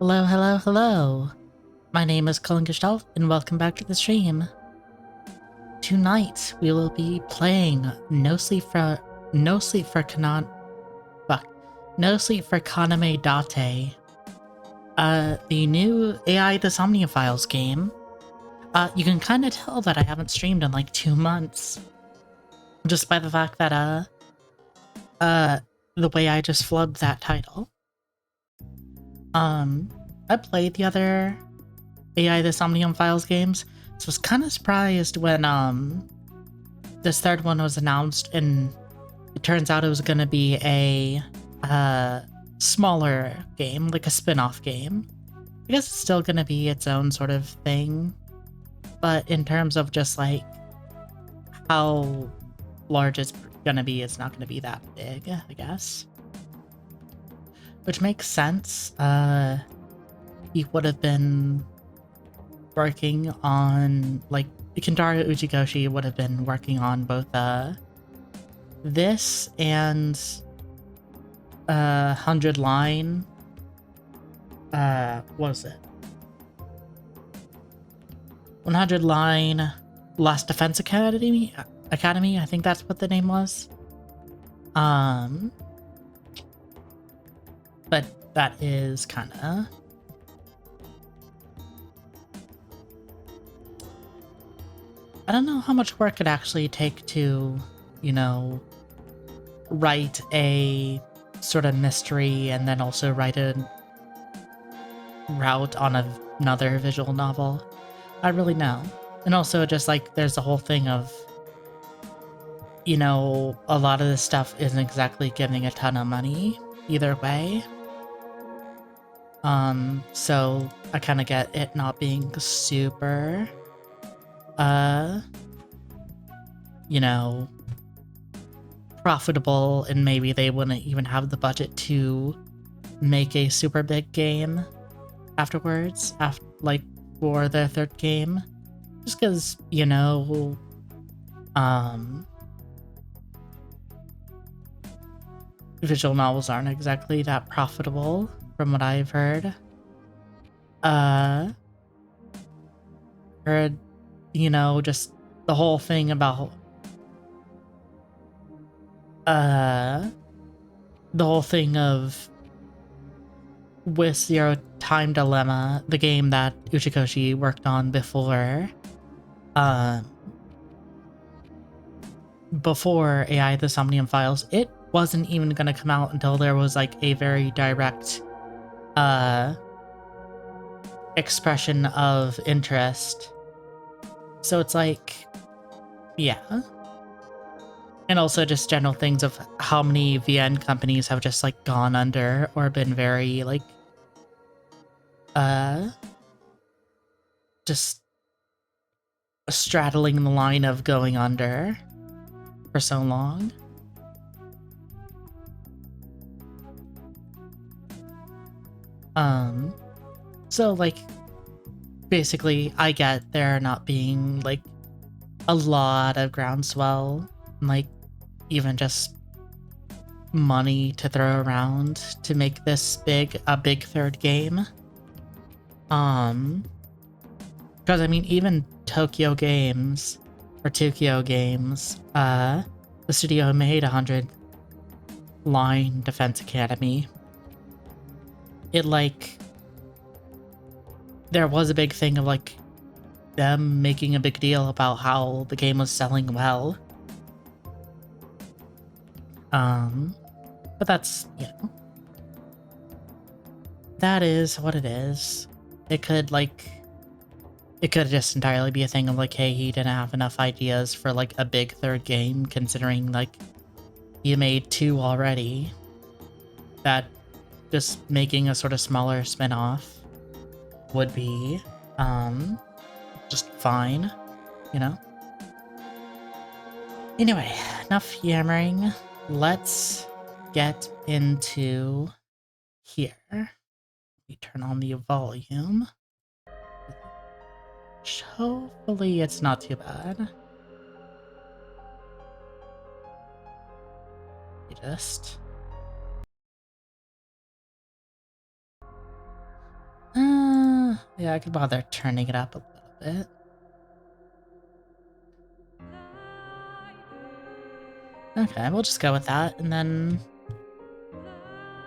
Hello, hello, hello. My name is Colin Gestalt, and welcome back to the stream. Tonight, we will be playing No Sleep for Kaname Date, the new AI The Somnia Files game. You can kind of tell that I haven't streamed in like 2 months, just by the fact that, the way I just flubbed that title. I played the other AI The Somnium Files games, so I was kind of surprised when this third one was announced, and it turns out it was gonna be a smaller game, like a spin-off game. I guess it's still gonna be its own sort of thing, but in terms of just like how large it's gonna be, it's not gonna be that big, I guess. Which makes sense. He would have been working on, like, Kentaro Uchigoshi would have been working on both this and 100 Line. What was it? 100 Line Last Defense Academy, I think that's what the name was. But that is kind of... I don't know how much work it'd actually take to, you know, write a sort of mystery and then also write a route on another visual novel. I really know. And also just like there's the whole thing of, you know, a lot of this stuff isn't exactly giving a ton of money either way. So I kind of get it not being super, you know, profitable, and maybe they wouldn't even have the budget to make a super big game afterwards, like for their third game, just because, you know, visual novels aren't exactly that profitable from what I've heard. Heard, you know, just the whole thing about the whole thing of with Zero Time Dilemma, the game that Uchikoshi worked on before AI The Somnium Files, it wasn't even gonna come out until there was like a very direct expression of interest. So it's like, yeah. And also just general things of how many VN companies have just like gone under or been very like just straddling the line of going under for so long. So like basically I get there not being like a lot of groundswell, like even just money to throw around to make this a big third game. Because I mean, even Tokyo Games, the studio made 100 Line Defense Academy. It like, there was a big thing of like them making a big deal about how the game was selling well. But that's, you know, that is what it is. It could just entirely be a thing of like, hey, he didn't have enough ideas for like a big third game, considering like he made 2 already. That just making a sort of smaller spin-off would be just fine, you know? Anyway, enough yammering. Let's get into here. We turn on the volume. Hopefully it's not too bad. We just... Yeah, I could bother turning it up a little bit. Okay, we'll just go with that, and then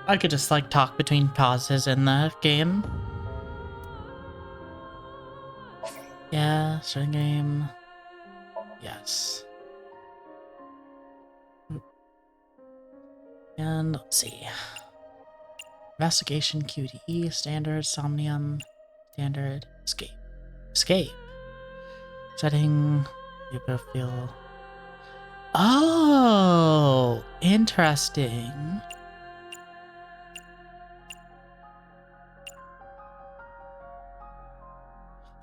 I could just, like, talk between pauses in the game. Yeah, starting game. Yes. And let's see. Investigation, QTE, standard, Somnium, standard, escape. Escape. Setting, you both feel... Oh, interesting.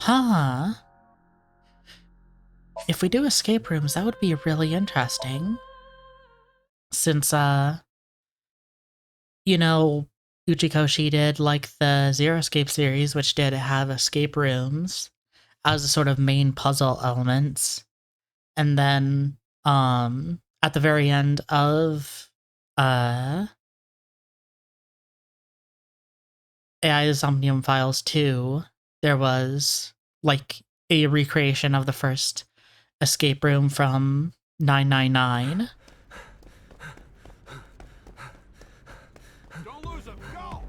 Huh. If we do escape rooms, that would be really interesting. Since, you know, Uchikoshi did, like, the Zero Escape series, which did have escape rooms as a sort of main puzzle elements. And then, at the very end of, AI Somnium Files 2, there was, like, a recreation of the first escape room from 999. Don't lose him, go!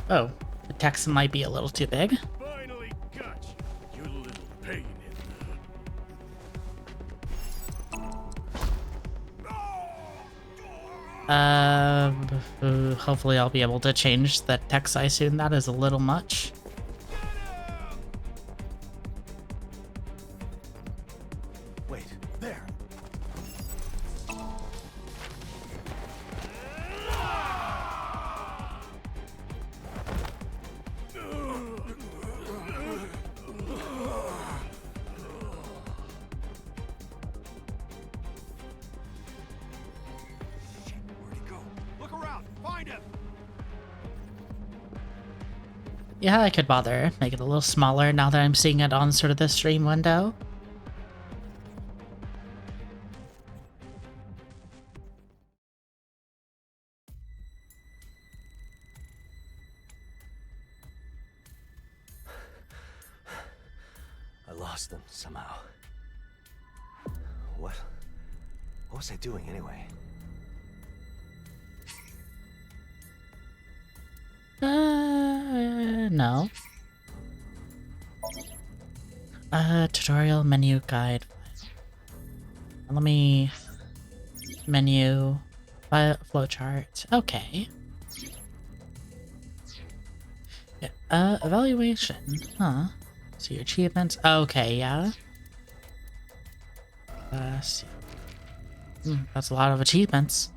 Oh, the text might be a little too big. Finally got you, you little pain Hopefully I'll be able to change the text size soon. That is a little much. Wait, there. Shit, where'd he go? Look around, find him! Yeah, I could bother make it a little smaller now that I'm seeing it on sort of the stream window. I lost them somehow. What was I doing anyway? No. Tutorial menu guide. Let me... Menu... Flowchart. Okay. Yeah, evaluation. Huh. So your achievements. Okay, yeah. See. That's a lot of achievements.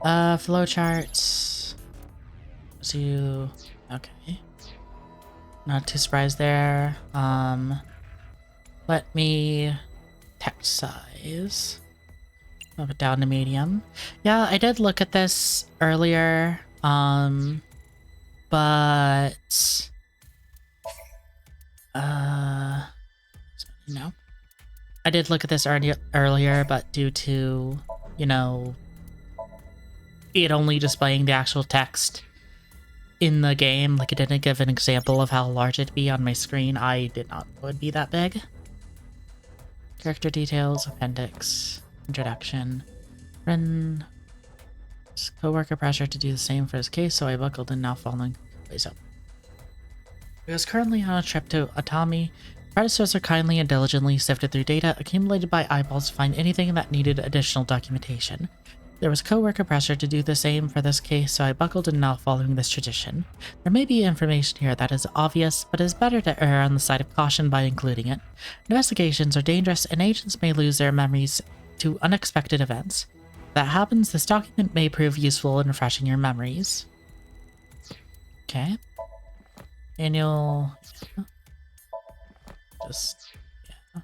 Flowcharts. So you... Okay. Not too surprised there. Let me... Text size. Move it down to medium. Yeah, I did look at this earlier. But... No. I did look at this earlier, but due to, you know, it only displaying the actual text in the game, like it didn't give an example of how large it'd be on my screen, I did not know it'd be that big. Character details, appendix, introduction. Friend, co-worker pressure to do the same for his case, so I buckled in now following ways up. He was currently on a trip to Atami. Predecessor kindly and diligently sifted through data accumulated by eyeballs to find anything that needed additional documentation. There was co-worker pressure to do the same for this case, so I buckled in now following this tradition. There may be information here that is obvious, but it is better to err on the side of caution by including it. Investigations are dangerous, and agents may lose their memories to unexpected events. If that happens, this document may prove useful in refreshing your memories. Okay. Annual... Just... yeah.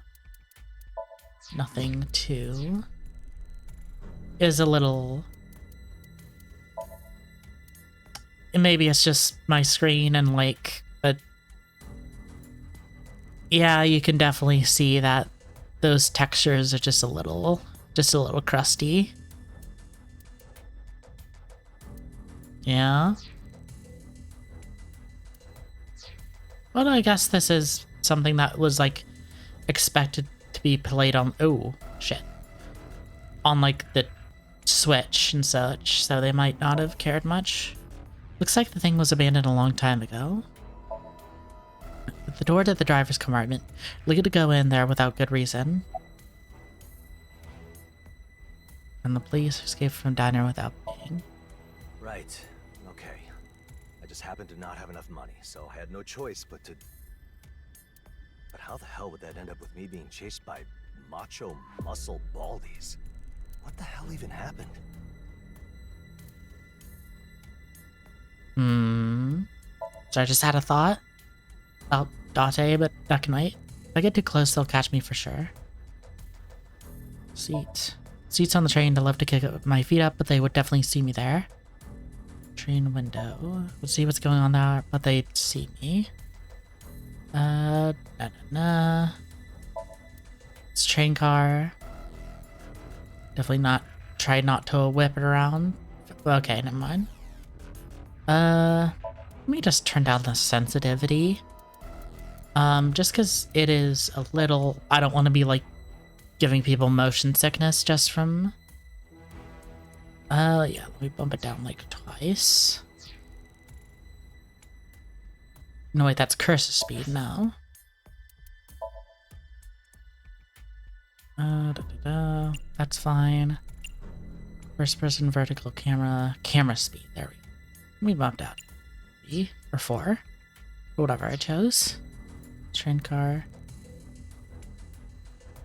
Nothing too... is a little... Maybe it's just my screen and like, but yeah, you can definitely see that those textures are just a little crusty. Yeah. Well, I guess this is something that was like expected to be played on. Oh shit! On like the Switch and such, so they might not have cared much. Looks like the thing was abandoned a long time ago. The door to the driver's compartment. Legal to go in there without good reason. And the police escaped from diner without paying. Right. Okay. I just happened to not have enough money, so I had no choice but to... But how the hell would that end up with me being chased by macho muscle baldies? What the hell even happened? So I just had a thought about Date, but black and white. If I get too close, they'll catch me for sure. Seats on the train. I'd love to kick my feet up, but they would definitely see me there. Train window. Would see what's going on there, but they'd see me. It's train car. Definitely not. Try not to whip it around. Okay, never mind. Let me just turn down the sensitivity. Just because it is a little... I don't want to be, like, giving people motion sickness just from... yeah, let me bump it down, like, twice. No, wait, that's cursor speed now. That's fine. First person vertical camera speed. There we go. Let me bump down. 3 or 4. Whatever I chose. Train car.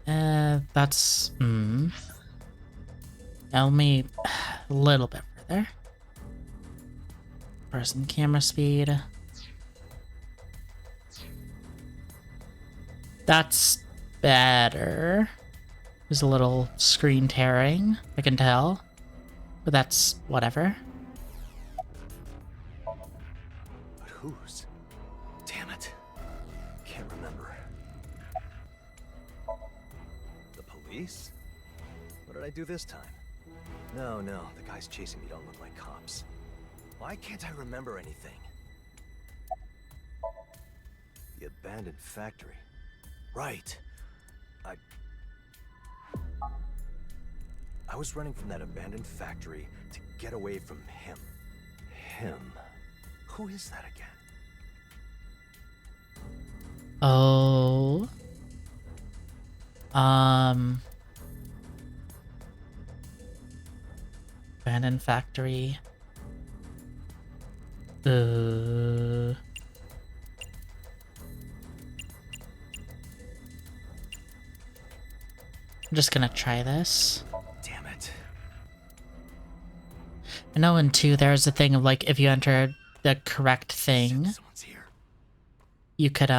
That's... Tell me a little bit further. Person camera speed. That's better. There's a little screen tearing, I can tell. But that's whatever. But whose? Damn it. Can't remember. The police? What did I do this time? No, the guys chasing me don't look like cops. Why can't I remember anything? The abandoned factory. Right. I was running from that abandoned factory to get away from him. Him? Who is that again? Oh. Abandoned factory. I'm just gonna try this. Damn it. I know in 2 there's a thing of like if you enter the correct thing, Someone's here. you could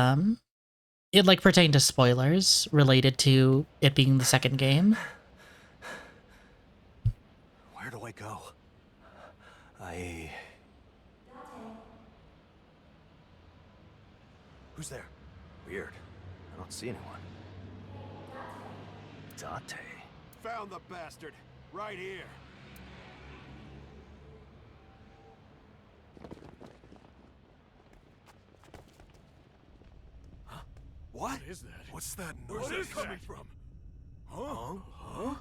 it like pertained to spoilers related to it being the second game. Where do I go? Who's there? Weird. I don't see anyone. Date. Found the bastard. Right here. What? What is that? What's that noise? Where's this coming from? Huh? Huh?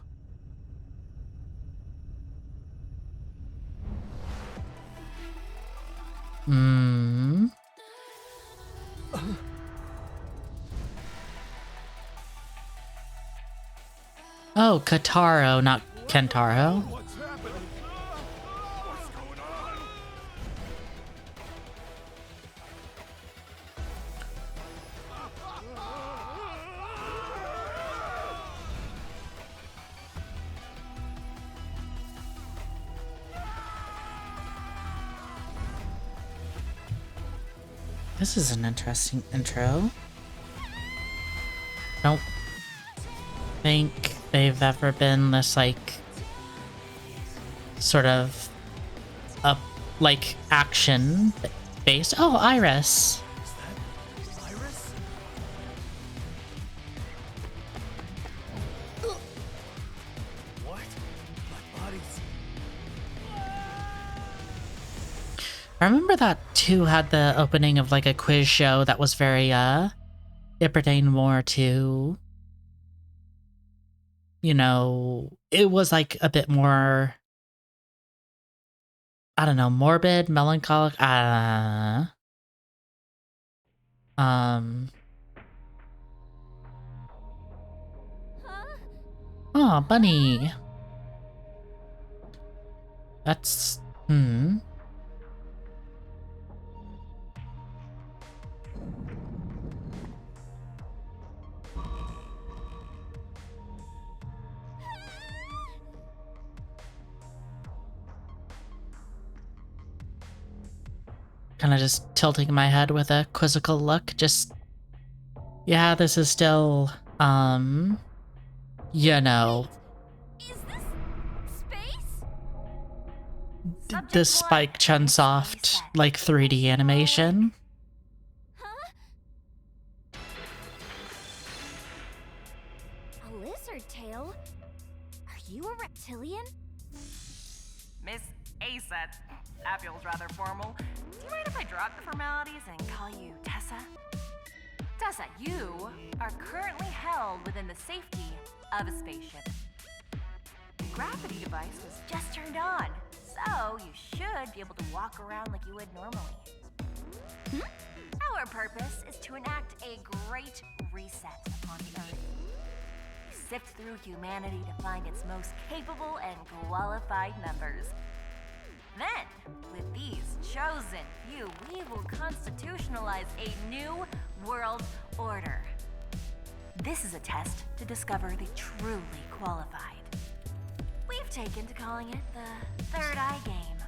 Oh, Kataro, not Kentaro. What's happening? What's going on? This is an interesting intro. Don't think they've ever been this like sort of like action based. Oh, Iris. Is that Iris? What? My body's... I remember that 2 had the opening of like a quiz show that was very it pertained more to, you know, it was like a bit more, I don't know, morbid, melancholic, oh, bunny. That's kind of just tilting my head with a quizzical look. Just, yeah, this is still, you know, Is this space? the Spike Chunsoft, like, 3D animation. Huh? A lizard tail? Are you a reptilian? Miss Asa. That feels rather formal. Do you mind if I drop the formalities and call you Tessa? Tessa, you are currently held within the safety of a spaceship. The gravity device was just turned on, so you should be able to walk around like you would normally. Our purpose is to enact a great reset upon the Earth. We sift through humanity to find its most capable and qualified members. Then, with these chosen few, we will constitutionalize a new world order. This is a test to discover the truly qualified. We've taken to calling it the Third Eye Game.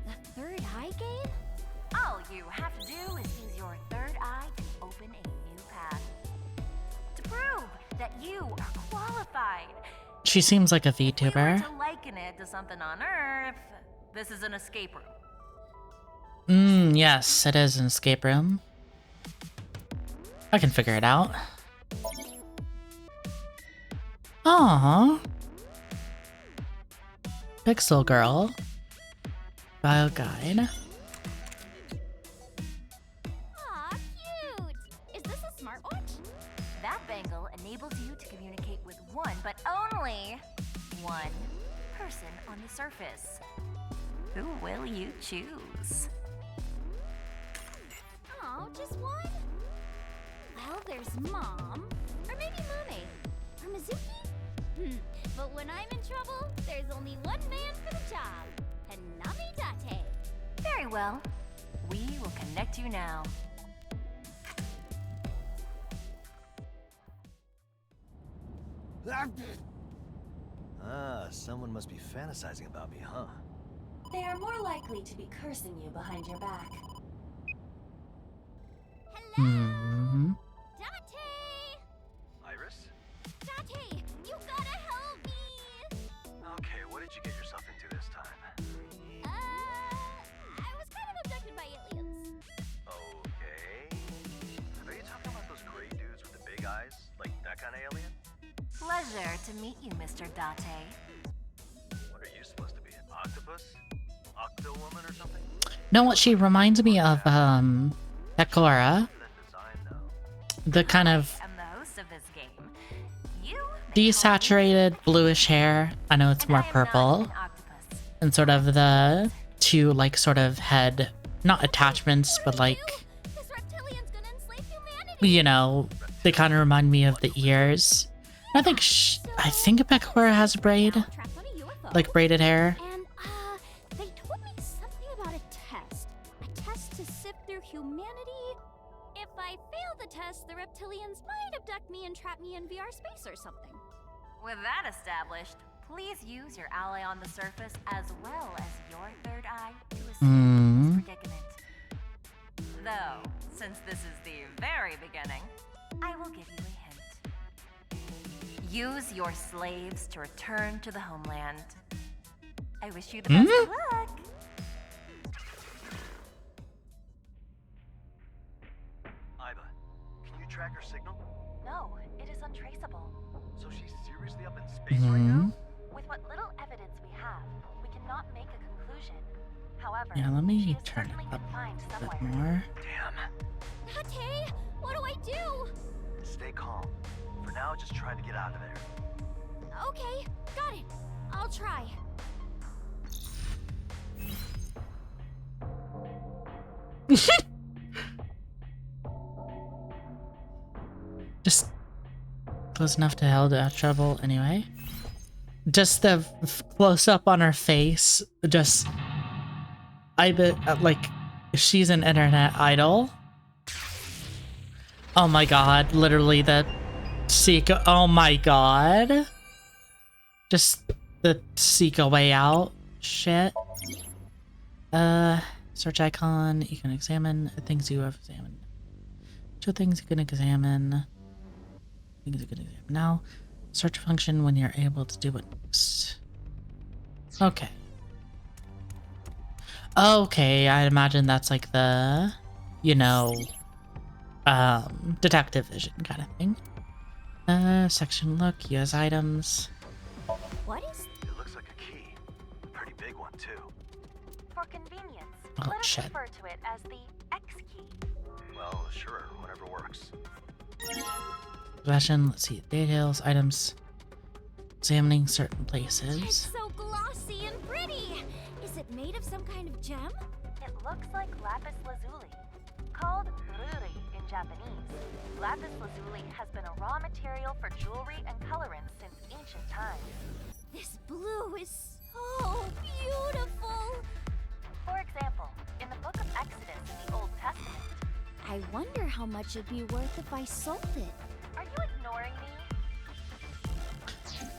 The Third Eye Game? All you have to do is use your third eye to open a new path. To prove that you are qualified. She seems like a If we were VTuber. to liken it to something on Earth, this is an escape room. Yes, it is an escape room. I can figure it out. Aww. Pixel Girl. Bio guide. Aw, cute! Is this a smartwatch? That bangle enables you to communicate with one, but only one person on the surface. Who will you choose? Oh, just one? Well, there's Mom. Or maybe Mommy. Or Mizuki? But when I'm in trouble, there's only one man for the job. Kaname Date. Very well. We will connect you now. Ah, someone must be fantasizing about me, huh? They are more likely to be cursing you behind your back. Hmm. Date! Iris? Date, you gotta help me! Okay, what did you get yourself into this time? I was kind of abducted by aliens. Okay. Are you talking about those gray dudes with the big eyes? Like that kind of alien? Pleasure to meet you, Mr. Date. What are you supposed to be, an octopus? Octo-woman or something? Know what she reminds me of, Sakura. That design, though. The kind of I'm the host of this game. You may call me- desaturated bluish hair. I know it's And more I am not purple. an octopus. And sort of the two, like, sort of head, not attachments, but like, This reptilian's gonna enslave humanity! you know, they kind of remind me of the ears. I think I think Sakura has braid, Now trapped on a UFO. like braided hair. And, they told me something about a test. A test to sift through humanity. If I fail the test, the reptilians might abduct me and trap me in VR space or something. With that established, please use your ally on the surface as well as your third eye to escape this predicament. Though, since this is the very beginning, I will give you a hint. Use your slaves to return to the homeland. I wish you the best of luck. Iva, can you track her signal? No, it is untraceable. So she's seriously up in space right now? With what little evidence we have, we cannot make a conclusion. However, Yeah, let she me is turn certainly it up confined a bit somewhere. more. Damn. Tate, what do I do? Stay calm. For now, just try to get out of there. Okay, got it. I'll try. Just close enough to hell to have trouble anyway. Just the close up on her face. Just, I bet, like, she's an internet idol. Oh my god, literally the Seek. Oh my god. Just the seek a way out shit. Search icon. You can examine things you have examined. Two things you can examine. Things you can examine now. Search function when you're able to do it next. Okay. Okay, I imagine that's like the, you know, detective vision kind of thing. Section look, use items. What is... It looks like a key. A pretty big one, too. For convenience, Oh, let us shit. refer to it as the X key. Well, sure, whatever works. Possession, let's see, details, items. Examining certain It's places. so glossy and pretty. Is it made of some kind of gem? It looks like lapis lazuli, called ruri in Japanese. Lapis lazuli has been a raw material for jewelry and colorants since ancient times. This blue is so beautiful. For example, in the book of Exodus in the Old Testament, I wonder how much it'd be worth if I sold it. are you ignoring me?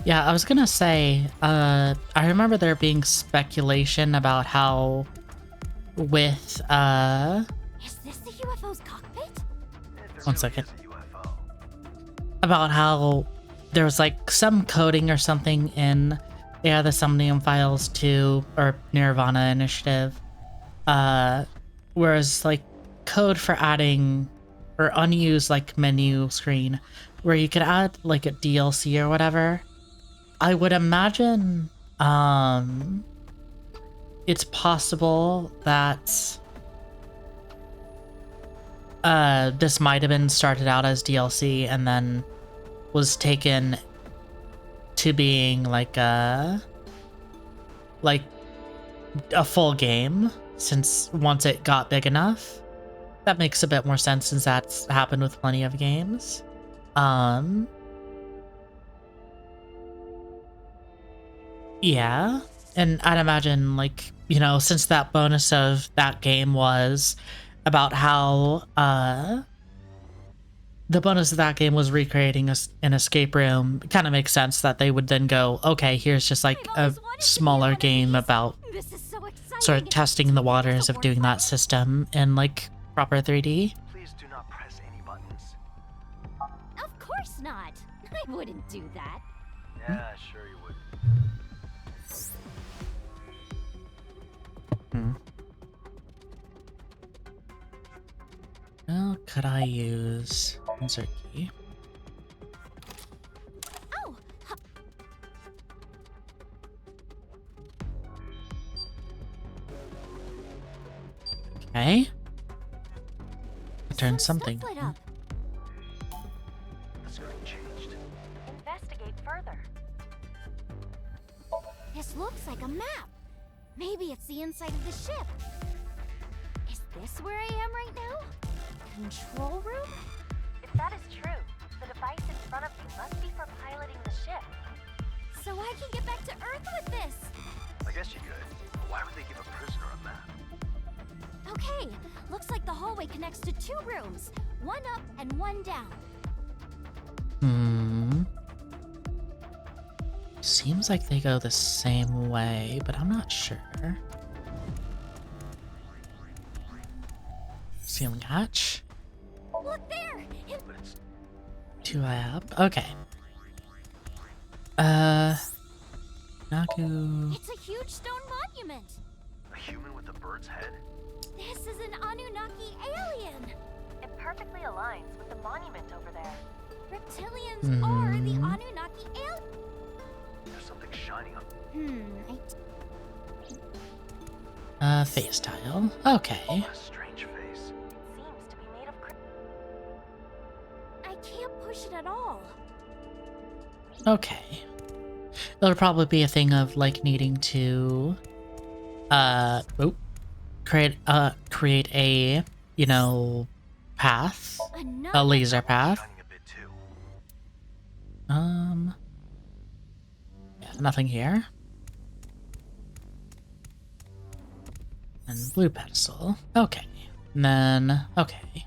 Yeah, I was gonna say, I remember there being speculation about how with, Is this the UFO's cockpit? If One it second. is a UFO. about how there was like some coding or something in the Somnium Files 2 or Nirvana Initiative, whereas like code for adding or unused like menu screen where you could add like a DLC or whatever. I would imagine it's possible that this might have been started out as DLC and then was taken to being like a full game since once it got big enough. That makes a bit more sense since that's happened with plenty of games. Yeah, and I'd imagine like, you know, since that bonus of that game was about how the bonus of that game was recreating an escape room, it kind of makes sense that they would then go, okay, here's just like I've a always wanted to be smaller one of game these. about This is so exciting. sort of testing the waters of doing that system in like proper 3D. Please do not press any buttons. Of course not. I wouldn't do that. Yeah, sure you would. Well, could I use insert key? Oh, Okay. Turn some something. stuff lit up. The screen changed. Investigate further. This looks like a map. Maybe it's the inside of the ship. Is this where I am right now? Control room? If that is true, the device in front of you must be for piloting the ship. So I can get back to Earth with this. I guess you could. But why would they give a prisoner a map? Okay, looks like the hallway connects to 2 rooms. One up and one down. Seems like they go the same way, but I'm not sure. Ceiling hatch. Look there! But it's 2 up. Okay. Naku. It's a huge stone monument. a human with a bird's head? This is an Anunnaki alien. It perfectly aligns with the monument over there. Reptilians are the Anunnaki alien. There's something shining up. Face tile. Okay. What a strange face. Seems to be made of I can't push it at all. Okay. It'll probably be a thing of like needing to create a, you know, path, a Another laser path. Shining a bit too. Yeah, nothing here. And blue pedestal. Okay. And then, okay.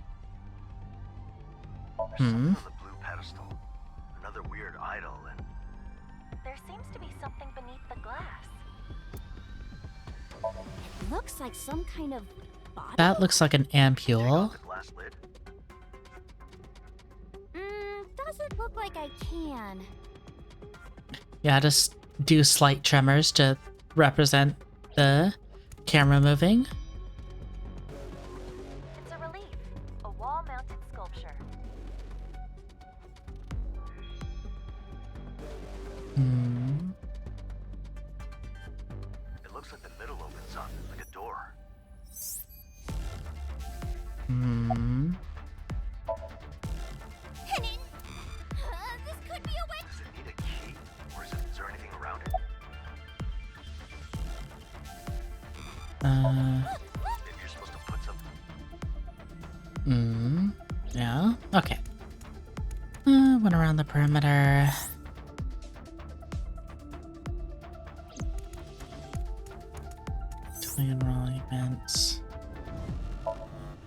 There's something on the blue pedestal. Another weird idol, and There seems to be something beneath the glass. It looks like some kind of body. That looks like an take off ampule. the glass lid. Doesn't look like I can. Yeah, just do slight tremors to represent the camera moving. It's a relief, a wall-mounted sculpture. Hmm. It looks like the middle opens up, like a door. Hmm. This could be a way. Does it need a key, or is there anything around it? Maybe you're supposed to put something. Yeah. Okay. Went around the perimeter. Twin roll events.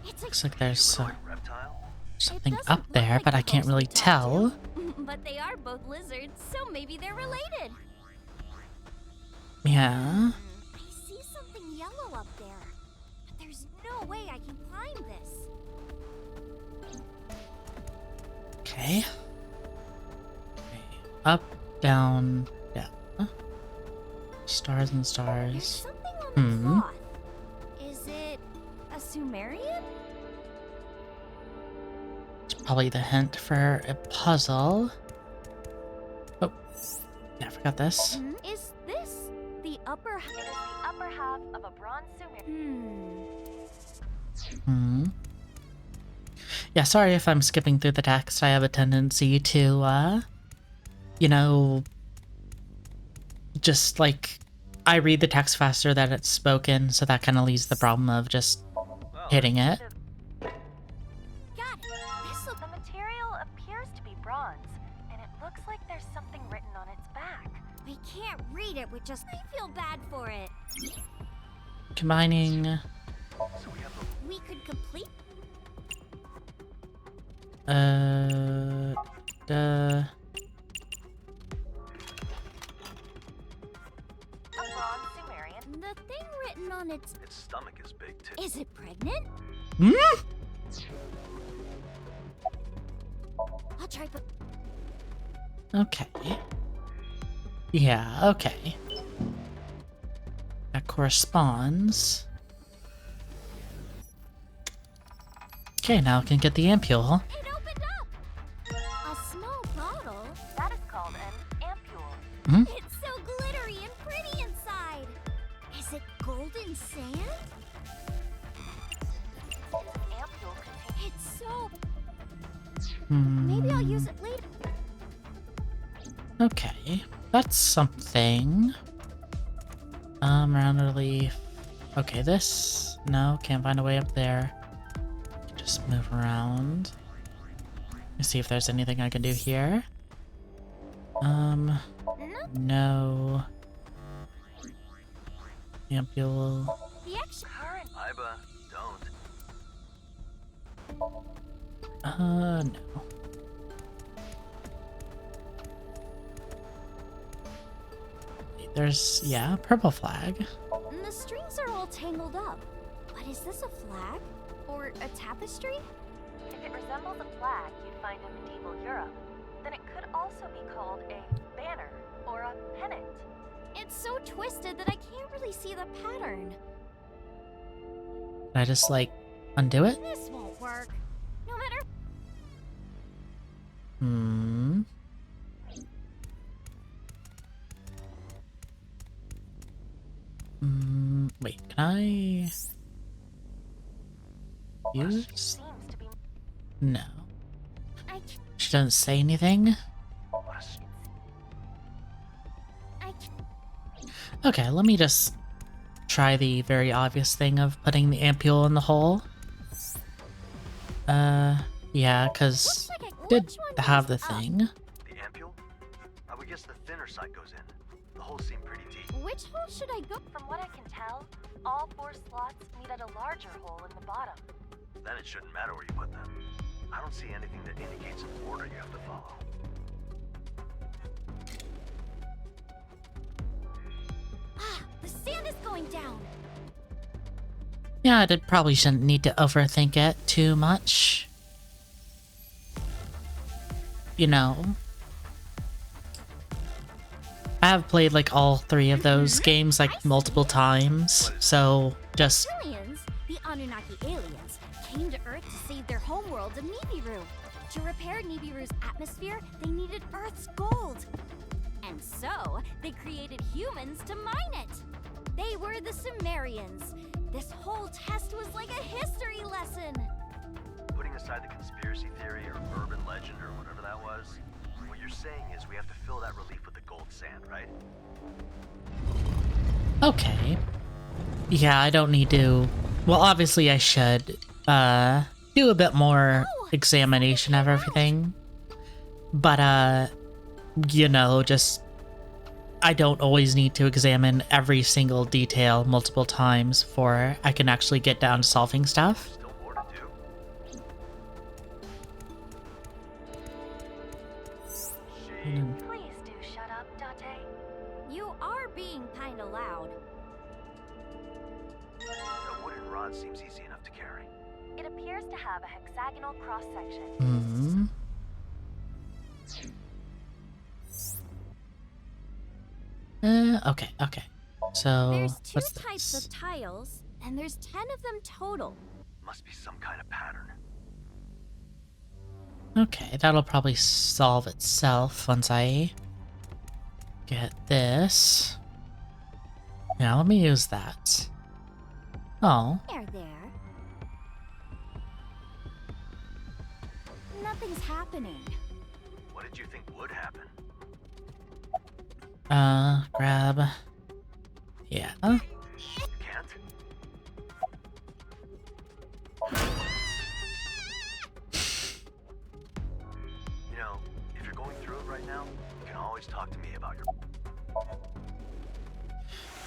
It's Looks like there's Humanoid reptile? something doesn't up look there, like but a I can't really ghostly tell. tattoo. But they are both lizards, so maybe they're related. Yeah. I see something yellow up there. But there's no way I can climb this. Okay. Up, down, down. Stars and There's stars. something on the Hmm. cloth. Is it a Sumerian? It's probably the hint for a puzzle. Oh, yeah, I forgot this. Is this the upper It is the upper half of a bronze Sumerian. Yeah, sorry if I'm skipping through the text. I have a tendency to, you know, just like I read the text faster than it's spoken, so that kind of leaves the problem of just hitting it. Got it. This looks The material appears to be bronze, and it looks like there's something written on its back. we can't read it with just I feel bad for it. Combining, So we have the We could complete the A bronze Sumerian. the thing written on its. its stomach is big too. Is it pregnant? I'll try but Okay. Yeah, okay. That corresponds. Okay, now I can get the ampule. it opened up. A small bottle. That is called an ampule. It's so glittery and pretty inside. Is it golden sand? Ampule contains It's so. Maybe I'll use it later. Okay, that's something. Round relief. Okay, this. No, can't find a way up there. Just move around. Let's see if there's anything I can do here. No. Ampule. The extra. current. Iba, don't. No. There's, yeah, purple flag. The strings are all tangled up. But is this a flag? Or a tapestry? If it resembles a flag you'd find in medieval Europe, then it could also be called a banner or a pennant. It's so twisted that I can't really see the pattern. Can I just, like, undo it? This won't work. No matter. Wait, can I use? Seems to be No. I c- She doesn't say anything. What a s- I c- Okay, let me just try the very obvious thing of putting the ampule in the hole. Yeah, because looks like did which one have the goes up? thing. The ampule? I would guess the thinner side goes in. The holes seem pretty deep. Which hole should I go? From what I can tell, all 4 slots meet at a larger hole in the bottom. Then it shouldn't matter where you put them. I don't see anything that indicates an order you have to follow. Ah, the sand is going down. Yeah, I probably shouldn't need to overthink it too much. You know. I have played like all 3 of those games like multiple times, so just Aliens, the Anunnaki aliens, came to Earth to save their homeworld of Nibiru. To repair Nibiru's atmosphere, they needed Earth's gold. And so, they created humans to mine it. They were the Sumerians. This whole test was like a history lesson. Putting aside the conspiracy theory or urban legend or whatever that was, what you're saying is we have to fill that relief with the gold sand, right? okay. Yeah, I don't need to. Well, obviously I should do a bit more examination of everything. But you know, just I don't always need to examine every single detail multiple times before I can actually get down to solving stuff. Still more to do. Please do shut up, Date. You are being kinda loud. The wooden rod seems easy enough to carry. It appears to have a hexagonal cross-section. Hmm. Okay. So, There's 2 what's types this? of tiles, and there's 10 of them total. Must be some kind of pattern. Okay, that'll probably solve itself once I get this. Yeah, let me use that. Oh, There. Nothing's happening. What did you think would happen? grab. Yeah. You can't? You know, if you're going through it right now, you can always talk to me about your...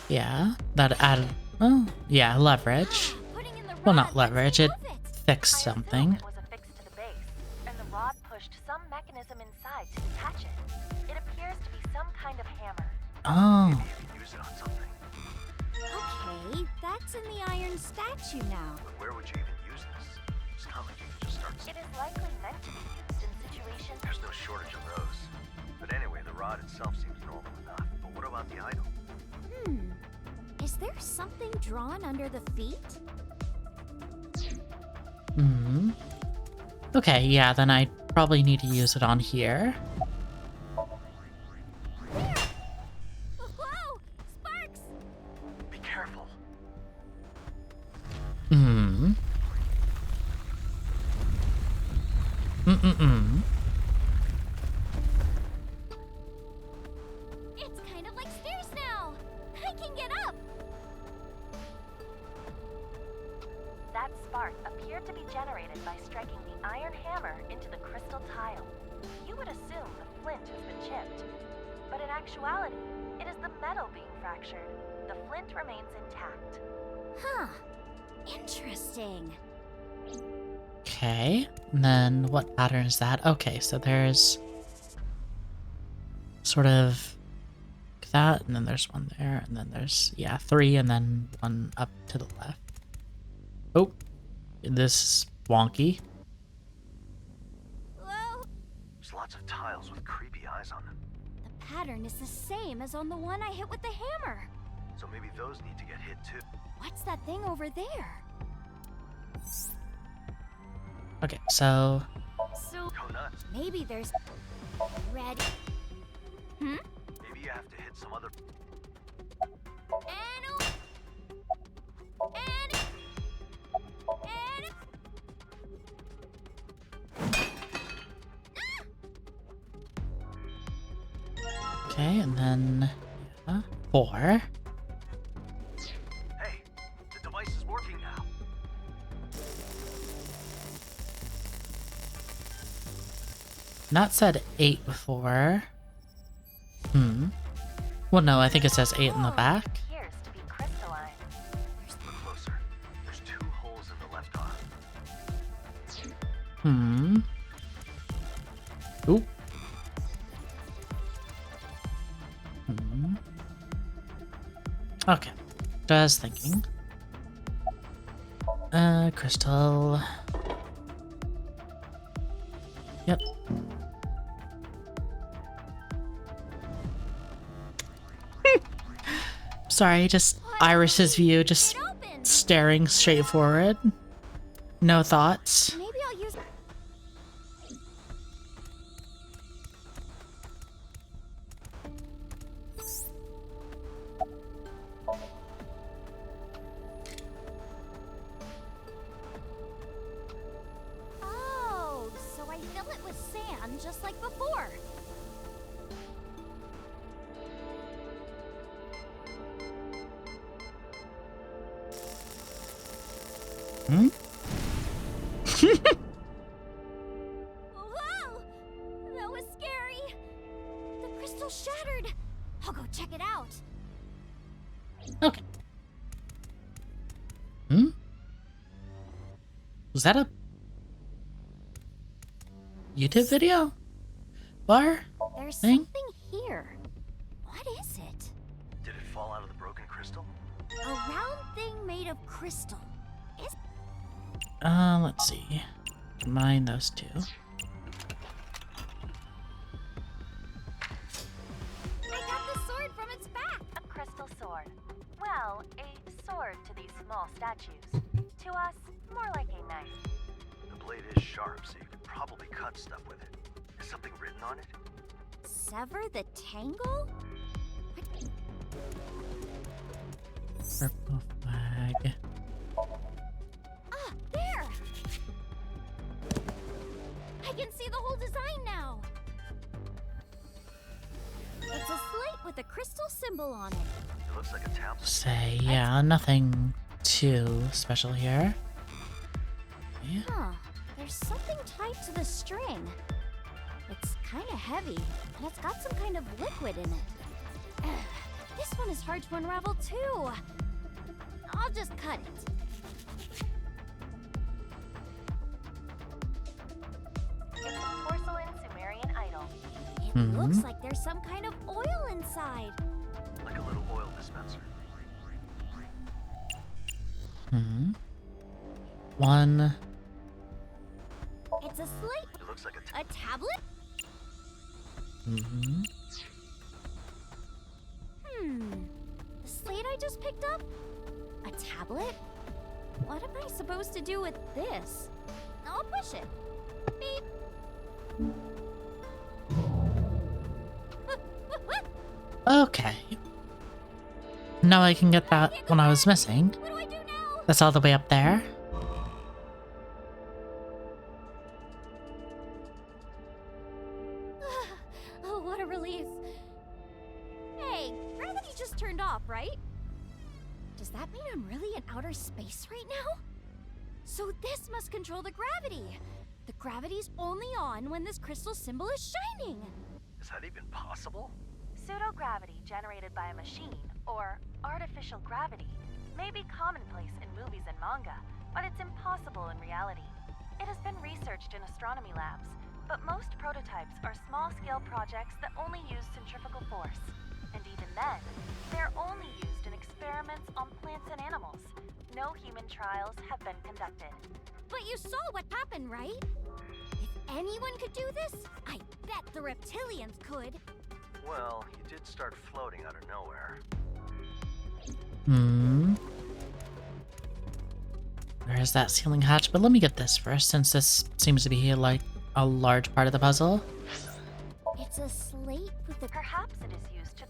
Yeah, that added. Oh, yeah, leverage. Putting in the Well, rod not leverage, it lets me move it. fixed I assume something. it was affixed to the base, and the rod pushed some mechanism inside to detach it. It appears to be some kind of hammer. Oh, Maybe you can use it on something. Okay, that's in the iron statue now. But where would you even use this? It's not like you can just start... It is likely meant to be used in situations. There's no shortage of those. But anyway, the rod itself seems normal enough. But what about the idol? Is there something drawn under the feet? hmm. Okay, yeah, then I probably need to use it on here. There! Whoa! Sparks! Be careful. Hmm. Mm-mm-mm. It's kind of like stairs now! I can get up! That spark appeared to be generated by striking the iron hammer into the crystal tile. You would assume the flint has been chipped. But in actuality, it is the metal being fractured. The flint remains intact. Huh. Interesting. Okay, and then what pattern is that? Okay, so there's sort of that, and then there's one there, and then there's, yeah, 3, and then 1 up to the left. Oh, this is wonky. Whoa! There's lots of tiles with creepy eyes on them. The pattern is the same as on the one I hit with the hammer. So maybe those need to get hit too. What's that thing over there? Okay, so So Go nuts. maybe there's red. Maybe you have to hit some other... And Okay, and then 4. Hey, the device is working now. Not said 8 before. Well, no, I think it says 8 in the back. Appears to be crystalline. Look closer. There's 2 holes in the left arm. Ooh. Okay. Just thinking. Crystal. Yep. Sorry, just Iris's view, just It opened. staring straight forward. No thoughts. Maybe I'll use. Oh, so I fill it with sand just like before. Whoa! That was scary. The crystal shattered. I'll go check it out. Okay. Was that a YouTube video? Bar? There's Thing? something here. What is it? Did it fall out of the broken crystal? A round thing made of crystal. Is Let's see. Combine those two. I got the sword from its back. A crystal sword. Well, a sword to these small statues. To us, more like a knife. The blade is sharp, so you could probably cut stuff with it. Is something written on it? Sever the tangle? Purple flag. Ah, there! I can see the whole design now. It's a slate with a crystal symbol on it. It looks like a tablet. Say, yeah, nothing too special here. Yeah. Huh. There's something tied to the string. It's kind of heavy, and it's got some kind of liquid in it. This one is hard to unravel too. I'll just cut it. It's a porcelain Sumerian idol. It looks like there's some kind of oil inside. Like a little oil dispenser. One. It's a slate. It looks like A tablet? The slate I just picked up? A tablet? What am I supposed to do with this? I'll push it. Beep. Okay. Now I can get that one I was missing. What do I do now? That's all the way up there. Oh, what a relief. Hey, gravity just turned off, right? Does that mean I'm really in outer space right now? So this must control the gravity. The gravity's only on when this crystal symbol is shining. Is that even possible? Pseudo-gravity generated by a machine, or artificial gravity, may be commonplace in movies and manga, but it's impossible in reality. It has been researched in astronomy labs, but most prototypes are small-scale projects that only use centrifugal force. And even then, they're only used in experiments on plants and animals. No human trials have been conducted. But you saw what happened, right? If anyone could do this, I bet the reptilians could. Well, you did start floating out of nowhere. There's that ceiling hatch, but let me get this first, since this seems to be like a large part of the puzzle. It's a slate with a... Perhaps it is used to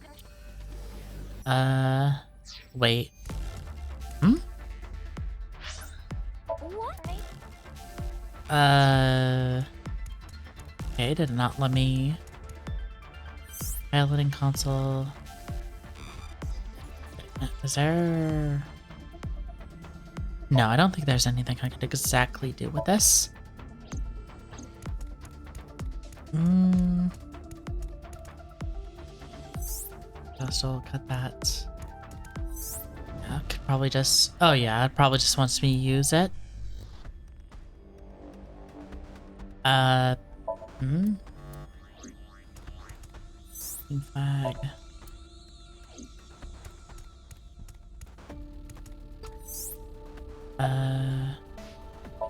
control. Wait. What? Okay, did not let me... Piloting console. Is there... No, I don't think there's anything I could exactly do with this. I'll cut that. Yeah, I could probably just... Oh yeah, it probably just wants me to use it. Flag. I'll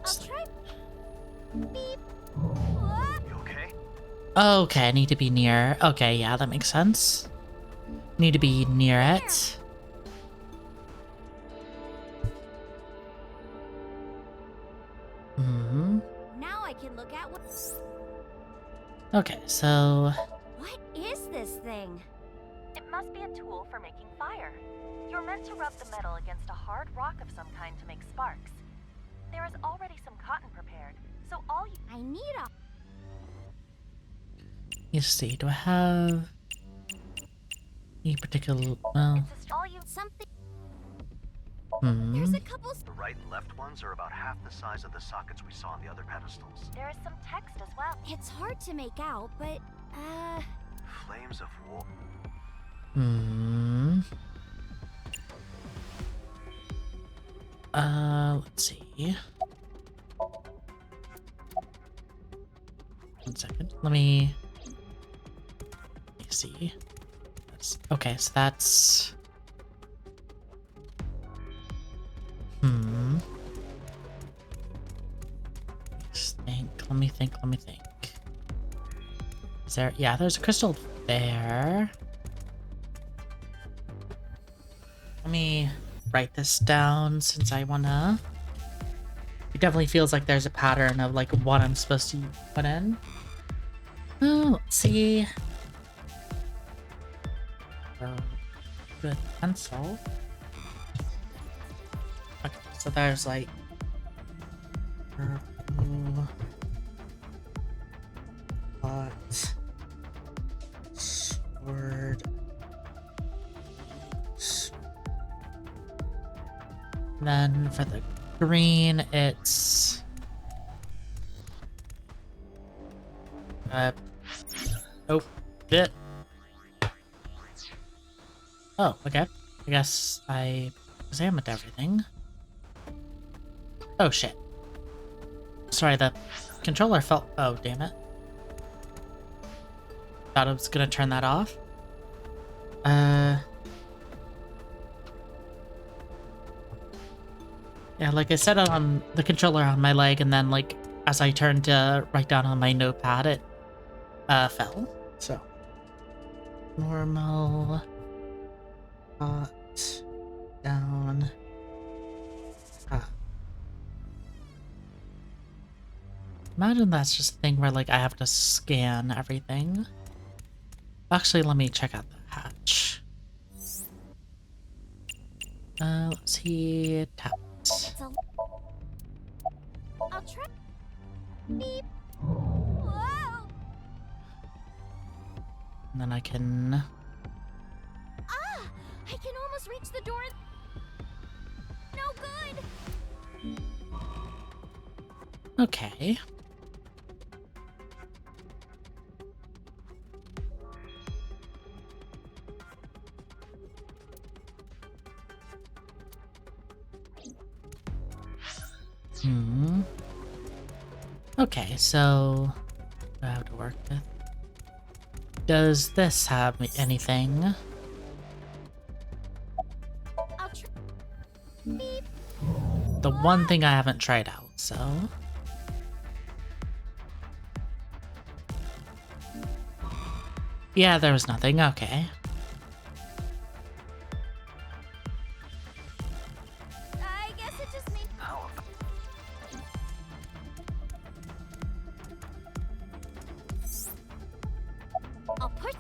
try. Beep. What? You okay? Okay, I need to be near. Okay, yeah, that makes sense. Need to be near it. Now I can look at what. Okay, so... What is this thing? It must be a tool for making fire. You're meant to rub the metal against a hard rock of some kind to make sparks. There is already some cotton prepared, so all you... I need a. You see, do I have any particular... Well... It's all you... Something. Hmm. There's a couple. The right and left ones are about half the size of the sockets we saw on the other pedestals. There is some text as well. It's hard to make out, but Flames of war. Let's see. 1 second. Let me see. Okay, so that's... Let me think. Is there... Yeah, there's a crystal there. Let me write this down since I wanna... It definitely feels like there's a pattern of like what I'm supposed to put in. Oh, let's see. Good pencil. Okay, so there's like purple, pot, sword. Then for the green, it's oh, bit. Oh, okay. I guess I examined everything. Oh shit. Sorry, the controller felt... Oh, damn it. Thought I was gonna turn that off. Yeah, like I set it on the controller on my leg, and then like as I turned to write down on my notepad, it fell. So normal, hot, down, hot. Imagine that's just a thing where like I have to scan everything. Actually, let me check out the hatch. Let's see, tap. I'll try. Beep. Whoa. And then I can... Ah! I can almost reach the door. No good. Okay. Okay, so I have to work with. Does this have anything? I'll try. Beep. The one thing I haven't tried out, so. Yeah, there was nothing. Okay. I guess it just means. I'll put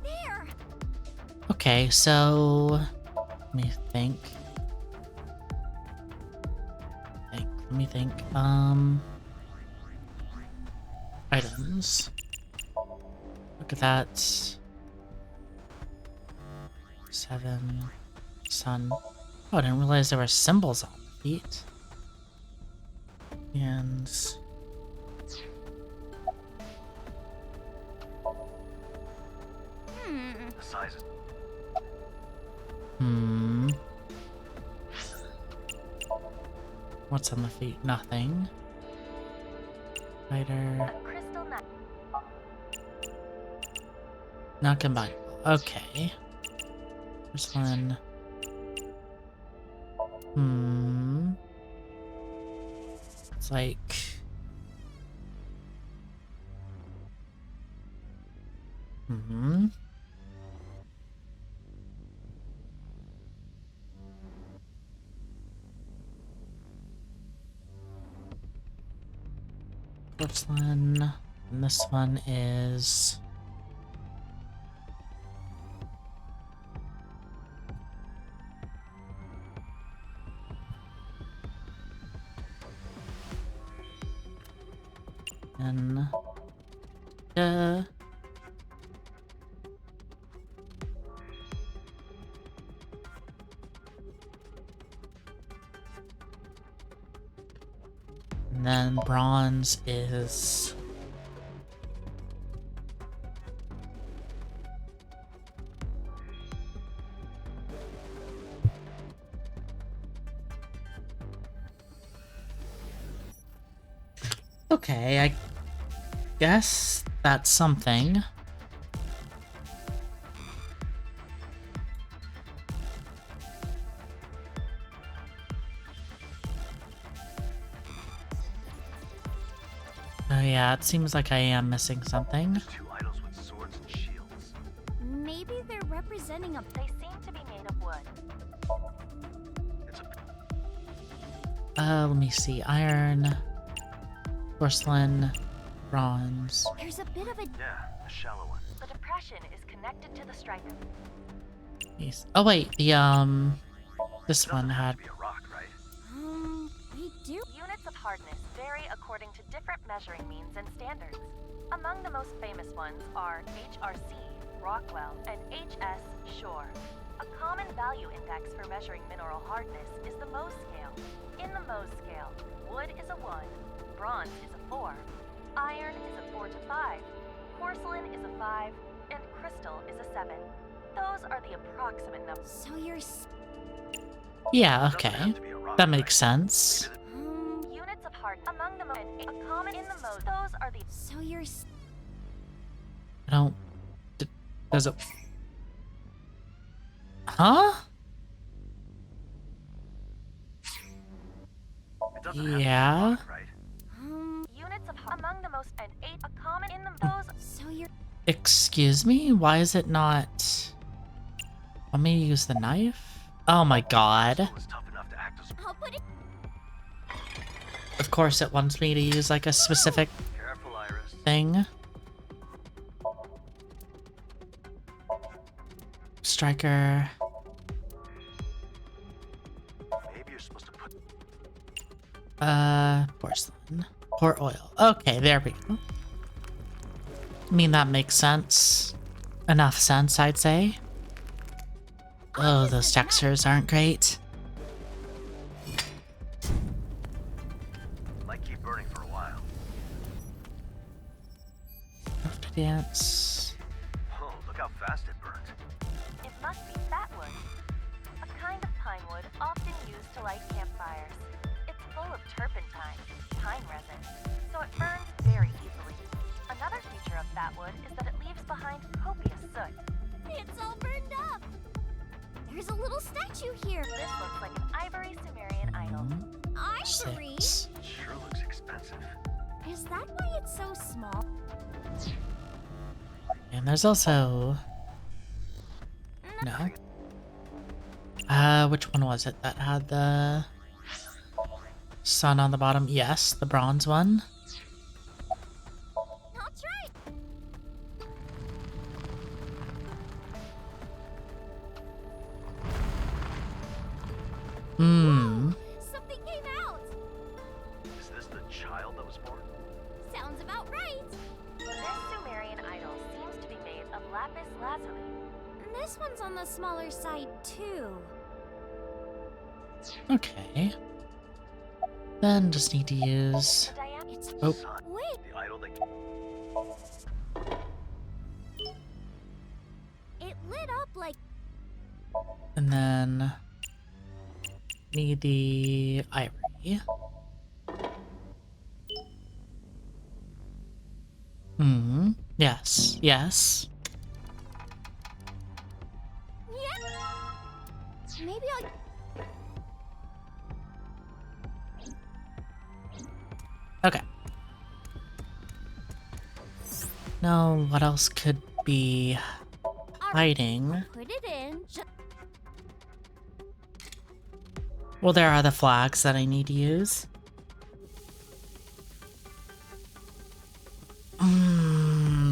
there. Okay, so let me think. Let me think. Items. Look at that. 7, sun. Oh, I didn't realize there were symbols on the feet. And The size is what's on the feet? Nothing. Spider. Crystal knife. Not combined. Okay. This one. It's like. Porcelain. And this one is. And. And then bronze is. Okay, I guess that's something. Oh yeah, it seems like I am missing something. two idols with swords and shields. Maybe they're representing a. They seem to be made of wood. It's a Let me see. Iron, porcelain, bronze. There's a bit of a. yeah, a shallow one. The depression is connected to the striker. Yes. Oh wait, the this Doesn't one have had. to be a rock, right? We do. Units of hardness vary according to different measuring means and standards. Among the most famous ones are HRC, Rockwell, and HS, Shore. A common value index for measuring mineral hardness is the Mohs scale. In the Mohs scale, wood is a 1, bronze is a 4, iron is a 4 to 5, porcelain is a 5, and crystal is a 7. Those are the approximate numbers. So you're. Yeah, Doesn't okay. have to be a rock, That right? makes sense. Units of hardness among the most a common in the most. Those are the So you're. I don't. Does it? Huh? It doesn't have to be a Yeah. rock, right? units of among the most and 8 a common in the those. So you're. Excuse me? Why is it not? Want me to use the knife? Oh my god. It was tough enough to act as I'll put it. Of course it wants me to use like a specific careful, Iris. thing. Striker. Maybe you're supposed to put Porcelain. Pour oil. Okay, there we go. I mean, that makes sense. Enough sense, I'd say. Oh, those textures aren't great. might keep burning for a while. Have to dance. Oh, look how fast it burned. It must be fat wood, a kind of pine wood often used to light campfires. It's full of turpentine, pine resin, so it burns very easily. Another feature of fat wood is that it leaves behind copious soot. It's all burned up. There's a little statue here. This looks like an ivory Sumerian idol. Ivory? 6. It sure looks expensive. Is that why it's so small? And there's also... No. Which one was it that had the sun on the bottom? Yes, the bronze one. I'll try. Something came out. Is this the child that was born? Sounds about right. This Sumerian idol seems to be made of lapis lazuli. This one's on the smaller side, too. Okay. Then just need to use... It's... Oh, Wait, The idol that... it lit up like... and then need the ivory. Hmm. Yes. Yes. Yeah. Maybe I'll... Okay. Now, what else could be hiding? Put it in. Well, there are the flags that I need to use.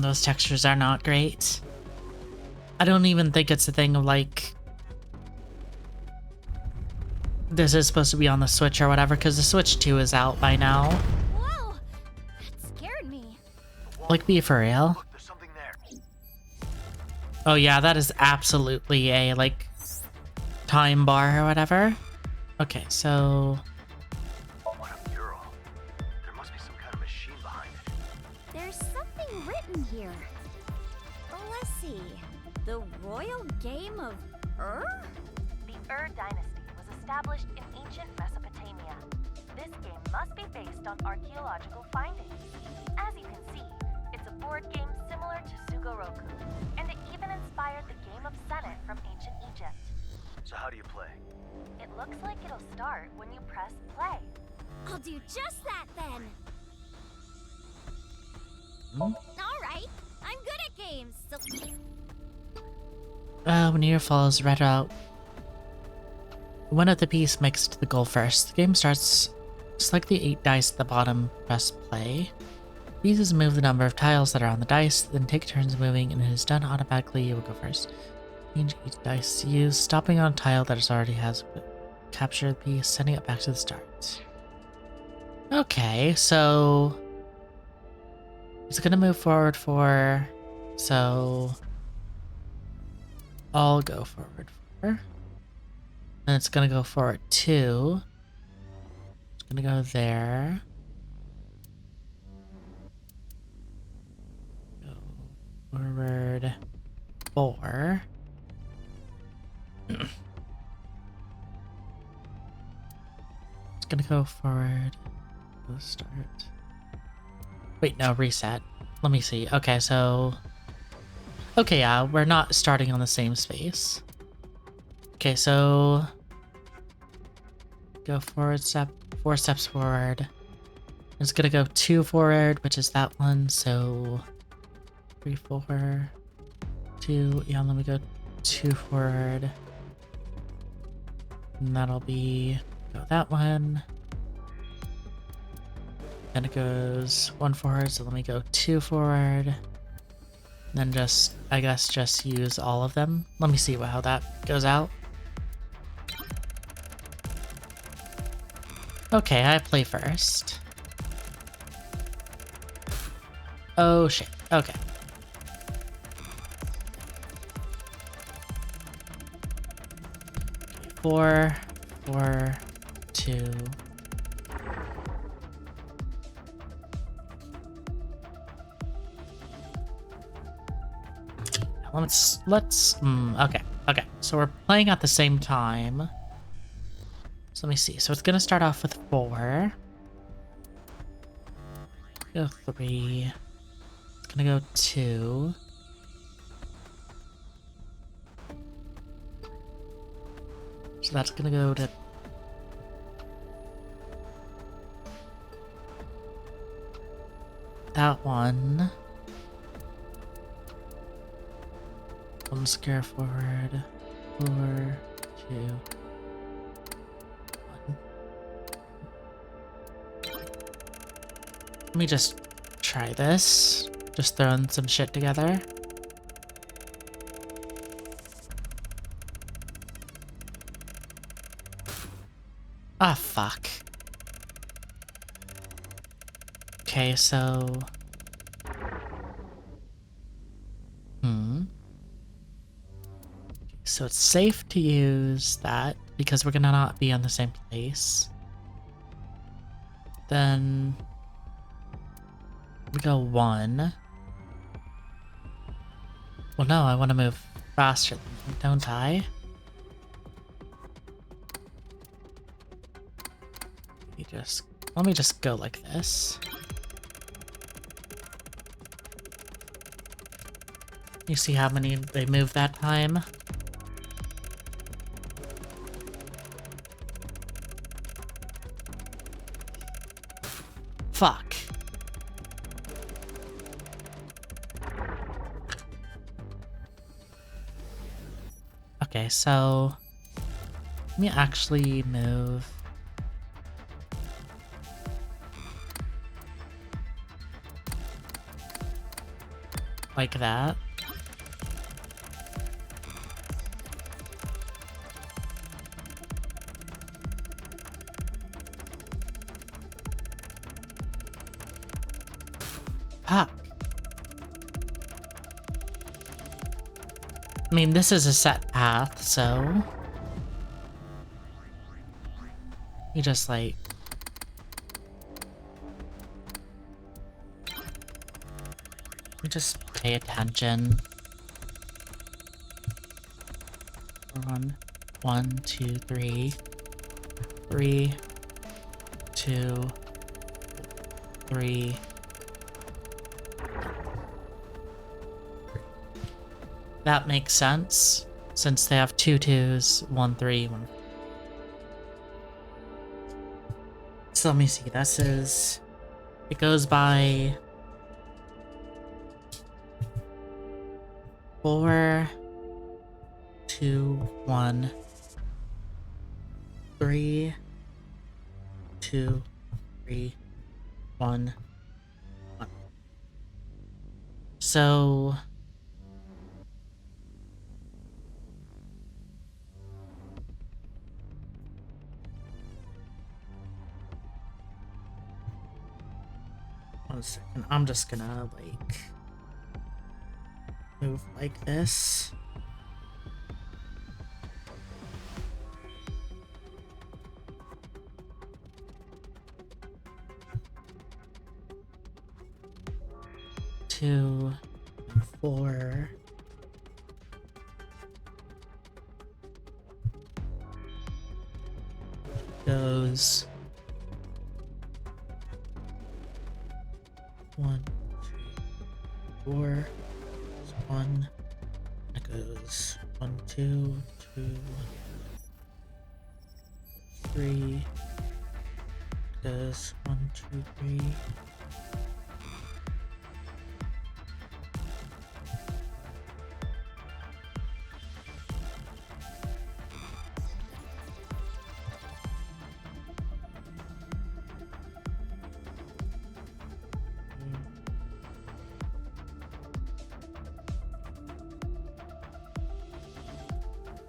Those textures are not great. I don't even think it's a thing of like... this is supposed to be on the Switch or whatever, because the Switch 2 is out by now. Whoa! That scared me. Like, be for real. Look, there's something there. Oh yeah, that is absolutely a, like, time bar or whatever. Okay, so... What a mural. There must be some kind of machine behind it. There's something written here. Let's see. The Royal Game of The Dynasty was established in ancient Mesopotamia. This game must be based on archaeological findings. As you can see, it's a board game similar to Sugoroku, and it even inspired the game of Senate from ancient Egypt. So how do you play? It looks like it'll start when you press play. I'll do just that then. Hmm? All right. I'm good at games, so... When year follows red out. One of the piece makes it to the goal first. The game starts. Select the 8 dice at the bottom, press play. Pieces move the number of tiles that are on the dice, then take turns moving, and it is done automatically. You will go first. Change each dice used, stopping on a tile that is already has captured the piece, sending it back to the start. Okay, so it's gonna move forward 4, so I'll go forward 4. And it's gonna go forward 2. It's gonna go there. Go forward 4. It's gonna go forward. Let's start. Wait, no, reset. Let me see. Okay, so... okay, yeah, we're not starting on the same space. Okay, so... go forward 4 steps forward. It's gonna go 2 forward, which is that one, so... 3, 4... 2... yeah, let me go 2 forward. And that'll be... go that one. Then it goes 1 forward, so let me go 2 forward. And then just, I guess, just use all of them. Let me see how that goes out. Okay, I play first. Oh shit, okay. Okay, 4, 4, 2. Okay, so we're playing at the same time. So let me see. So it's gonna start off with 4. Go 3. It's gonna go 2. So that's gonna go to that one. One square forward. 4, 2. Let me just try this. Just throwing some shit together. Ah, fuck. Okay, so... So it's safe to use that because we're gonna not be on the same place. Then we go 1. Well, no, I want to move faster, don't I? Let me just go like this. You see how many they moved that time? Fuck. Okay, so let me actually move like that. Fuck. I mean, this is a set path, so you just like you just pay attention. On 1, 2, 3, 3, 2, 3. That makes sense, since they have 2 2s, 1 3, 1. So let me see, this is... It goes by... 4, 2, 1, 3, 2, 3, 1, 1. So... One second, I'm just gonna, like, move like this. Two, 4. Goes 1, 2, 4. 1. It goes 1, 2, 2, 3. It goes 1, 2, 3.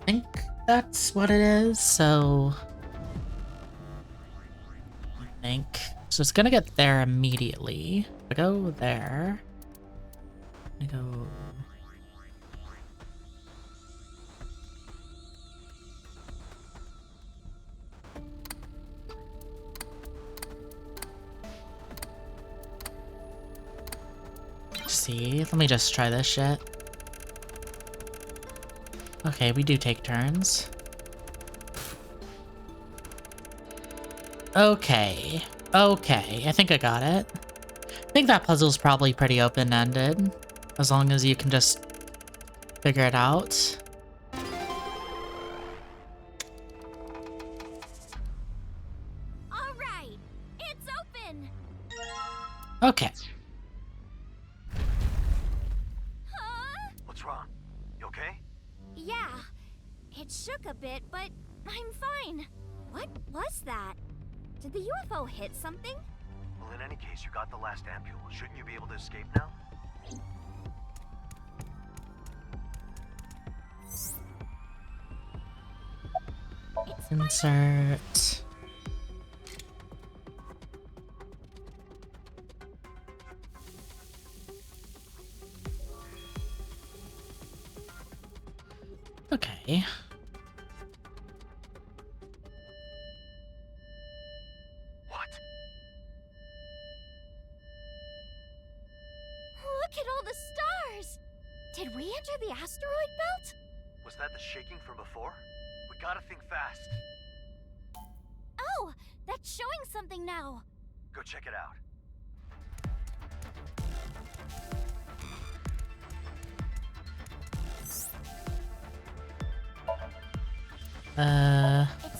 I think that's what it is, so I think so. It's gonna get there immediately. I go there. I go. See, let me just try this shit. Okay, we do take turns. Okay. Okay, I think I got it. I think that puzzle's probably pretty open-ended, as long as you can just figure it out. All right, it's open. Okay. Huh? What's wrong? You okay? Yeah, it shook a bit, but I'm fine. What was that? Did the UFO hit something? Well, in any case, you got the last ampule. Shouldn't you be able to escape now? It's Insert. Okay. What? Look at all the stars! Did we enter the asteroid belt? Was that the shaking from before? We gotta think fast. Oh, that's showing something now. Go check it out.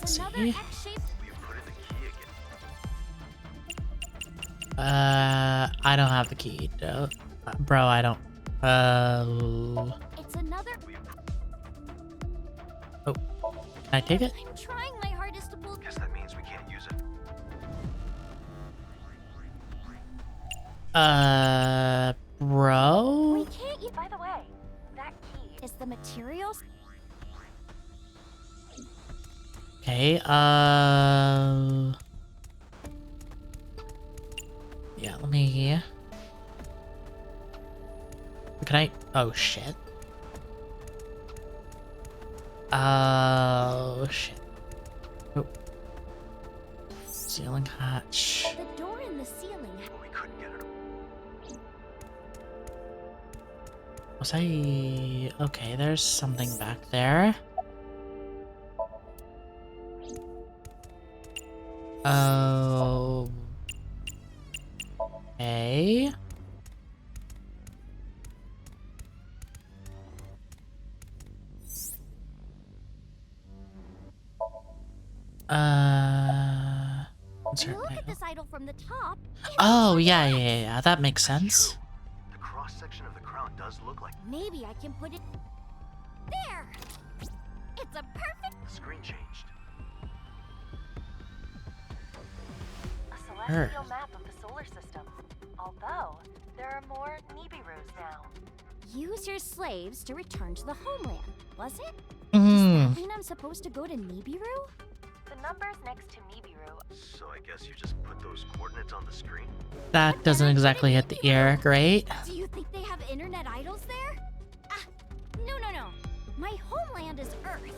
It's another see. X-shaped. We put in the key again. I don't have the key. Bro, I don't. It's another. Oh, can I take it? I'm trying my hardest to pull. Guess that means we can't use it. Bro? We can't. By the way, that key Is the materials? Okay, yeah, let me... Can I... Oh, shit. Oh, shit. Oh. Ceiling hatch. The door in the ceiling. But we couldn't get it. Was I... Okay, there's something back there. Oh... Okay. When you insert look at item. this idol from the top. it Oh, looks like yeah, an yeah, X. yeah, that makes sense. The cross section of the crown does look like Maybe I can put it there. It's a perfect. the screen changed. a celestial map of the solar system. Although, there are more Nibiru's now. Use your slaves to return to the homeland. Was it? Hmm. Mean I'm supposed to go to Nibiru? The numbers next to Nibiru. So I guess you just put those coordinates on the screen? That doesn't exactly hit the ear. Great. Do you think they have internet idols there? Ah, no. My homeland is Earth.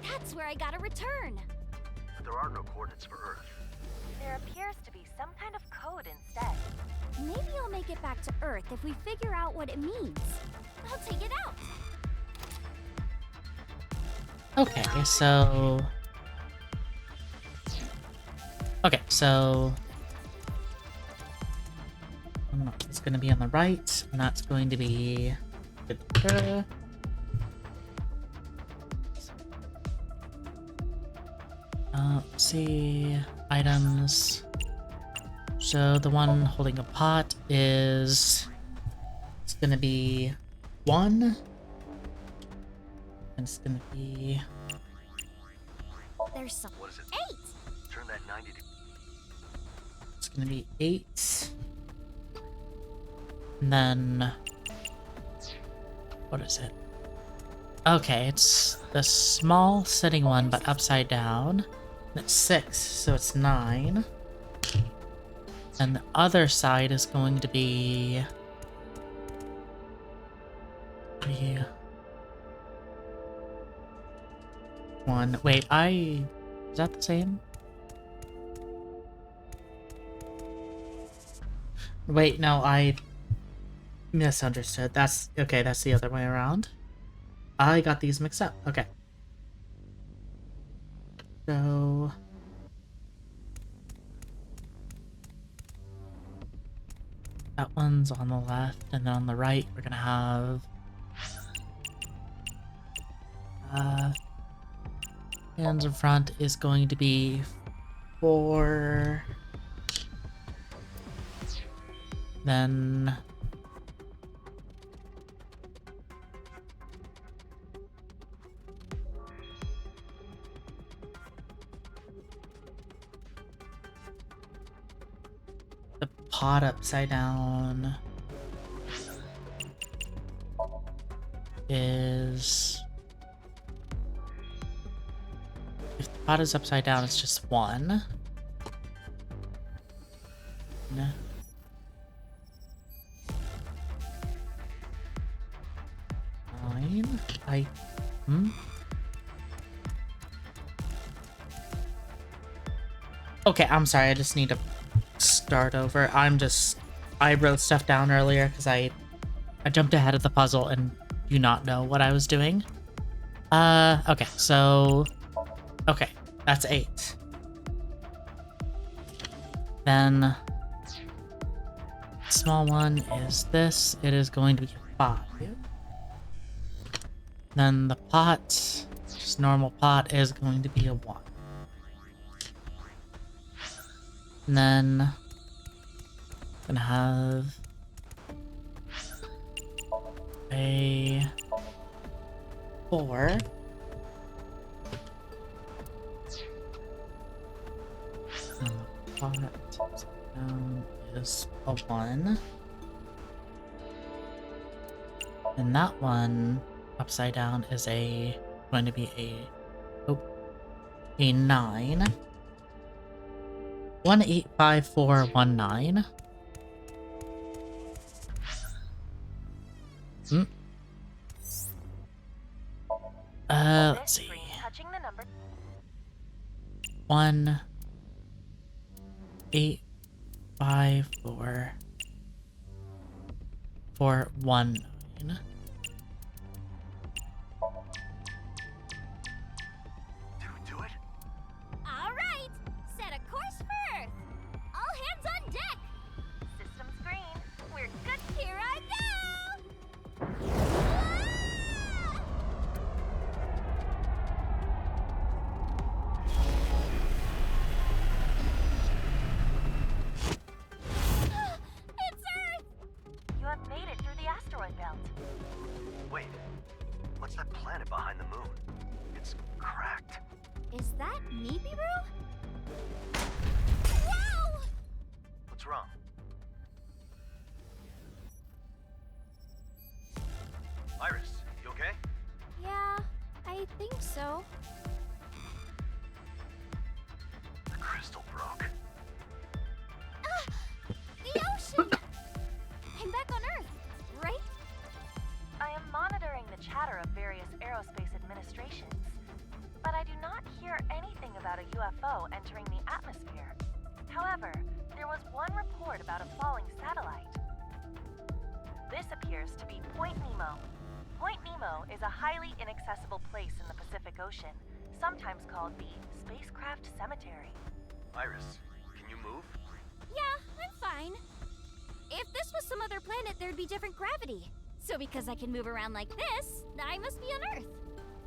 That's where I gotta return. But there are no coordinates for Earth. There appears to be some kind of code instead. Maybe I'll make it back to Earth if we figure out what it means. I'll take it out. Okay, so... Okay, so... It's gonna be on the right, and that's going to be... Let's see... Items... So the one holding a pot is... It's gonna be... 1. And it's gonna be... There's some. What is it? 8. Turn that 90 degrees. It's gonna be 8. And then... What is it? Okay, it's the small sitting one, but upside down. And it's 6, so it's 9. And the other side is going to be... 1. Wait, is that the same? Wait, no, I misunderstood. That's okay, that's the other way around. I got these mixed up. Okay. So that one's on the left, and then on the right we're gonna have hands in front is going to be 4. Then the pot upside down is... If the pot is upside down, it's just 1. No. 9. Okay, I'm sorry. I just need to start over. I wrote stuff down earlier because I jumped ahead of the puzzle and do not know what I was doing. Okay, so... Okay, that's 8. Then... Small one is this. It is going to be 5. Then the pot, just normal pot, is going to be a 1. And then... Gonna have... a 4. And the pot down is a 1. And that one upside down is going to be a 9. 1, 8, 5, 4, 1, 9. Let's see. 1, 8, 5, 4, 4, 1, 9. Do it? All right, set a course for Earth. All hands on deck. Systems green. We're good. Here I go. It's Earth. You have made it through the asteroid belt. Wait, what's that planet behind the moon? It's cracked. Is that Nibiru? Whoa! What's wrong? Iris, you okay? Yeah, I think so. The crystal broke. The ocean! I'm back on Earth, right? I am monitoring the chatter of various aerospace administrations, but I do not hear anything about a UFO entering the atmosphere. However, there was one report about a falling satellite. This appears to be Point Nemo. Point Nemo is a highly inaccessible place in the Pacific Ocean, sometimes called the Spacecraft Cemetery. Iris, can you move? Yeah, I'm fine. If this was some other planet, there'd be different gravity. So because I can move around like this, I must be on Earth.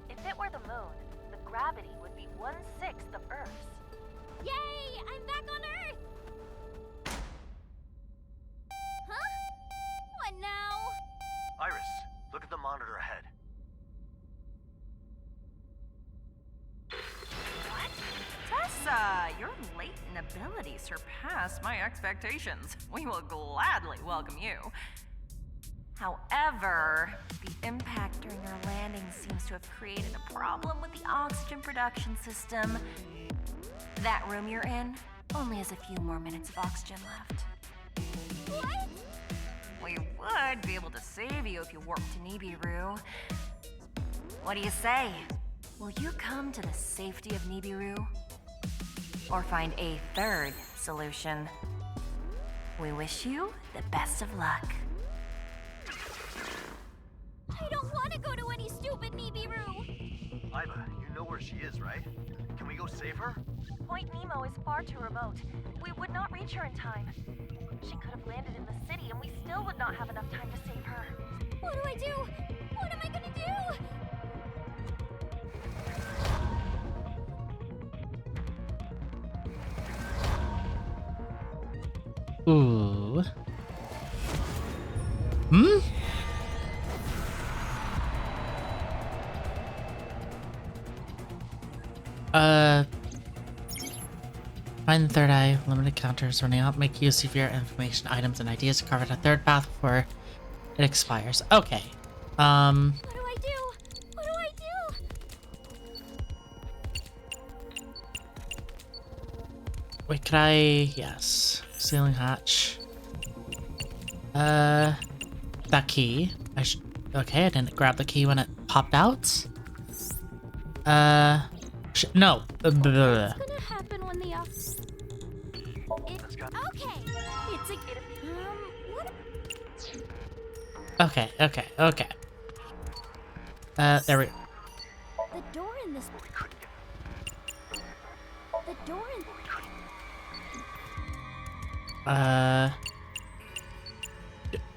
If it were the moon, the gravity would be 1/6 of Earth's. Yay! I'm back on Earth! Huh? What now? Iris, look at the monitor ahead. Tessa, your latent abilities surpass my expectations. We will gladly welcome you. However, the impact during our landing seems to have created a problem with the oxygen production system. That room you're in only has a few more minutes of oxygen left. What? We would be able to save you if you warped to Nibiru. What do you say? Will you come to the safety of Nibiru? Or find a third solution? We wish you the best of luck. I don't want to go to any stupid Nibiru! Iva, you know where she is, right? Can we go save her? Point Nemo is far too remote. We would not reach her in time. She could have landed in the city and we still would not have enough time to save her. What do I do? What am I gonna do? Ooh. Hmm? Find the third eye, limited counters running out, make use of your information, items, and ideas to carve out a third path before it expires. Okay. What do I do? What do I do? Wait, could I... Yes. Ceiling hatch. That key. I should... Okay, I didn't grab the key when it popped out. No. What's gonna happen when the a what? Okay, okay, okay. There we go. The door in this. The door in.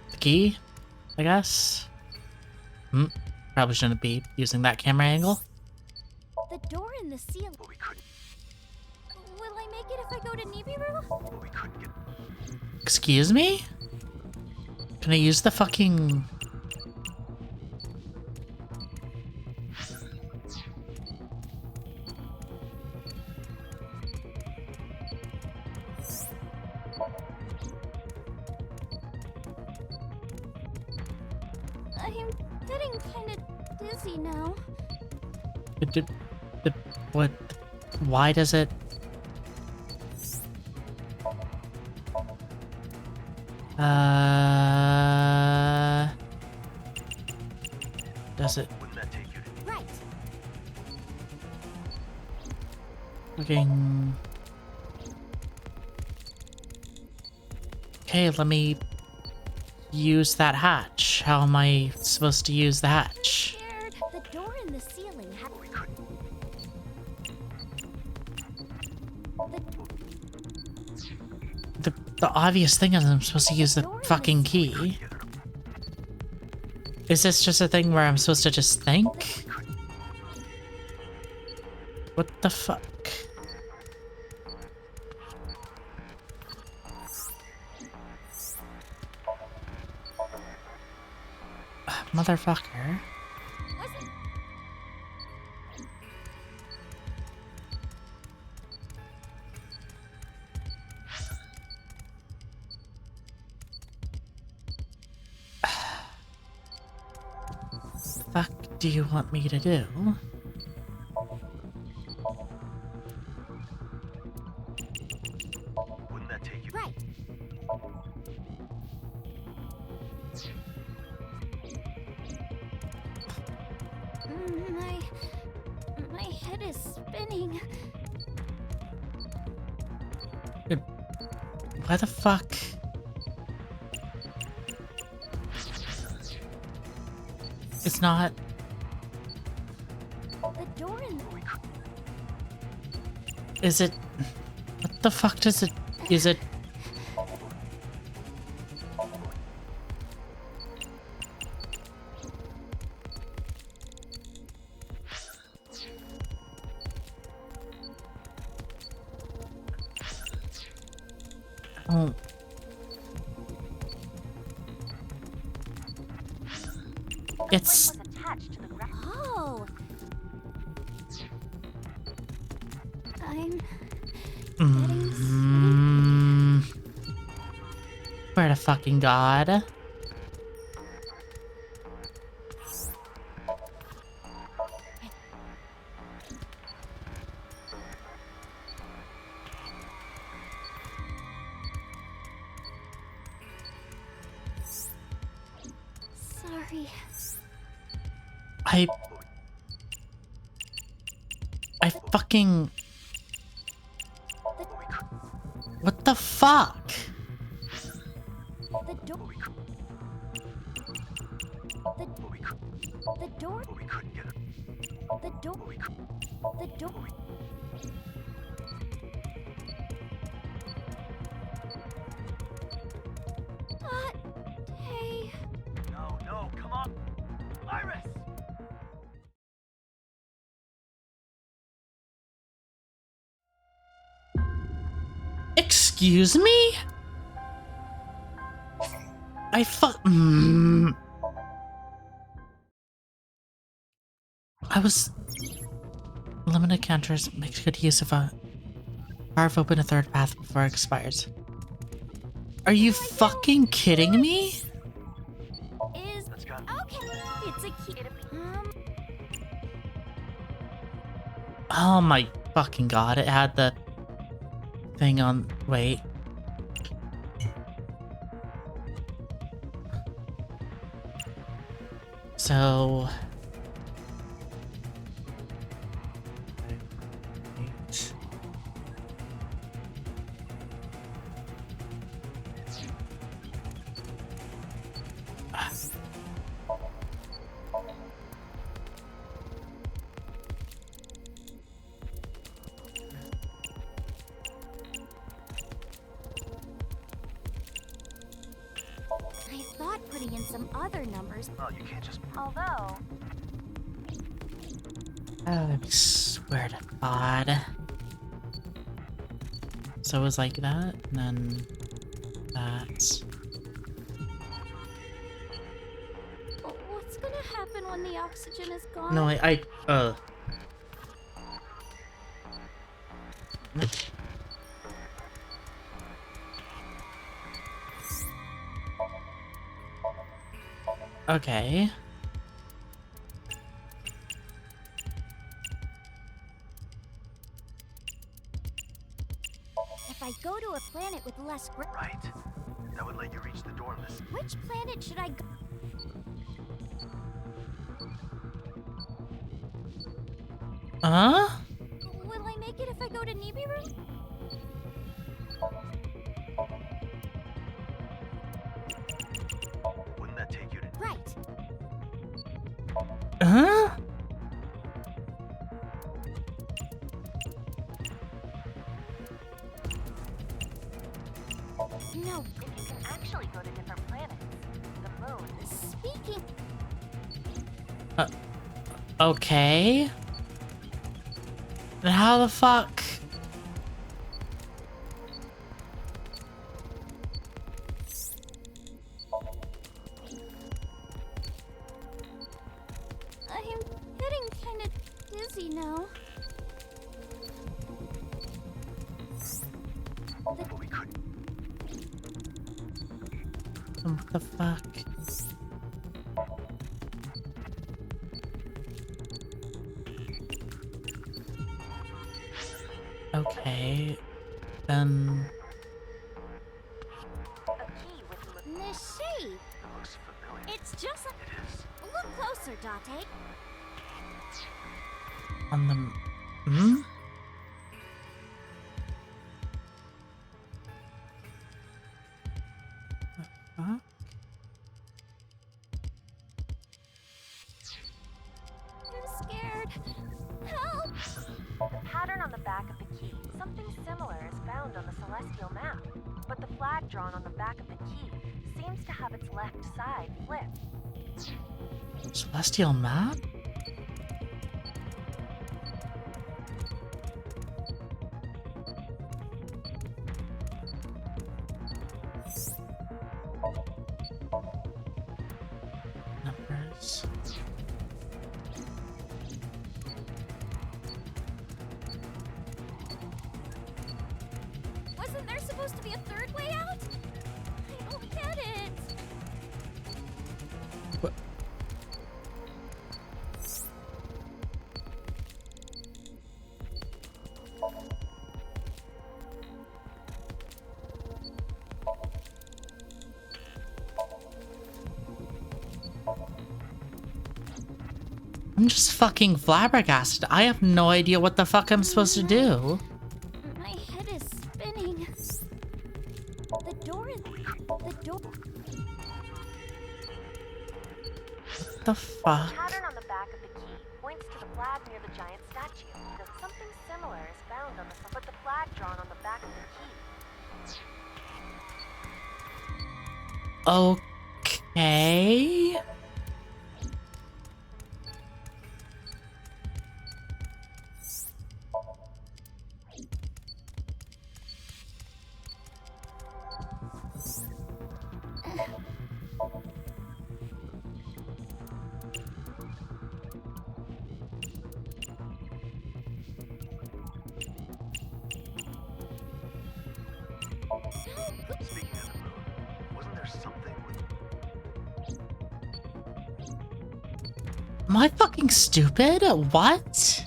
The key, I guess? Probably shouldn't be using that camera angle. The door in the ceiling. Will I make it if I go to Nibiru? Excuse me? Can I use the fucking... I'm getting kind of dizzy now. What? Why does it... Does it... Right. Fucking... Okay, let me use that hatch. How am I supposed to use the hatch? Scared. The door in the ceiling had. The obvious thing is I'm supposed to use the fucking key. Is this just a thing where I'm supposed to just think? What the fuck? Motherfucker. Wasn't. Fuck do you want me to do? Wouldn't that take you? Right. My head is spinning. Why the fuck? It's not... The door in. Is it... What the fuck does it... Is it... Oh. It's... Was attached to the ground. Oh. I'm. Where to fucking God? Sorry. I fucking... What the fuck? The door. The door. The door. The door. Hey. No, no, come on. Iris! Excuse me? I was... Limited counters makes good use of a... Carve open a third path before it expires. Are you fucking kidding me? Is okay. It's a key. Oh my fucking god, it had the thing on... Wait. So... putting in some other numbers. Well, you can't just. Although, I swear to God. So it was like that, and then that. What's gonna happen when the oxygen is gone? No, Okay. If I go to a planet with less Right. That would let you reach the dorm list. which planet should I go? Huh? Will I make it if I go to Nibiru? Wouldn't that take you to? Right. Huh? No. you can actually go to different planets. The moon. Speaking. Okay. Then how the fuck? I'm getting kind of dizzy now. But we could. What the fuck? Okay. Then A key with The shape. It looks familiar. It's just like. It is. Look closer, Date. on the Huh? I'm scared. Help! The pattern on the back of the key. Something similar is found on the celestial map. But the flag drawn on the back of the key seems to have its left side flipped. Celestial map? Numbers. Wasn't there supposed to be a third way out? I don't get it. What? I'm just fucking flabbergasted. I have no idea what the fuck I'm supposed to do. My head is spinning. The door is. The door. What the fuck? The pattern on the back of the key points to the flag near the giant statue. Something similar is found on but the flag drawn on the back of the key. Okay. Speaking of the moon, wasn't there something with? Am I fucking stupid? What?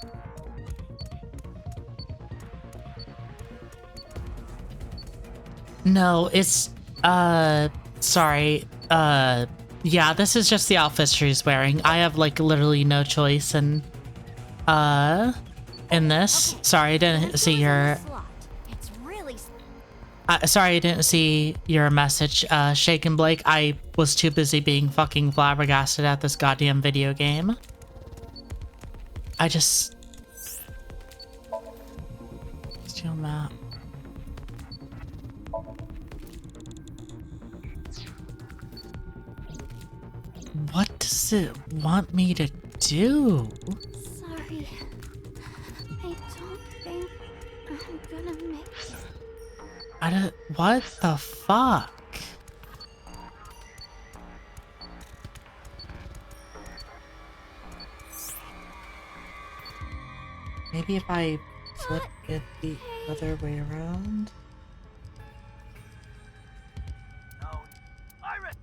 No, it's, sorry. Yeah, this is just the outfit she's wearing. I have, like, literally no choice in this. Sorry, I didn't see your, Slot. It's really. sorry, I didn't see your message, Shake and Blake. I was too busy being fucking flabbergasted at this goddamn video game. I just... Steel map. does it want me to do? Sorry. I don't think I'm gonna make it. What the fuck? Maybe if I flip it the other way around? No, Iris!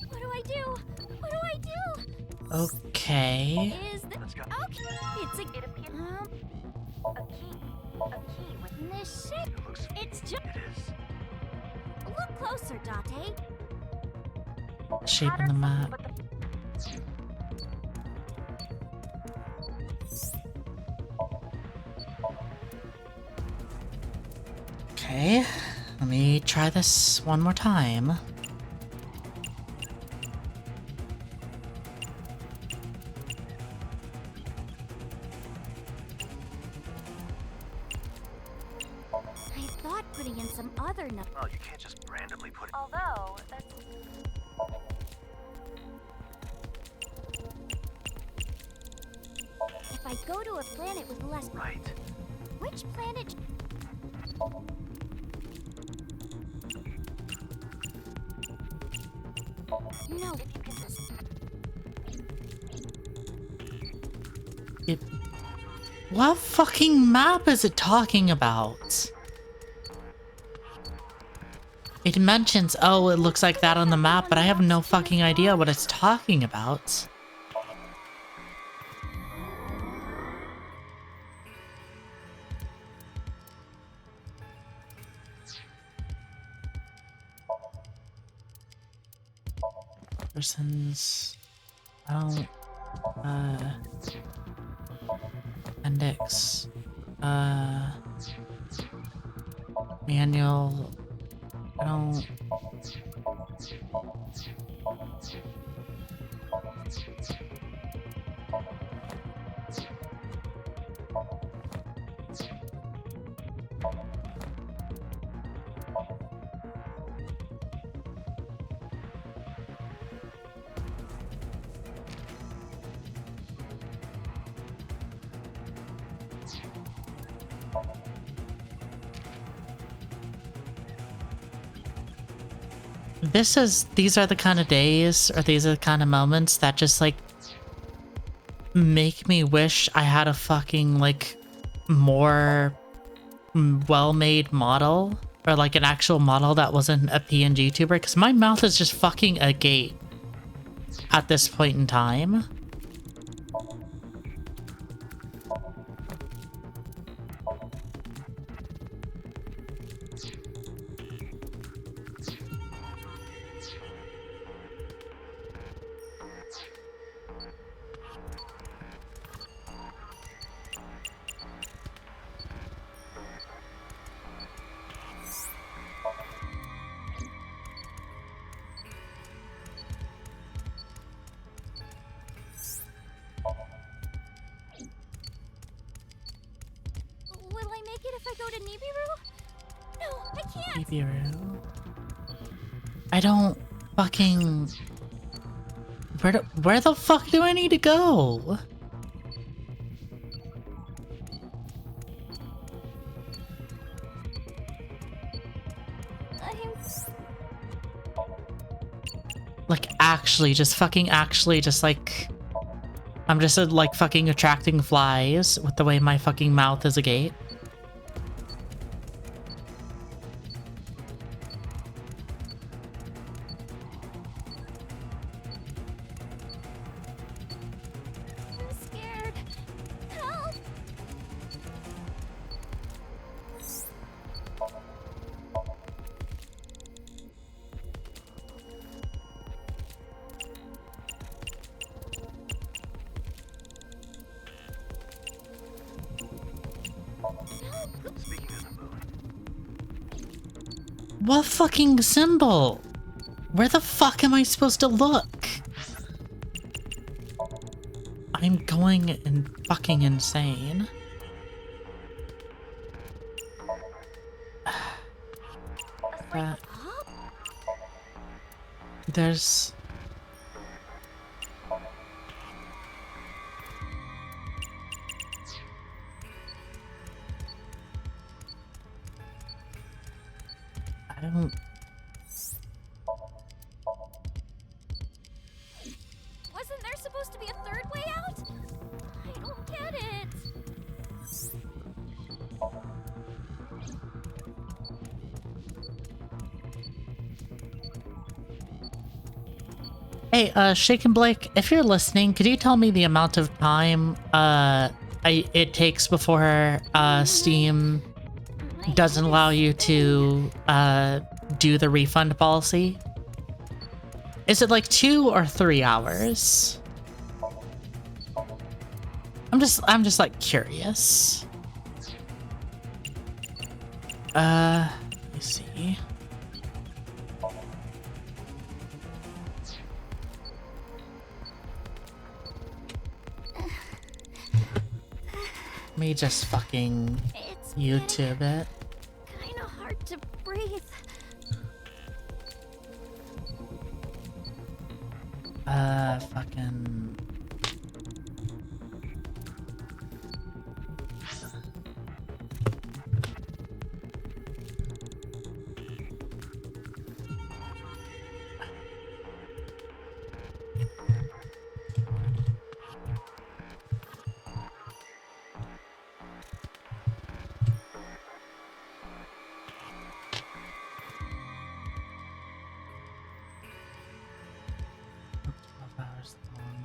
What do I do? What do I do? Okay. Is the Let's go. okay? It's a It appears a key with this shit. It looks... It's just It is. look closer, Date. Shape in the map. but Okay. Let me try this one more time. I thought putting in some other Well, you can't just randomly put it... although that's If I go to a planet with less, Right. which planet? No, if you can just What fucking map is it talking about? It mentions, oh, it looks like that on the map, but I have no fucking idea what it's talking about. Persons... I don't... Appendix... Manual... I don't... These are the kind of days, or these are the kind of moments that just, like, make me wish I had a fucking, like, more well-made model, or, like, an actual model that wasn't a PNG tuber, because my mouth is just fucking agape at this point in time. Will I make it if I go to Nibiru? No, I can't. Nibiru. I don't fucking... Where the fuck do I need to go? Like, actually, just like... I'm just, like, fucking attracting flies with the way my fucking mouth is agape. I'm scared. Help! What fucking symbol? Where the fuck am I supposed to look? I'm going fucking insane. There's... I don't... Wasn't there supposed to be a third way out? I don't get it. Hey, Shake and Blake, if you're listening, could you tell me the amount of time it takes before Steam doesn't allow you to do the refund policy? Is it like 2 or 3 hours? I'm just like curious. Let me see. Let me just fucking It's YouTube it. kinda hard to breathe. Fucking... hours long.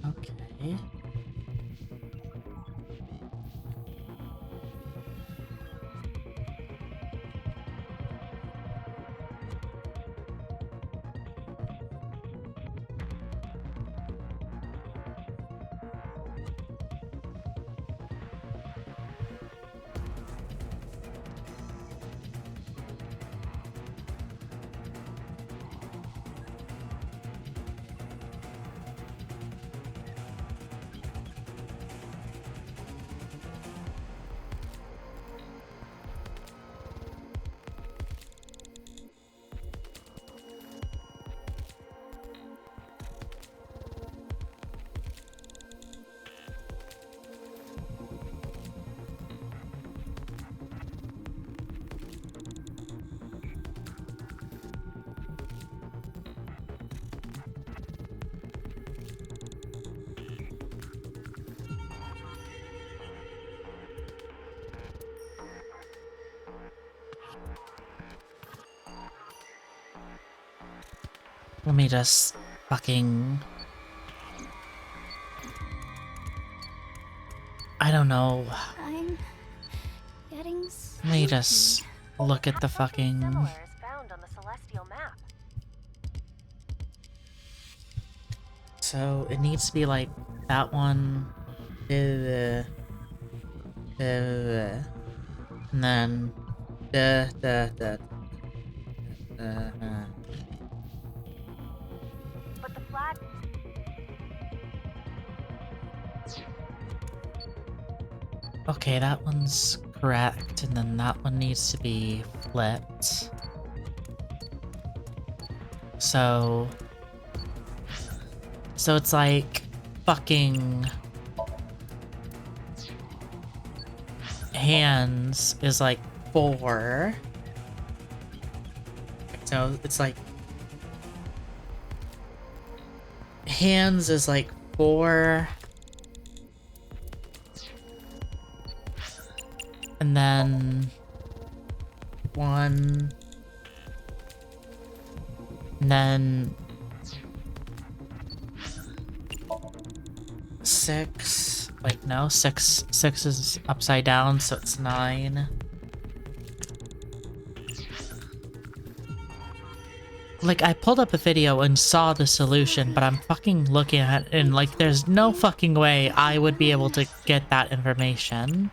Okay. Let me just fucking... I don't know. I'm getting Let me just look at the fucking... Similar is found on the celestial map. So it needs to be like that one, and then But the flag. okay, that one's correct, and then that one needs to be flipped. So it's like fucking hands is like 4. So it's like hands is like 4. And then 1. And then 6. Wait, no, 6 is upside down, so it's 9. Like, I pulled up a video and saw the solution, but I'm fucking looking at it and, like, there's no fucking way I would be able to get that information.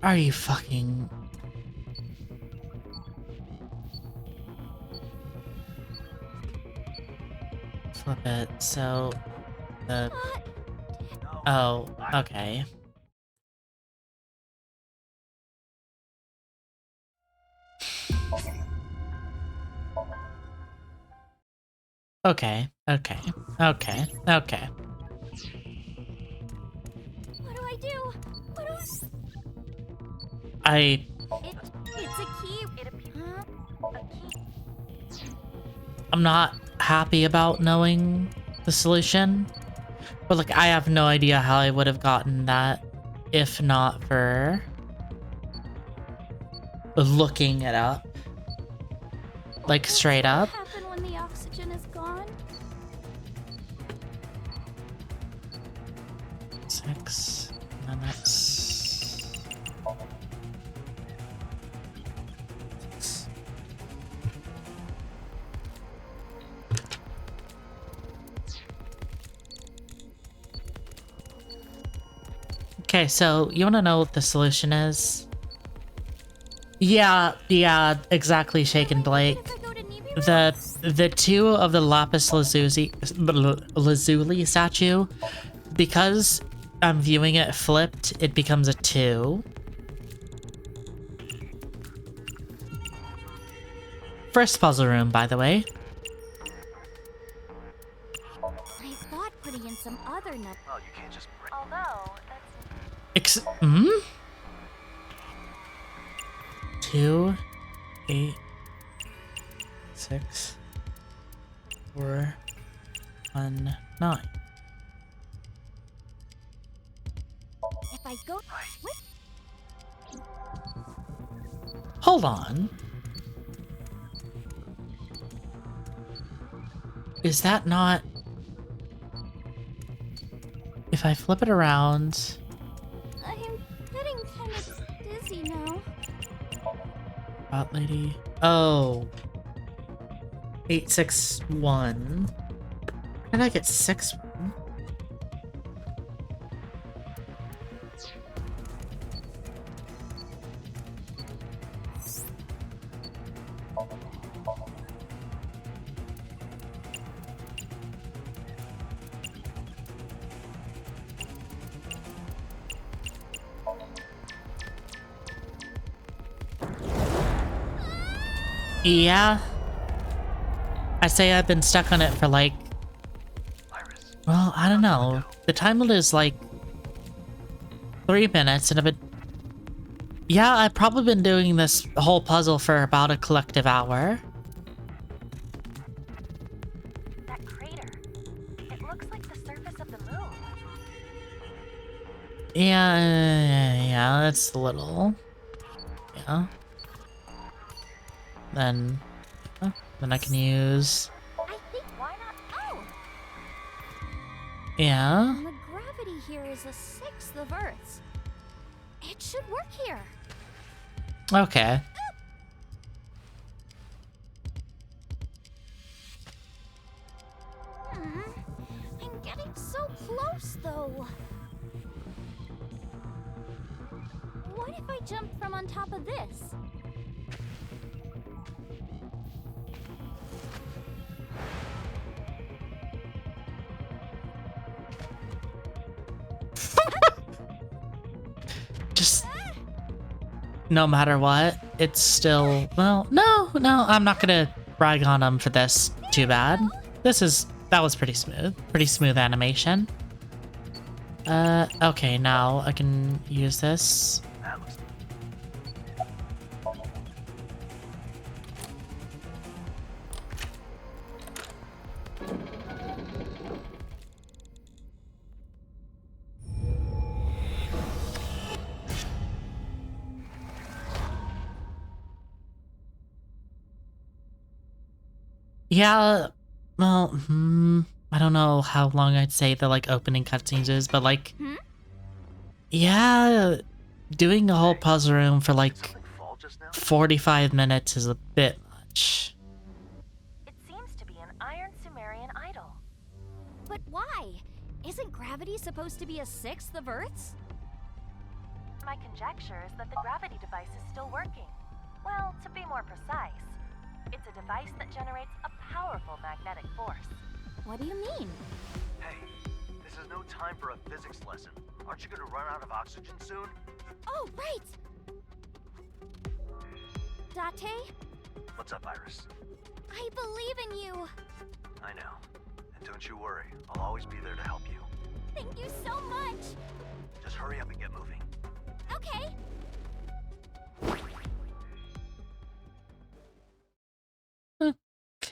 Are you fucking... Flip it, so... The... Oh, okay. Okay, okay, okay, okay. What do I do? What do It's a key. I'm not happy about knowing the solution. But, like, I have no idea how I would have gotten that if not for looking it up. Like, straight up. What happen when the oxygen is gone? 6 minutes. Okay, so you want to know what the solution is? Yeah, exactly, Shaken Blake. If I go to Nibiru? The 2 of the lapis lazuli statue, because I'm viewing it flipped, it becomes a 2. First puzzle room, by the way. I thought putting in some other nut. Well, you can't just break. Although, that's 2, 8, 6, 4, 1, 9. If I go. What? Hold on. Is that not... If I flip it around... I'm getting kind of dizzy now. Bot lady. Oh. 861. How did I get 6? Yeah. I say I've been stuck on it for like... Well, I don't know. The time limit is like 3 minutes and I've been... Yeah, I've probably been doing this whole puzzle for about a collective hour. that crater. It looks like the surface of the moon. Yeah, that's a little... Yeah. Then I can use... I think. Why not? Oh! Yeah. The gravity here is 1/6 of Earth's. It should work here. Okay. I'm getting so close, though. What if I jump from on top of this? Just... No matter what, it's still... Well, no, I'm not gonna brag on them for this too bad. That was pretty smooth. Pretty smooth animation. Okay, now I can use this. That looks... Yeah, well, I don't know how long I'd say the like opening cutscenes is, but like, Hmm? yeah, doing a whole puzzle room for like Did something fall just now? 45 minutes is a bit much. It seems to be an Iron Sumerian idol. But why? Isn't gravity supposed to be a sixth of Earth's? My conjecture is that the gravity device is still working. Well, to be more precise, it's a device that generates a powerful magnetic force. What do you mean? Hey, this is no time for a physics lesson. Aren't you gonna run out of oxygen soon? Oh, right! Date, What's up, Iris? I believe in you! I know. And don't you worry, I'll always be there to help you. Thank you so much! Just hurry up and get moving. Okay.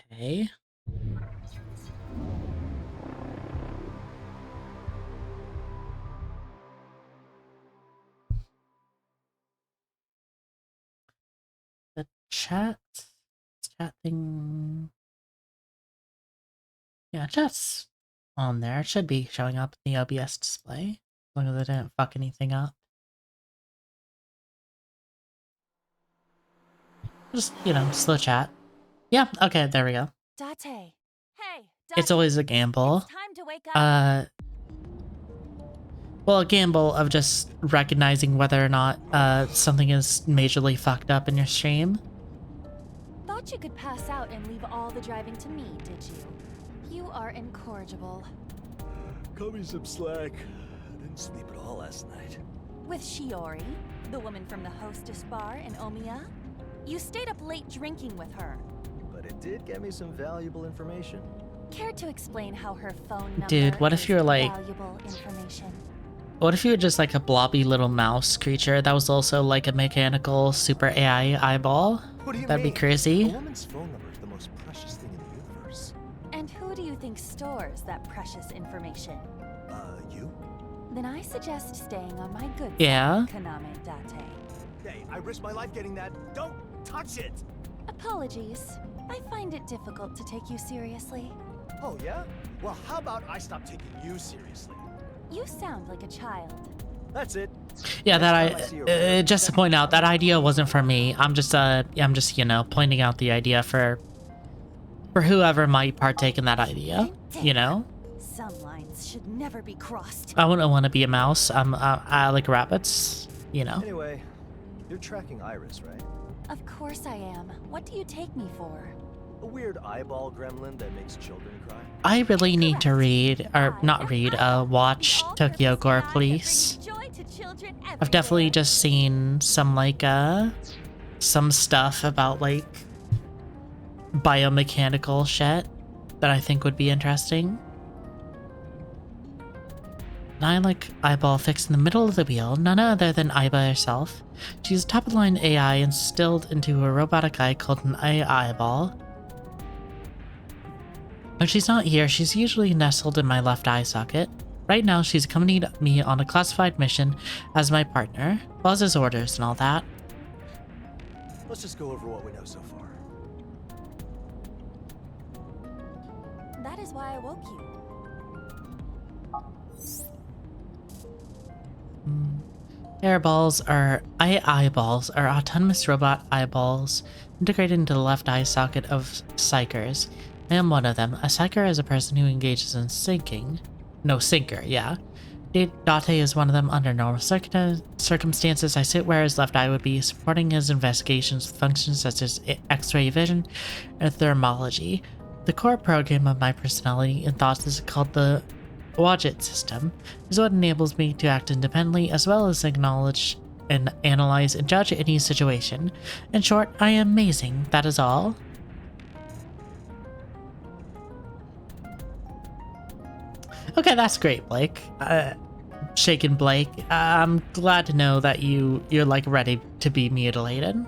Okay. The chat thing. Yeah, chat's on there. It should be showing up in the OBS display. As long as I didn't fuck anything up. Just, slow chat. Yeah, okay, there we go. Date. Hey, It's Date. always a gamble. It's time to wake up. Well, a gamble of just recognizing whether or not something is majorly fucked up in your stream. Thought you could pass out and leave all the driving to me, did you? You are incorrigible. Cut me some slack. I didn't sleep at all last night. With Shiori, the woman from the hostess bar in Omiya? You stayed up late drinking with her. But it did get me some valuable information. Care to explain how her phone number Dude, what if is you're like... valuable information? What if you were just like a blobby little mouse creature that was also like a mechanical super AI eyeball? What do you That'd mean? be crazy. A woman's phone number is the most precious thing in the universe. And who do you think stores that precious information? You? Then I suggest staying on my good Yeah. side, Kaname Date. Hey, I risked my life getting that. Don't touch it! Apologies. I find it difficult to take you seriously. Oh, yeah? Well, how about I stop taking you seriously? You sound like a child. That's it. Yeah, Next time I see her, just to point out, that idea wasn't for me. I'm just pointing out the idea for whoever might partake in that idea, Some lines should never be crossed. I wouldn't want to be a mouse. I like rabbits, Anyway, you're tracking Iris, right? Of course I am. What do you take me for? A weird eyeball gremlin that makes children cry? I really need to watch Tokyo Gore Police. I've definitely just seen some some stuff about like biomechanical shit that I think would be interesting. And I like Eyeball fixed in the middle of the wheel, none other than Aiba herself. She's a top-of-the-line AI instilled into a robotic eye called an eyeball. When she's not here, she's usually nestled in my left eye socket. Right now, she's accompanied me on a classified mission as my partner, boss's orders and all that. Let's just go over what we know so far. That is why I woke you. Eyeballs are autonomous robot eyeballs integrated into the left eye socket of psychers. I am one of them. A psycher is a person who engages in sinker, yeah. Date is one of them. Under normal circumstances, I sit where his left eye would be, supporting his investigations with functions such as X-ray vision and thermology. The core program of my personality and thoughts is called the Wadget system. Is what enables me to act independently as well as acknowledge and analyze and judge any situation. In short, I am amazing. That is all. Okay, that's great, Blake. Shaken Blake. I'm glad to know that you're like ready to be mutilated.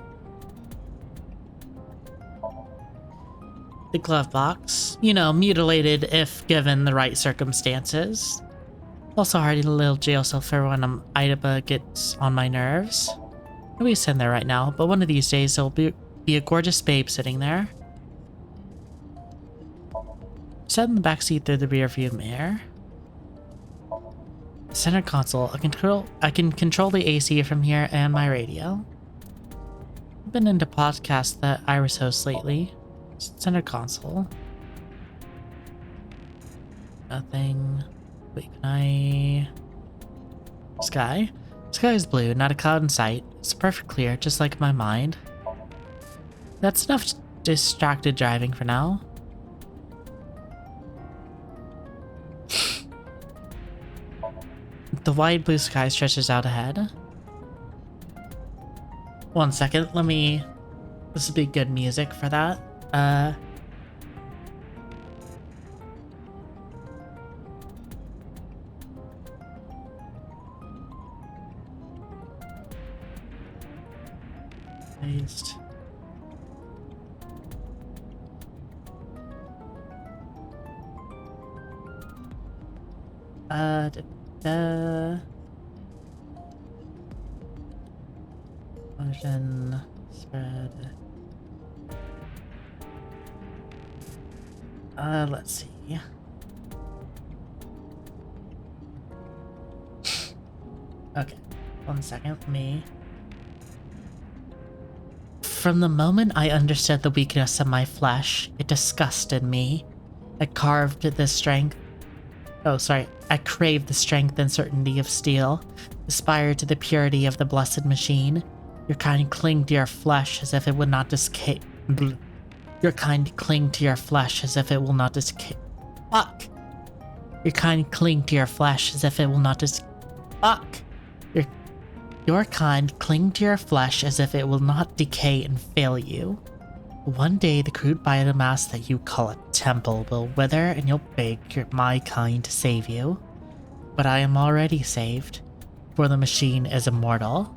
The glove box. Mutilated if given the right circumstances. Also hardy little jail cell for when Aiba gets on my nerves. Nobody's sitting there right now, but one of these days there'll be a gorgeous babe sitting there. Set in the backseat through the rearview mirror. Center console. I can control the AC from here and my radio. I've been into podcasts that Iris hosts lately. Center console. Nothing. Wait, can I... Sky? Sky is blue, not a cloud in sight. It's perfect clear, just like my mind. That's enough distracted driving for now. The wide blue sky stretches out ahead. 1 second, let me... This would be good music for that. Paste. Function spread. Let's see. Okay, 1 second, let me... From the moment I understood the weakness of my flesh, it disgusted me. I craved the strength and certainty of steel, aspired to the purity of the blessed machine. Your kind cling to your flesh as if it would not decay. Your kind cling to your flesh as if it will not decay. Fuck! Your kind cling to your flesh as if it will not Fuck! Your kind cling to your flesh as if it will not decay and fail you. One day the crude biomass that you call a temple will wither and you'll beg my kind to save you. But I am already saved, for the machine is immortal.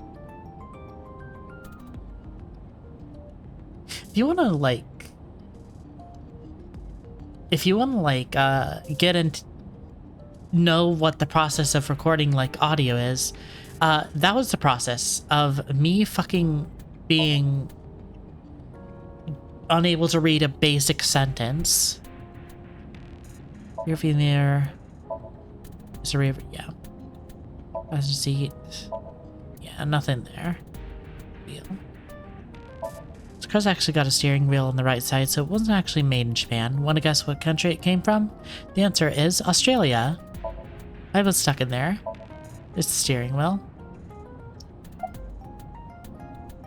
If you wanna get into know what the process of recording audio is, that was the process of me fucking being unable to read a basic sentence. Rearview mirror. Is a rear? Yeah. Passenger seat. Yeah, nothing there. Wheel. This car's actually got a steering wheel on the right side, so it wasn't actually made in Japan. Want to guess what country it came from? The answer is Australia. I was stuck in there. It's the steering wheel.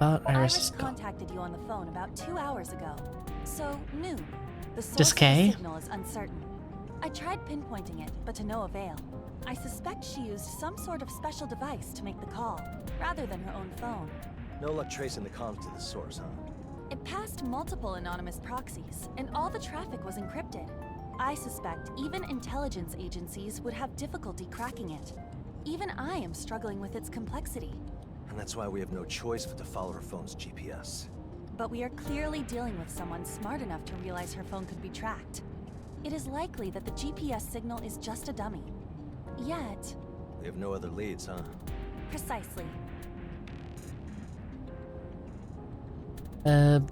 Iris contacted you on the phone about 2 hours ago. So, noon. The source of K? the signal is uncertain. I tried pinpointing it, but to no avail. I suspect she used some sort of special device to make the call, rather than her own phone. No luck tracing the comms to the source, huh? It passed multiple anonymous proxies, and all the traffic was encrypted. I suspect even intelligence agencies would have difficulty cracking it. Even I am struggling with its complexity. And that's why we have no choice but to follow her phone's GPS. But we are clearly dealing with someone smart enough to realize her phone could be tracked. It is likely that the GPS signal is just a dummy. Yet... We have no other leads, huh? Precisely. When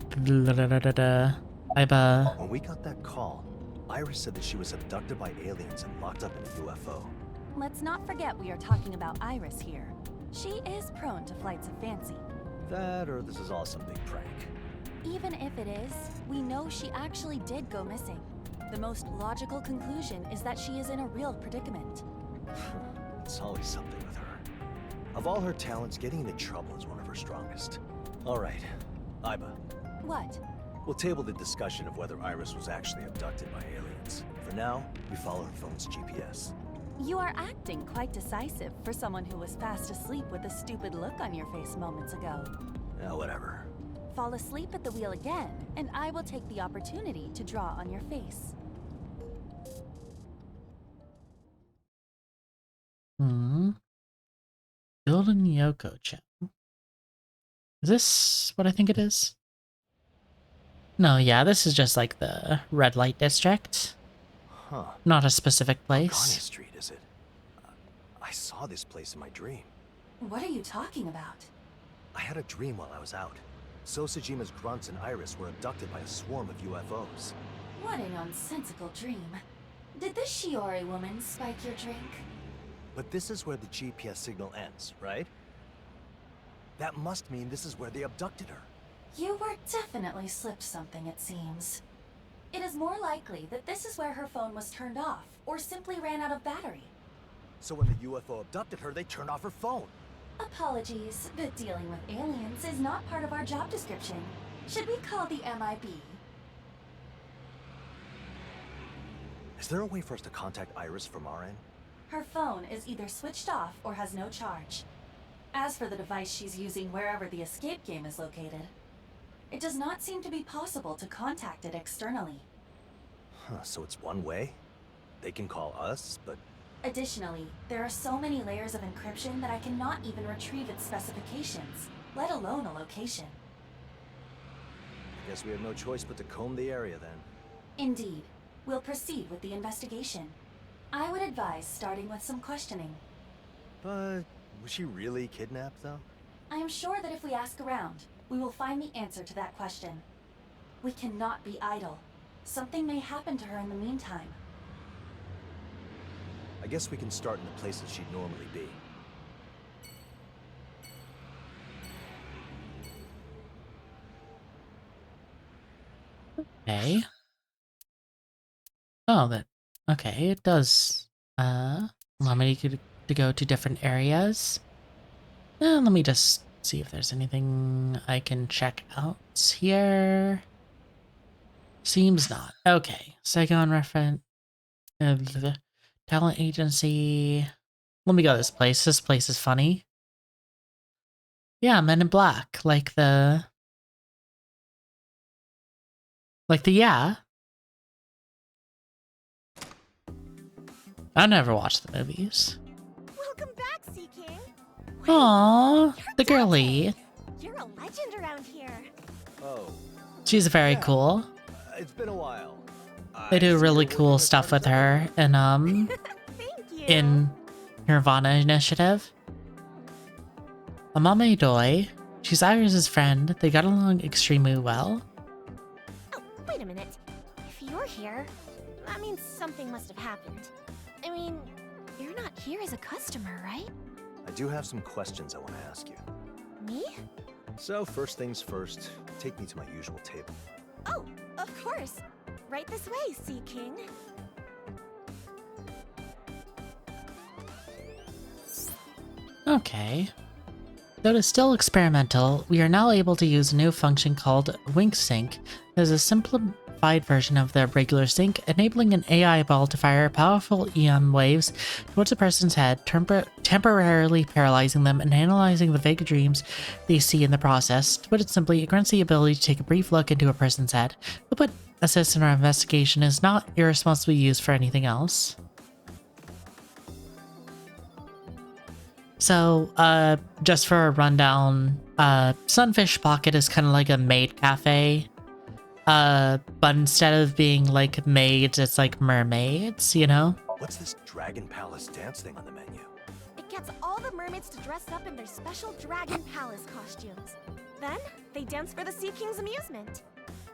we got that call, Iris said that she was abducted by aliens and locked up in a UFO. Let's not forget we are talking about Iris here. She is prone to flights of fancy. That, or this is all some big prank. Even if it is, we know she actually did go missing. The most logical conclusion is that she is in a real predicament. It's always something with her. Of all her talents, getting into trouble is one of her strongest. All right, Iba. What? We'll table the discussion of whether Iris was actually abducted by aliens. For now, we follow her phone's GPS. You are acting quite decisive for someone who was fast asleep with a stupid look on your face moments ago. Yeah, whatever. Fall asleep at the wheel again, and I will take the opportunity to draw on your face. Build a Nyoko channel. Is this what I think it is? No, yeah, this is just like the red light district. Huh. Not a specific Kaname place. Street, is it? I saw this place in my dream. What are you talking about? I had a dream while I was out. Sosajima's grunts and Iris were abducted by a swarm of UFOs. What a nonsensical dream. Did this Shiori woman spike your drink? But this is where the GPS signal ends, right? That must mean this is where they abducted her. You were definitely slipped something, it seems. It is more likely that this is where her phone was turned off, or simply ran out of battery. So when the UFO abducted her, they turned off her phone. Apologies, but dealing with aliens is not part of our job description. Should we call the MIB? Is there a way for us to contact Iris from our end? Her phone is either switched off or has no charge. As for the device she's using wherever the escape game is located, it does not seem to be possible to contact it externally. Huh, so it's one way? They can call us, but... Additionally, there are so many layers of encryption that I cannot even retrieve its specifications, let alone a location. I guess we have no choice but to comb the area then. Indeed. We'll proceed with the investigation. I would advise starting with some questioning. But was she really kidnapped, though? I am sure that if we ask around, we will find the answer to that question. We cannot be idle. Something may happen to her in the meantime. I guess we can start in the places she'd normally be. Okay. Oh, that... Okay, it does, want me to go to different areas. Let me just see if there's anything I can check out here. Seems not. Okay, Saigon reference, the talent agency. Let me go to this place. This place is funny. Yeah, Men in Black, like the, yeah. I never watched the movies. Welcome back, Sea King. Aww, the girly. You're a legend around here. Oh. She's very Yeah. cool. It's been a while. They do I really see you're cool working stuff with with her and Thank you. in Nirvana Initiative. Amame Doi, she's Iris' friend. They got along extremely well. Oh, wait a minute. If you're here, that means something must have happened. I mean, you're not here as a customer, right? I do have some questions I want to ask you. Me? So first things first, take me to my usual table. Oh, of course. Right this way, Sea King. Okay. Though it is still experimental, we are now able to use a new function called Wink Sync. It is a simplified version of the regular sync, enabling an AI ball to fire powerful EM waves towards a person's head, temporarily paralyzing them and analyzing the vague dreams they see in the process. To put it simply, it grants the ability to take a brief look into a person's head, but assists in our investigation is not irresponsibly used for anything else. So, just for a rundown, Sunfish Pocket is kind of like a maid cafe, but instead of being like maids, it's like mermaids, you know? What's this Dragon Palace dance thing on the menu? It gets all the mermaids to dress up in their special Dragon Palace costumes. Then, they dance for the Sea King's amusement.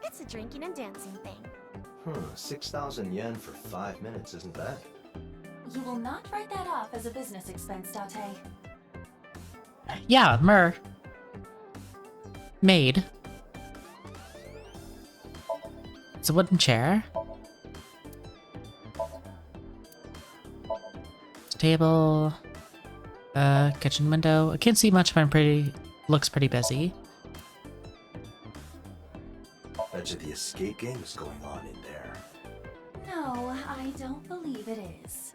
It's a drinking and dancing thing. 6,000 yen for 5 minutes isn't bad. You will not write that off as a business expense, Date. Yeah, maid. It's a wooden chair. Table. Kitchen window. I can't see much, but looks pretty busy. Bet you the escape game is going on in there. No, I don't believe it is.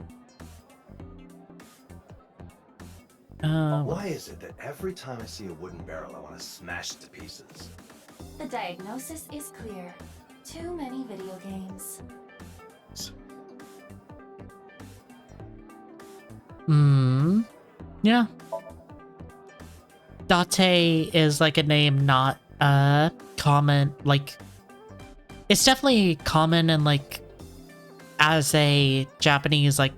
Why is it that every time I see a wooden barrel, I want to smash it to pieces? The diagnosis is clear. Too many video games. Yeah. Date is like a name not common, like it's definitely common in like as a Japanese like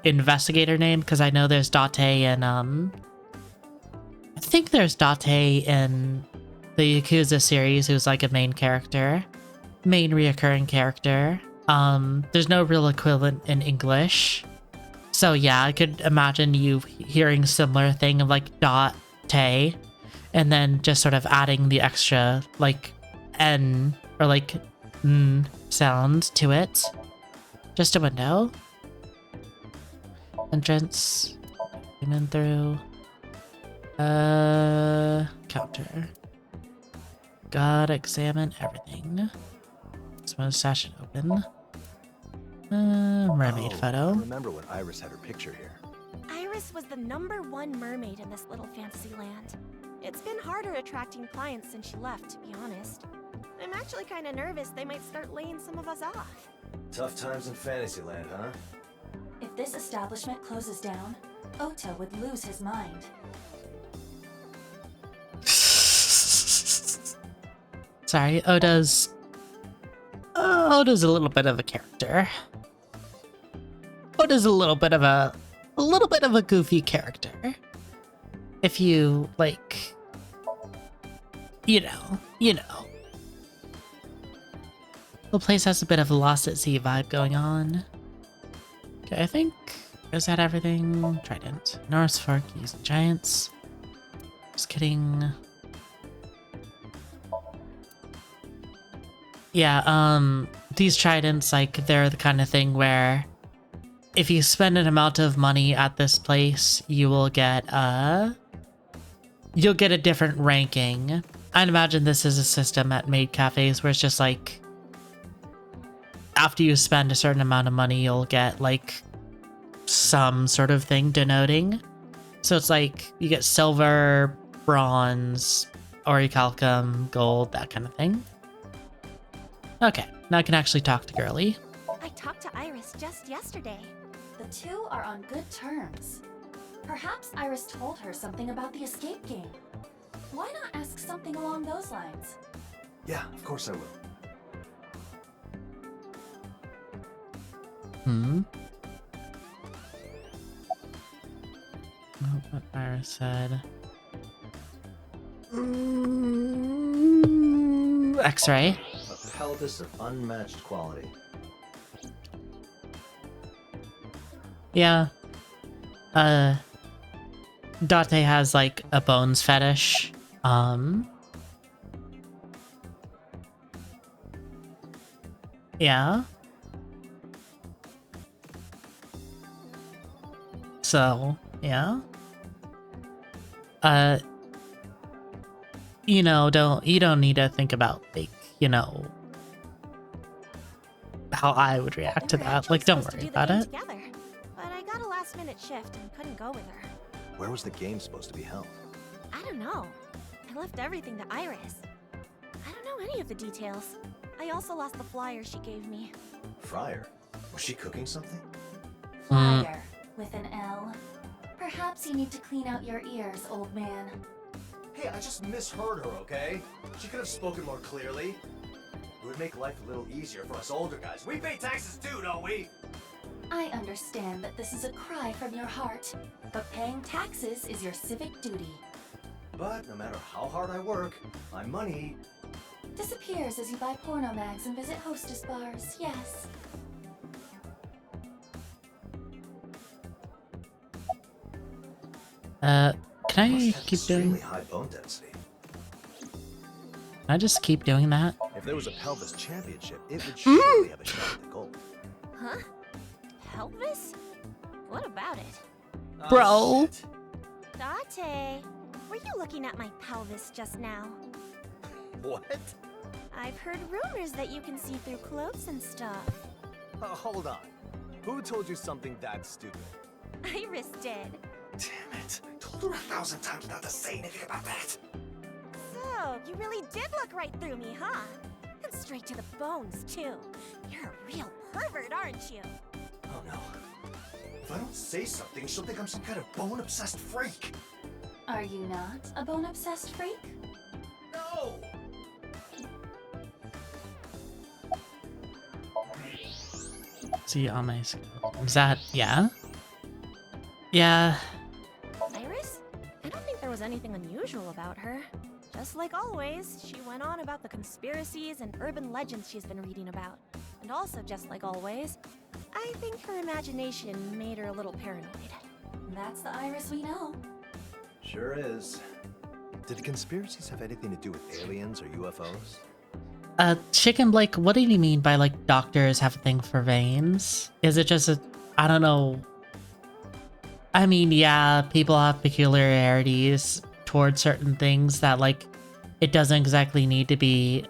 investigator name, because I know there's Date in I think there's Date in the Yakuza series who's like a main character. main reoccurring character. There's no real equivalent in English. So yeah, I could imagine you hearing similar thing of like dot te, and then just sort of adding the extra like n or like n sound to it. Just a window. Entrance. Came in through. Counter. Gotta examine everything. Just want to sash it open. Mermaid I photo. remember when Iris had her picture here. Iris was the #1 mermaid in this little fantasy land. It's been harder attracting clients since she left, to be honest. I'm actually kind of nervous they might start laying some of us off. Tough times in Fantasyland, huh? If this establishment closes down, Ota would lose his mind. Sorry, Oda's a little bit of a character. Oda's a little bit of a goofy character. If you like, you know. The place has a bit of a Lost at Sea vibe going on. Okay, I think is that everything? Trident, Norse Fork using giants. Just kidding. Yeah, these tridents, like, they're the kind of thing where if you spend an amount of money at this place, you will get a different ranking. I'd imagine this is a system at maid cafes where it's just like, after you spend a certain amount of money, you'll get like some sort of thing denoting. So it's like you get silver, bronze, orichalcum, gold, that kind of thing. Okay, now I can actually talk to Girly. I talked to Iris just yesterday. The two are on good terms. Perhaps Iris told her something about the escape game. Why not ask something along those lines? Yeah, of course I will. Oh, what Iris said. X-ray. A pelvis of unmatched quality. Yeah. Date has like a bones fetish. Yeah. So, yeah. You don't need to think about like, how I would react to that. Like, don't worry about it. Together, but I got a last-minute shift and couldn't go with her. Where was the game supposed to be held? I don't know. I left everything to Iris. I don't know any of the details. I also lost the flyer she gave me. Fryer? Was she cooking something? Flyer, with an L. Perhaps you need to clean out your ears, old man. Hey, I just misheard her, okay? She could have spoken more clearly. It would make life a little easier for us older guys. We pay taxes too, don't we? I understand that this is a cry from your heart, but paying taxes is your civic duty. But no matter how hard I work, my money... Disappears as you buy porno mags and visit hostess bars, yes. Can I must have keep doing... extremely high bone density. Can I just keep doing that? If there was a pelvis championship, it would surely have a shot at the gold. Huh? Pelvis? What about it? Bro. Shit. Date, were you looking at my pelvis just now? What? I've heard rumors that you can see through clothes and stuff. Hold on. Who told you something that stupid? Iris did. Damn it. I told her 1,000 times not to say anything about that. So, you really did look right through me, huh? And straight to the bones, too. You're a real pervert, aren't you? Oh no. If I don't say something, she'll think I'm some kind of bone-obsessed freak. Are you not a bone-obsessed freak? No! See on my screen. Is that, yeah? Yeah. Iris? I don't think there was anything unusual about her. Just like always, she went on about the conspiracies and urban legends she's been reading about. And also, just like always, I think her imagination made her a little paranoid. That's the Iris we know. Sure is. Did the conspiracies have anything to do with aliens or UFOs? Chicken Blake, what do you mean by like doctors have a thing for veins? Is it just I don't know. I mean, yeah, people have peculiarities towards certain things that like it doesn't exactly need to be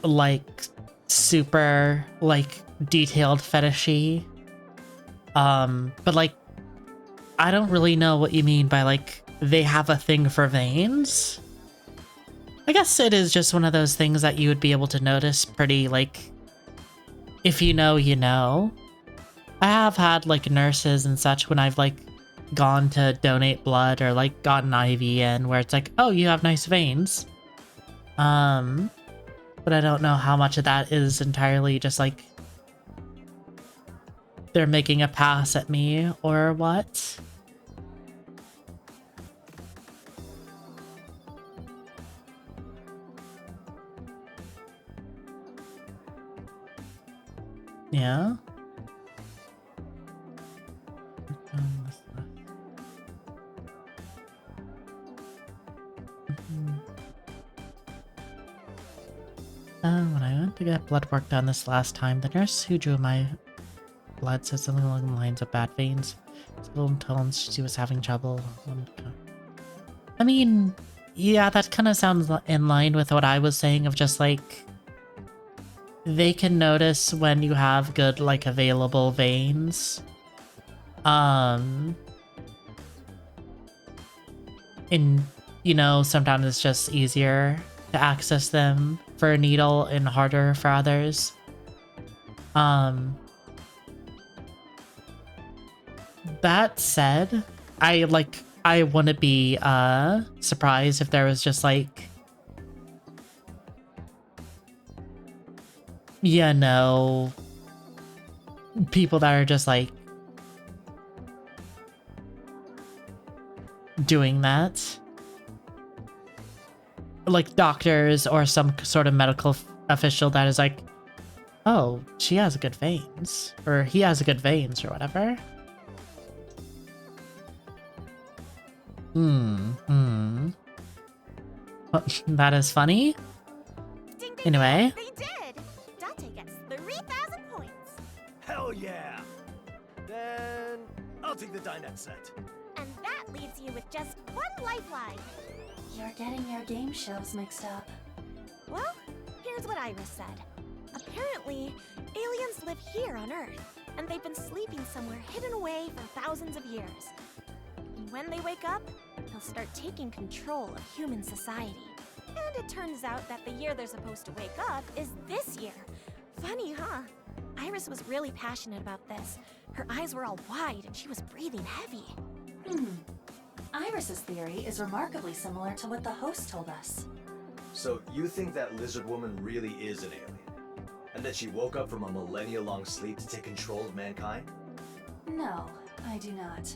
like super like detailed fetishy. But like I don't really know what you mean by like they have a thing for veins. I guess it is just one of those things that you would be able to notice pretty like if you know, you know. I have had like nurses and such when I've like gone to donate blood or like got an IV in where it's like, oh, you have nice veins. But I don't know how much of that is entirely just like they're making a pass at me or what. Yeah. When I went to get blood work done this last time, the nurse who drew my blood said something along the lines of bad veins. Little tones she was having trouble. I mean, yeah, that kind of sounds in line with what I was saying of just like they can notice when you have good like available veins. And you know, sometimes it's just easier to access them for a needle and harder for others. That said, I wouldn't be surprised if there was just like, you know, people that are just like doing that. Like doctors or some sort of medical official that is like, oh, she has good veins, or he has good veins, or whatever. That is funny. Ding, ding, Anyway. ding, they did! Date gets 3,000 points. Hell yeah! Then I'll take the dinette set. And that leaves you with just one lifeline. You're getting your game shows mixed up. Well, here's what Iris said. Apparently, aliens live here on Earth, and they've been sleeping somewhere hidden away for thousands of years. And when they wake up, they'll start taking control of human society. And it turns out that the year they're supposed to wake up is this year. Funny, huh? Iris was really passionate about this. Her eyes were all wide and she was breathing heavy. Iris's theory is remarkably similar to what the host told us. So you think that lizard woman really is an alien? And that she woke up from a millennia-long sleep to take control of mankind? No, I do not.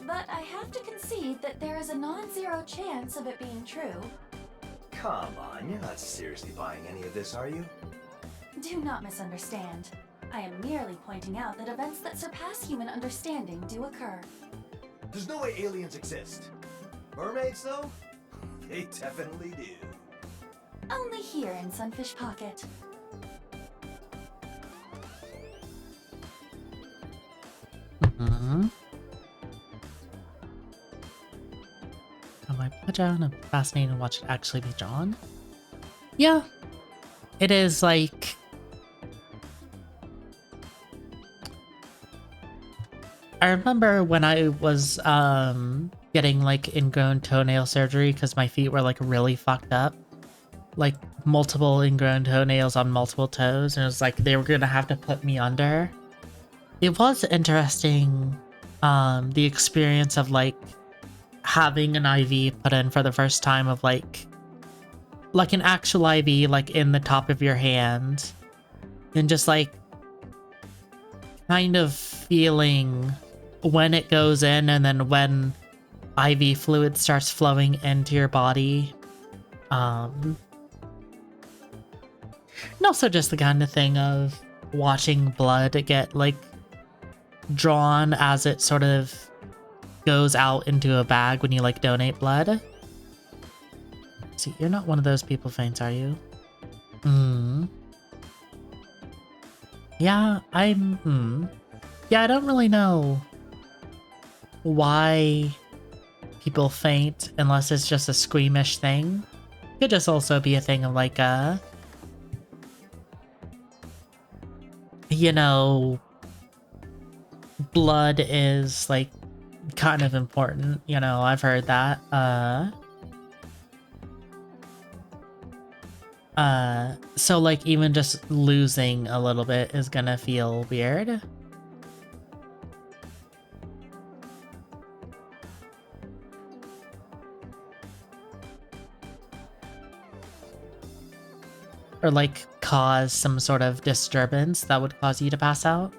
But I have to concede that there is a non-zero chance of it being true. Come on, you're not seriously buying any of this, are you? Do not misunderstand. I am merely pointing out that events that surpass human understanding do occur. There's no way aliens exist. Mermaids, though? They definitely do. Only here in Sunfish Pocket. Am I put down? I'm fascinated to watch it actually be drawn. Yeah, it is like I remember when I was getting like ingrown toenail surgery because my feet were like really fucked up, like multiple ingrown toenails on multiple toes, and it was like they were gonna have to put me under. It was interesting, the experience of like having an IV put in for the first time of like an actual IV like in the top of your hand, and just like kind of feeling when it goes in and then when IV fluid starts flowing into your body. And also just the kind of thing of watching blood get like drawn as it sort of goes out into a bag when you like donate blood. See, you're not one of those people faints, are you? Yeah, yeah, I don't really know why people faint unless it's just a squeamish thing. Could just also be a thing of like you know, blood is like kind of important, you know, I've heard that. So like even just losing a little bit is gonna feel weird. Or like cause some sort of disturbance that would cause you to pass out.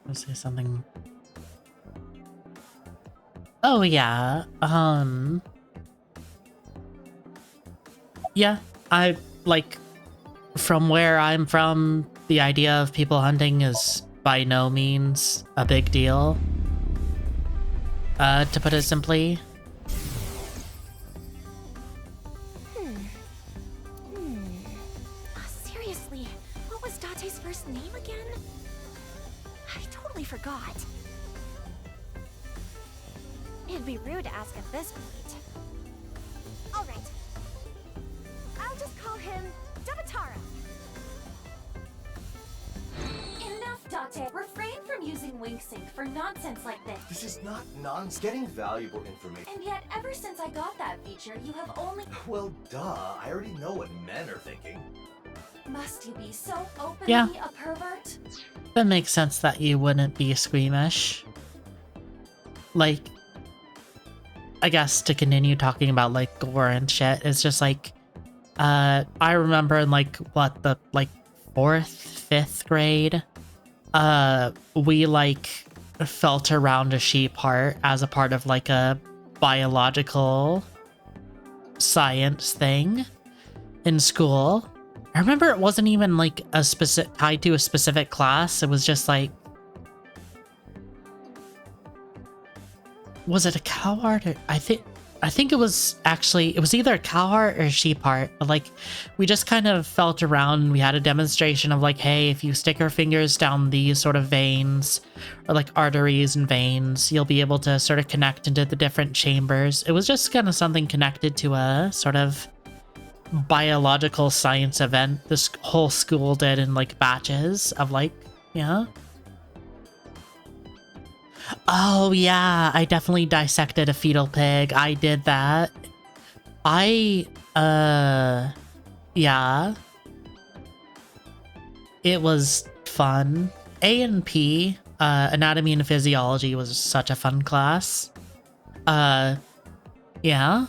Let's say something. Oh yeah. Yeah, I like from where I'm from, the idea of people hunting is by no means a big deal. To put it simply. Seriously, what was Date's first name again? I totally forgot. It'd be rude to ask at this point. Alright. I'll just call him Davatara. Enough, Date. Refrain from using Wink Sync for nonsense like this. This is not nonsense. Getting valuable information. And yet, ever since I got that feature, you have only... Well, duh. I already know what men are thinking. Must you be so openly Yeah. a pervert? That makes sense that you wouldn't be squeamish. Like, I guess to continue talking about like gore and shit, it's just like, I remember in like what the like 4th, 5th grade, we like felt around a sheep heart as a part of like a biological science thing in school. I remember it wasn't even like a specific tied to a specific class. It was just like, was it a cow heart? Or, I think it was actually, it was either a cow heart or a sheep heart. But like, we just kind of felt around and we had a demonstration of like, hey, if you stick your fingers down these sort of veins or like arteries and veins, you'll be able to sort of connect into the different chambers. It was just kind of something connected to a sort of biological science event this whole school did in like batches of like, yeah. Oh yeah, I definitely dissected a fetal pig. I did that. Yeah. It was fun. A and P, anatomy and physiology was such a fun class. Yeah.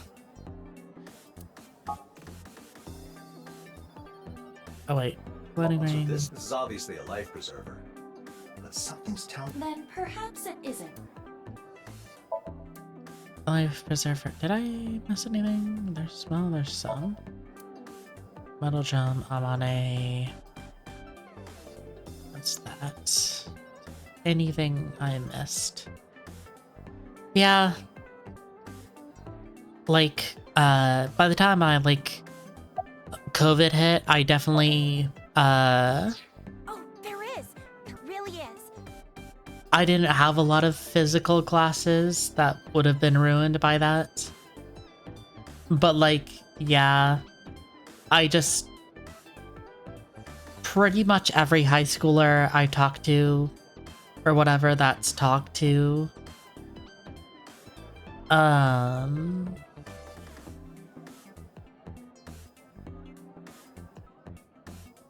Oh wait, wedding So ring. this is obviously a life preserver. But something's telling me. Then perhaps it isn't. Life preserver. Did I miss anything? There's some. Metal gem, Amane. What's that? Anything I missed? Yeah. Like, by the time I like COVID hit, I definitely Oh, there is. There really is. I didn't have a lot of physical classes that would have been ruined by that. But like, yeah, I just pretty much every high schooler I talked to or whatever that's talked to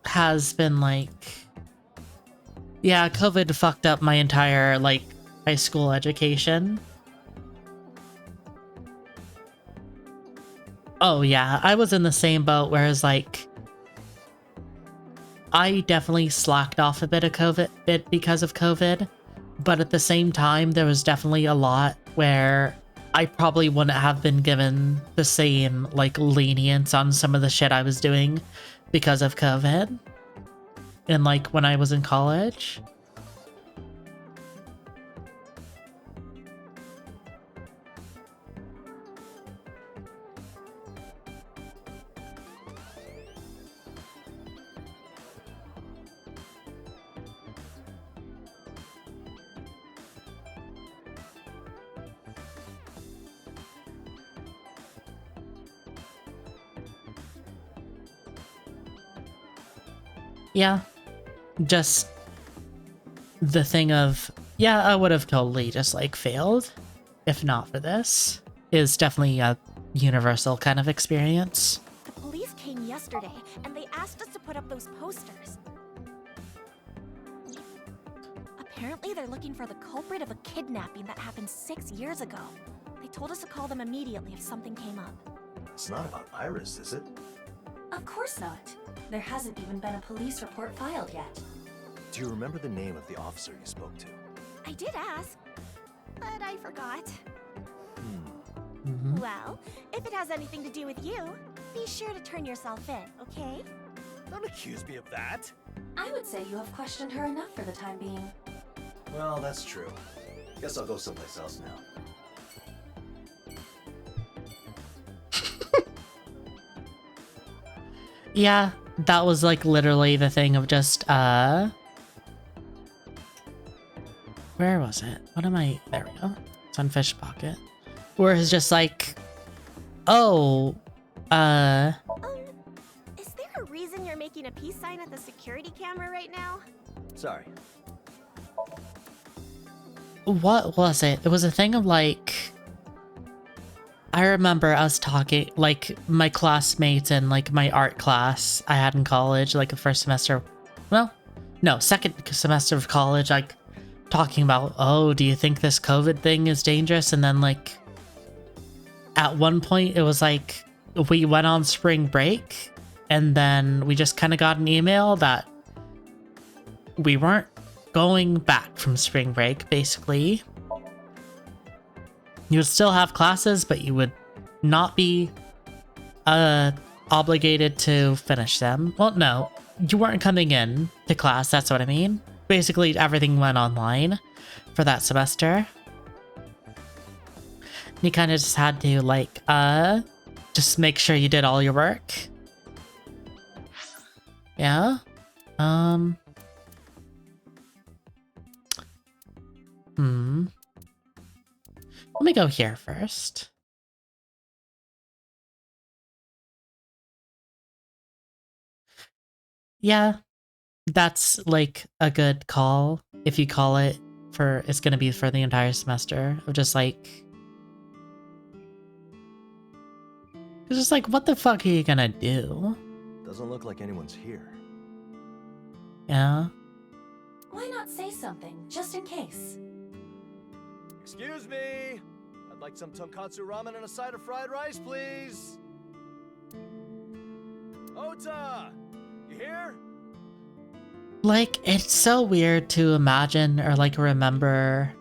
has been like, yeah, COVID fucked up my entire like high school education. Oh yeah, I was in the same boat, whereas like I definitely slacked off a bit because of COVID, but at the same time there was definitely a lot where I probably wouldn't have been given the same like lenience on some of the shit I was doing because of COVID. And like when I was in college. Yeah, just the thing of, yeah, I would have totally just like failed if not for this is definitely a universal kind of experience. The police came yesterday, and they asked us to put up those posters. Apparently, they're looking for the culprit of a kidnapping that happened 6 years ago. They told us to call them immediately if something came up. It's not about Iris, is it? Of course not. There hasn't even been a police report filed yet. Do you remember the name of the officer you spoke to? I did ask, but I forgot. Mm-hmm. Well, if it has anything to do with you, be sure to turn yourself in, okay? Don't accuse me of that. I would say you have questioned her enough for the time being. Well, that's true. Guess I'll go someplace else now. Yeah, that was like literally the thing of just, where was it? What am I, there we go. It's on Fish Pocket. Where it's just like, oh, Is there a reason you're making a peace sign at the security camera right now? Sorry. what was it? It was a thing of like, I remember us talking, like my classmates and like my art class I had in college, like the first semester, well, no, second semester of college, like talking about, oh, do you think this COVID thing is dangerous? And then like at one point it was like we went on spring break and then we just kind of got an email that we weren't going back from spring break, basically. You would still have classes, but you would not be obligated to finish them. Well, no, you weren't coming in to class, that's what I mean. Basically, everything went online for that semester. You kind of just had to, like, just make sure you did all your work. Yeah? Let me go here first. Yeah, that's like a good call if you call it for, it's gonna be for the entire semester of just like, it's just like, what the fuck are you gonna do? Doesn't look like anyone's here. Yeah. Why not say something, just in case? Excuse me! I'd like some tonkatsu ramen and a side of fried rice, please! Ota! You here? Like, it's so weird to imagine or like remember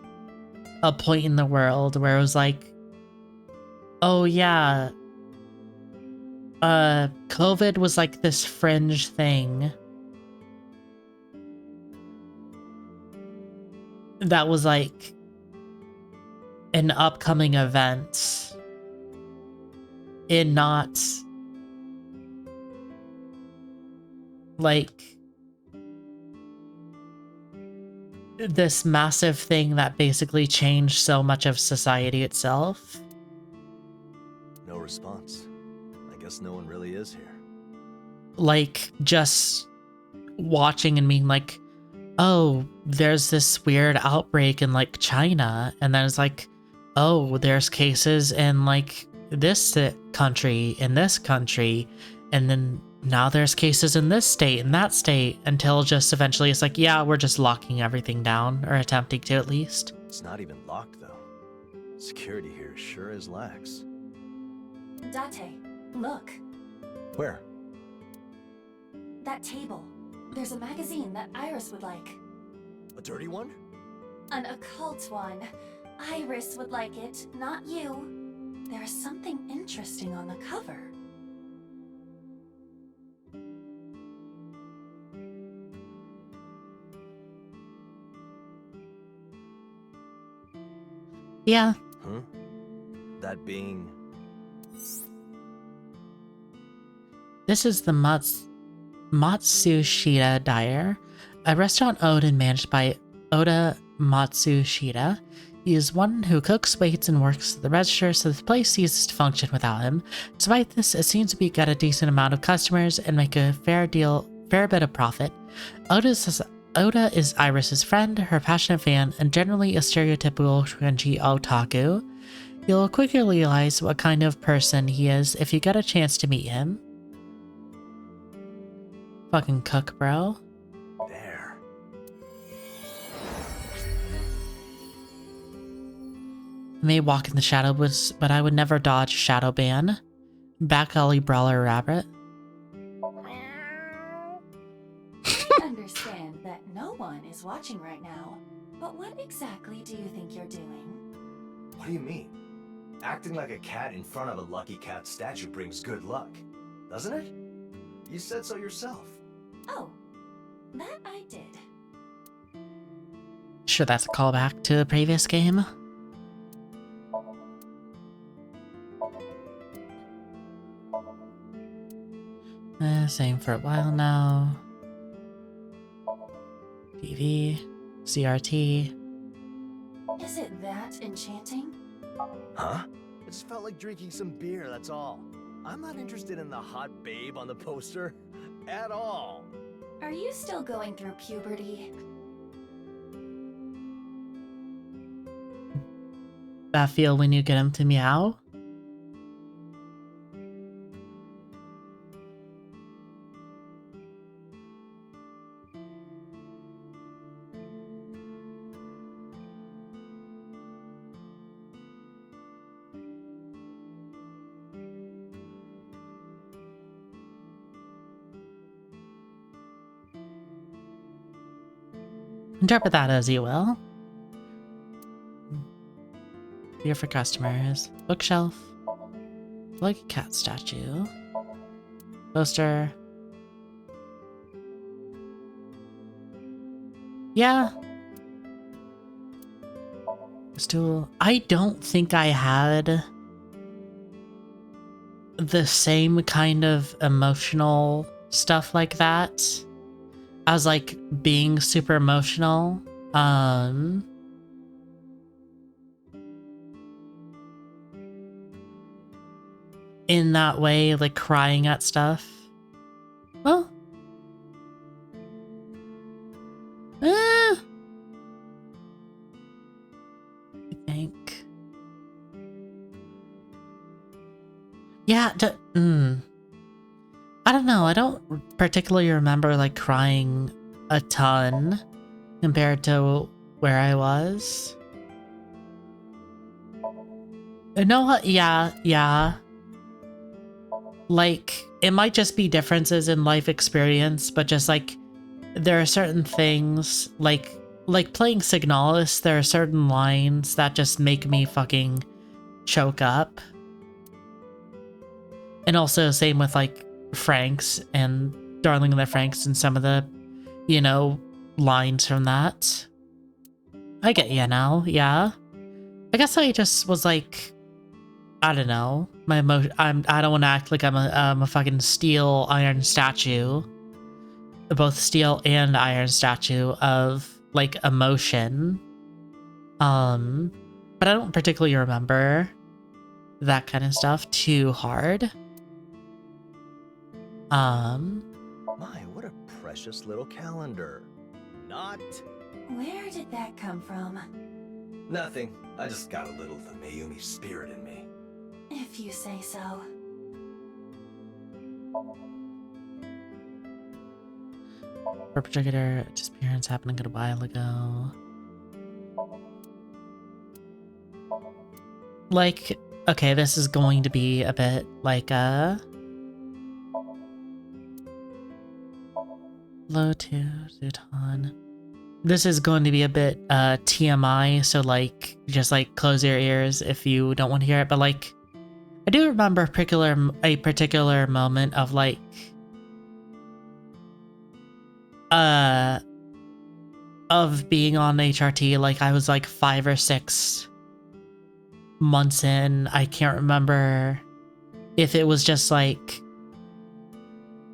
a point in the world where it was like, oh yeah, COVID was like this fringe thing that was like an upcoming event and not like this massive thing that basically changed so much of society itself. No response. I guess no one really is here. Like, just watching and being like, oh, there's this weird outbreak in like China, and then it's like, oh, there's cases in like this country, in this country, and then now there's cases in this state, in that state, until just eventually it's like, yeah, we're just locking everything down, or attempting to at least. It's not even locked, though. Security here sure is lax. Date, look. Where? That table. There's a magazine that Iris would like. A dirty one? An occult one. Iris would like it, not you. There is something interesting on the cover. Yeah. Huh? That being... This is the Matsushita Diner, a restaurant owned and managed by Oda Matsushita. He is one who cooks, waits, and works the register, so the place ceases to function without him. Despite this, it seems to be get a decent amount of customers and make a fair bit of profit. Oda is Iris's friend, her passionate fan, and generally a stereotypical cringy otaku. You'll quickly realize what kind of person he is if you get a chance to meet him. Fucking cook, bro. There. I may walk in the shadow, but I would never dodge a shadow ban. Back alley brawler rabbit. Understand that no one is watching right now. But what exactly do you think you're doing? What do you mean? Acting like a cat in front of a lucky cat statue brings good luck, doesn't it? You said so yourself. Oh, that I did. Sure, that's a callback to the previous game. Same for a while now. TV, CRT. Is it that enchanting? Huh? It just felt like drinking some beer, that's all. I'm not interested in the hot babe on the poster. At all. Are you still going through puberty? That feel when you get him to meow? Interpret that as you will. Beer for customers. Bookshelf. Like a cat statue. Poster. Yeah. Stool. I don't think I had the same kind of emotional stuff like that. I was like being super emotional. In that way, like crying at stuff. Well, I think. Yeah, I don't know. I don't particularly remember like crying a ton compared to where I was. No, yeah. Like, it might just be differences in life experience, but just like, there are certain things, like playing Signalis, there are certain lines that just make me fucking choke up. And also, same with like Franks and Darling in the Franks and some of the, you know, lines from that. I get you now, yeah. I guess I just was like, I don't know. My emotion. I don't want to act like I'm a fucking steel iron statue. Both steel and iron statue of like emotion. But I don't particularly remember that kind of stuff too hard. My, what a precious little calendar. not. Where did that come from? Nothing. I just got a little of the Mayumi spirit in me. If you say so. Perpetrator disappearance happened a good while ago. Like, okay, this is going to be a bit like low to Zutan. This is going to be a bit TMI, so like just like close your ears if you don't want to hear it. But like, I do remember a particular moment of like of being on HRT. Like I was like 5 or 6 months in. I can't remember if it was just like,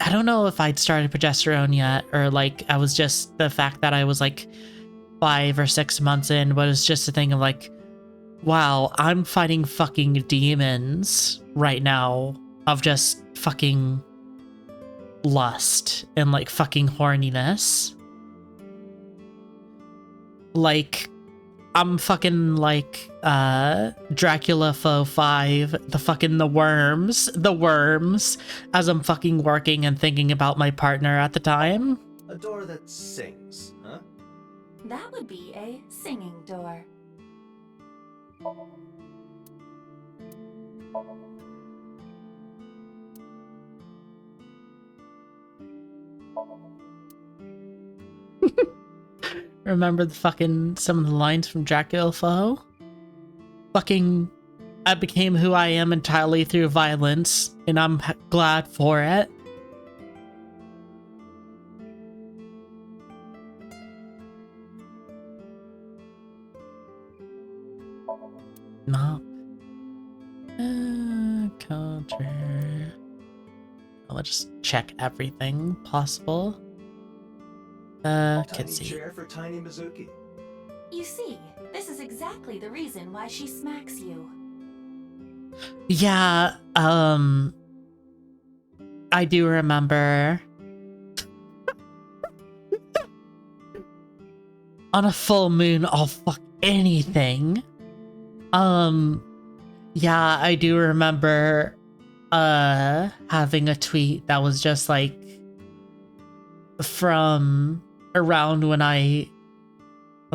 I don't know if I'd started progesterone yet, or like I was just the fact that I was like 5 or 6 months in, but it's just a thing of like, wow, I'm fighting fucking demons right now of just fucking lust and like fucking horniness. Like, I'm fucking like Dracula Foe 5, the worms, as I'm fucking working and thinking about my partner at the time. A door that sings, huh? That would be a singing door. Remember the fucking some of the lines from Dracula Foe? Fucking, I became who I am entirely through violence, and I'm glad for it. No. Counter. I'll just check everything possible. Tiny Kitsy. chair for Tiny Mizuki. You see, this is exactly the reason why she smacks you. Yeah, I do remember on a full moon, I'll fuck anything. Yeah, I do remember having a tweet that was just like from around when let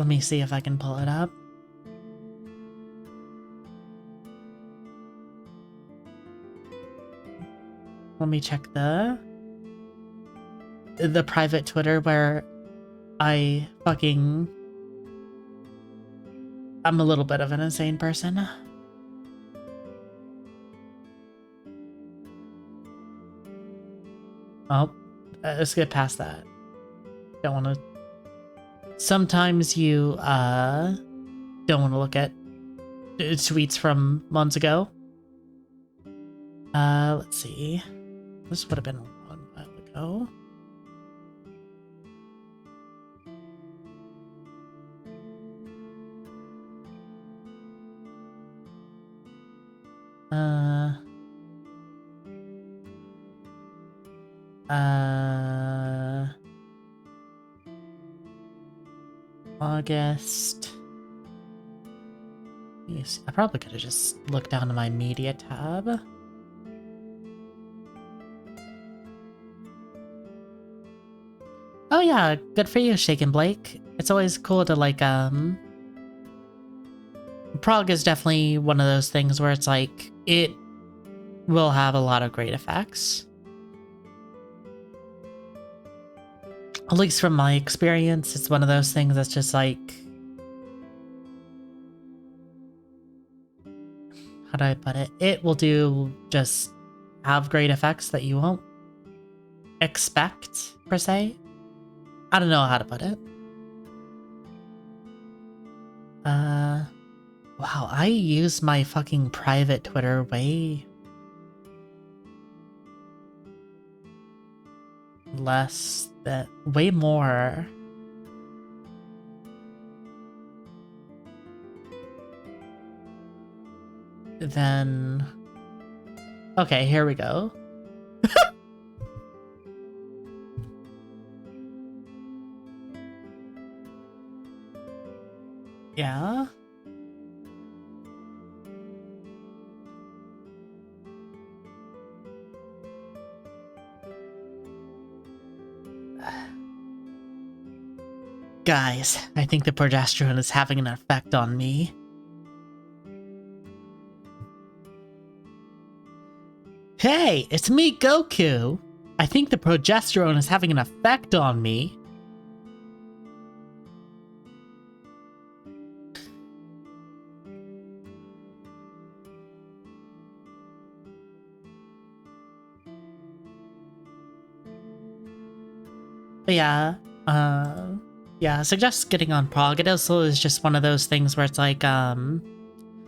me see if I can pull it up. Let me check the private Twitter where I'm a little bit of an insane person. Oh, let's get past that. Don't want to. Sometimes you don't want to look at tweets from months ago. Let's see. This would have been a long while ago. August. Yes, I probably could have just looked down to my media tab. Oh yeah, good for you, Shaken Blake. It's always cool to like, Prague is definitely one of those things where it's like, it will have a lot of great effects. At least from my experience, it's one of those things that's just like, how do I put it? It will just have great effects that you won't expect, per se. I don't know how to put it. Wow, I use my fucking private Twitter way way more than... Okay, here we go. Yeah? Guys, I think the progesterone is having an effect on me. Hey, it's me, Goku! I think the progesterone is having an effect on me. But yeah, yeah, suggest getting on Prague. It also is just one of those things where it's like, again,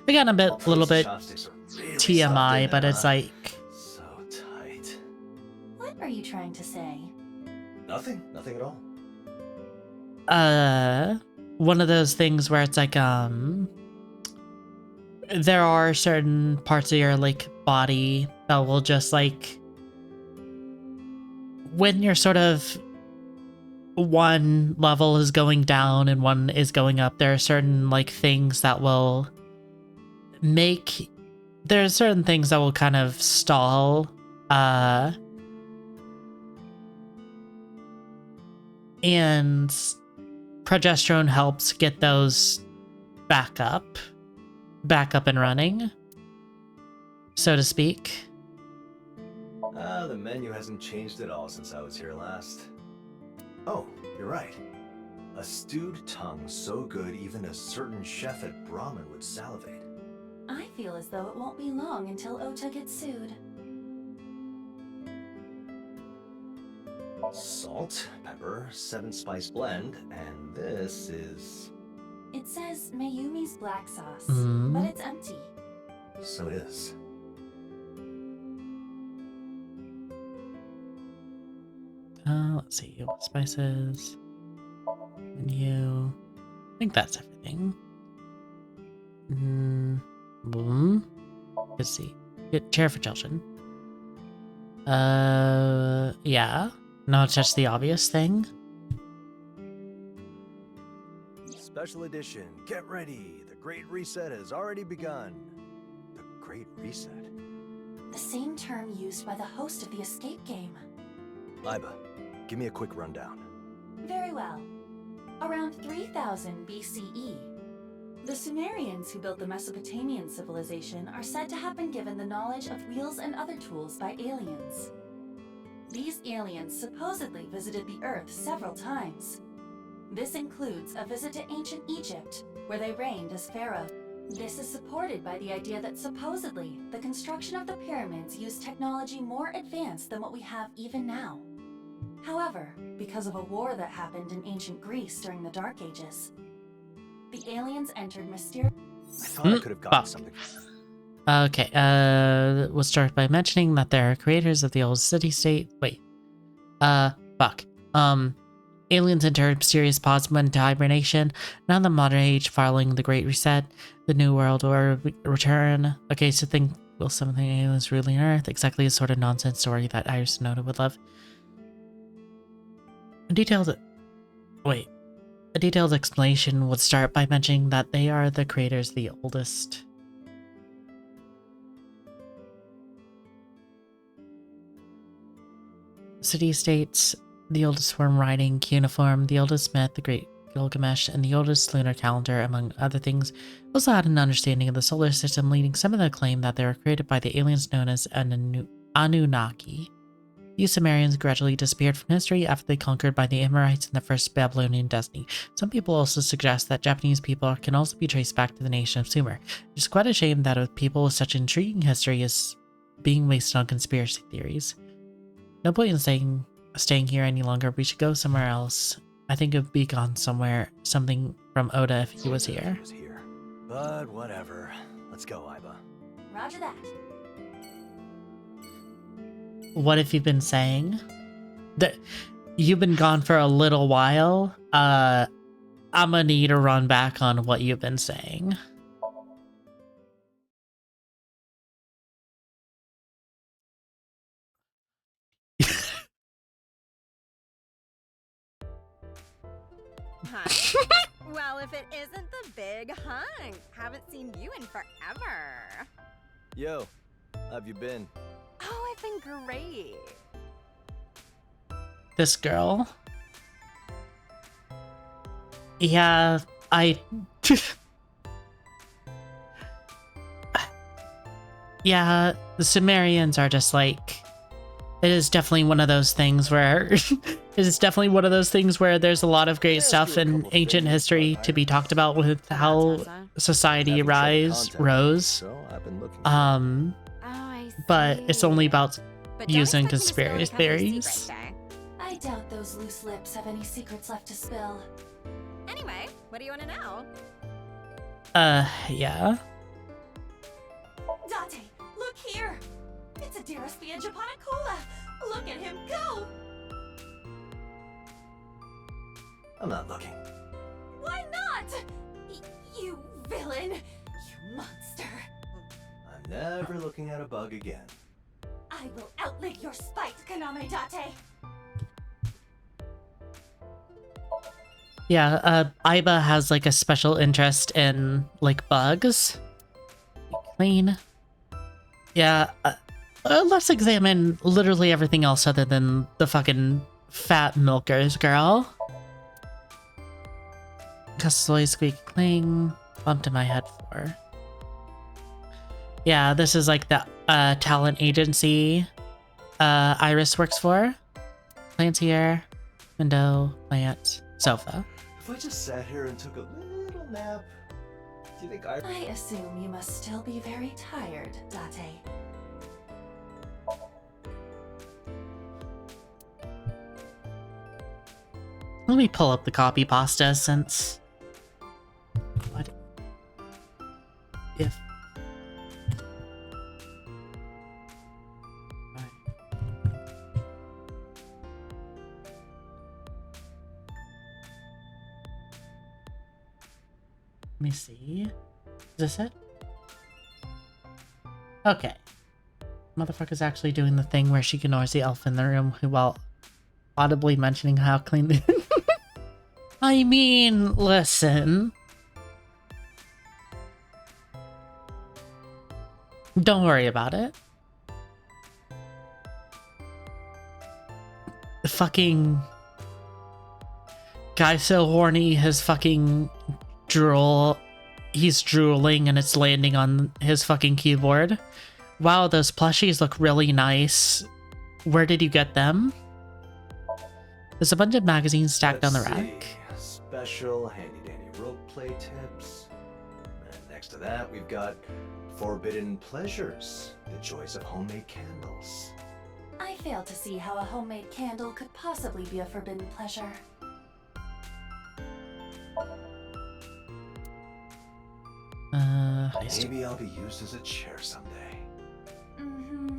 a little bit Chopsticks are really TMI, stuffed but in, it's huh? like, So tight. What are you trying to say? Nothing at all. one of those things where it's like, there are certain parts of your, like, body that will just, like, when you're sort of one level is going down and one is going up, there are certain, like, things that will make, there are certain things that will kind of stall, and progesterone helps get those back up and running, so to speak. The menu hasn't changed at all since I was here last. Oh, you're right. A stewed tongue so good even a certain chef at Brahmin would salivate. I feel as though it won't be long until Ota gets sued. Salt, pepper, 7-spice blend, and this is... It says Mayumi's black sauce, Mm. but it's empty. So it is. Let's see, spices, menu. I think that's everything. Boom. Let's see. Get chair for children. Yeah. Not just the obvious thing. Special edition. Get ready. The Great Reset has already begun. The Great Reset? The same term used by the host of the escape game. Iba, give me a quick rundown. Very well. Around 3000 BCE, the Sumerians who built the Mesopotamian civilization are said to have been given the knowledge of wheels and other tools by aliens. These aliens supposedly visited the Earth several times. This includes a visit to ancient Egypt, where they reigned as pharaoh. This is supported by the idea that supposedly the construction of the pyramids used technology more advanced than what we have even now. However, because of a war that happened in ancient Greece during the Dark Ages, the aliens entered mysterious... I thought I could have gotten something. Okay, we'll start by mentioning that there are creators of the old city-state. Wait. Fuck. Aliens entered mysterious pods went into hibernation. Now in the modern age, following the Great Reset, the New World Order return. Okay, so think, will something aliens ruling Earth? Exactly the sort of nonsense story that Iris Sonoda would love. A detailed explanation would start by mentioning that they are the creators of the oldest city-states, the oldest worm riding cuneiform, the oldest myth, the Great Gilgamesh, and the oldest lunar calendar, among other things, also had an understanding of the solar system, leading some of them to claim that they were created by the aliens known as Anunnaki. These Sumerians gradually disappeared from history after they conquered by the Amorites in the First Babylonian Dynasty. Some people also suggest that Japanese people can also be traced back to the nation of Sumer. It's quite a shame that with people with such intriguing history is being wasted on conspiracy theories. No point in staying here any longer. We should go somewhere else. I think it would be gone somewhere. Something from Oda if he was here. But whatever. Let's go, Iba. Roger that. What have you been saying? That you've been gone for a little while. I'm gonna need to run back on what you've been saying. Hi. Well, if it isn't the big hunk. Haven't seen you in forever. Yo, how have you been? Oh, I've been great. This girl. Yeah, yeah, the Sumerians are just like, it is definitely one of those things where there's a lot of great stuff in ancient history to be talked about with how society rose. So I've been looking. Oh, I see. But it's only about But don't using expect me to spill conspiracy any company theories. secrets, okay? I doubt those loose lips have any secrets left to spill. Anyway, what do you want to know? Yeah. Date, look here! It's a Deraspia Japanicola! Look at him go! I'm not looking. Why not? You villain! You monster! I'm never looking at a bug again. I will outlive your spite, Kaname Date! Yeah, Aiba has like a special interest in bugs. Clean. Yeah, let's examine literally everything else other than the fucking fat milkers, girl. Custody squeak cling. Bumped in my head for. Yeah, this is like the talent agency Iris works for. Plants here. Window, plant, sofa. If I just sat here and took a little nap, do you think I assume you must still be very tired, Date. Let me pull up the copy pasta since... What if... Let me see. Is this it? Okay. Motherfucker's actually doing the thing where she ignores the elf in the room while audibly mentioning how clean the... I mean, listen. Don't worry about it. The fucking guy's so horny, his fucking he's drooling and it's landing on his fucking keyboard. Wow, those plushies look really nice. Where did you get them? There's a bunch of magazines stacked on the Let's rack. see. Special handy dandy rope play tips. And next to that, we've got Forbidden Pleasures, the joys of homemade candles. I fail to see how a homemade candle could possibly be a forbidden pleasure. Maybe I'll be used as a chair someday.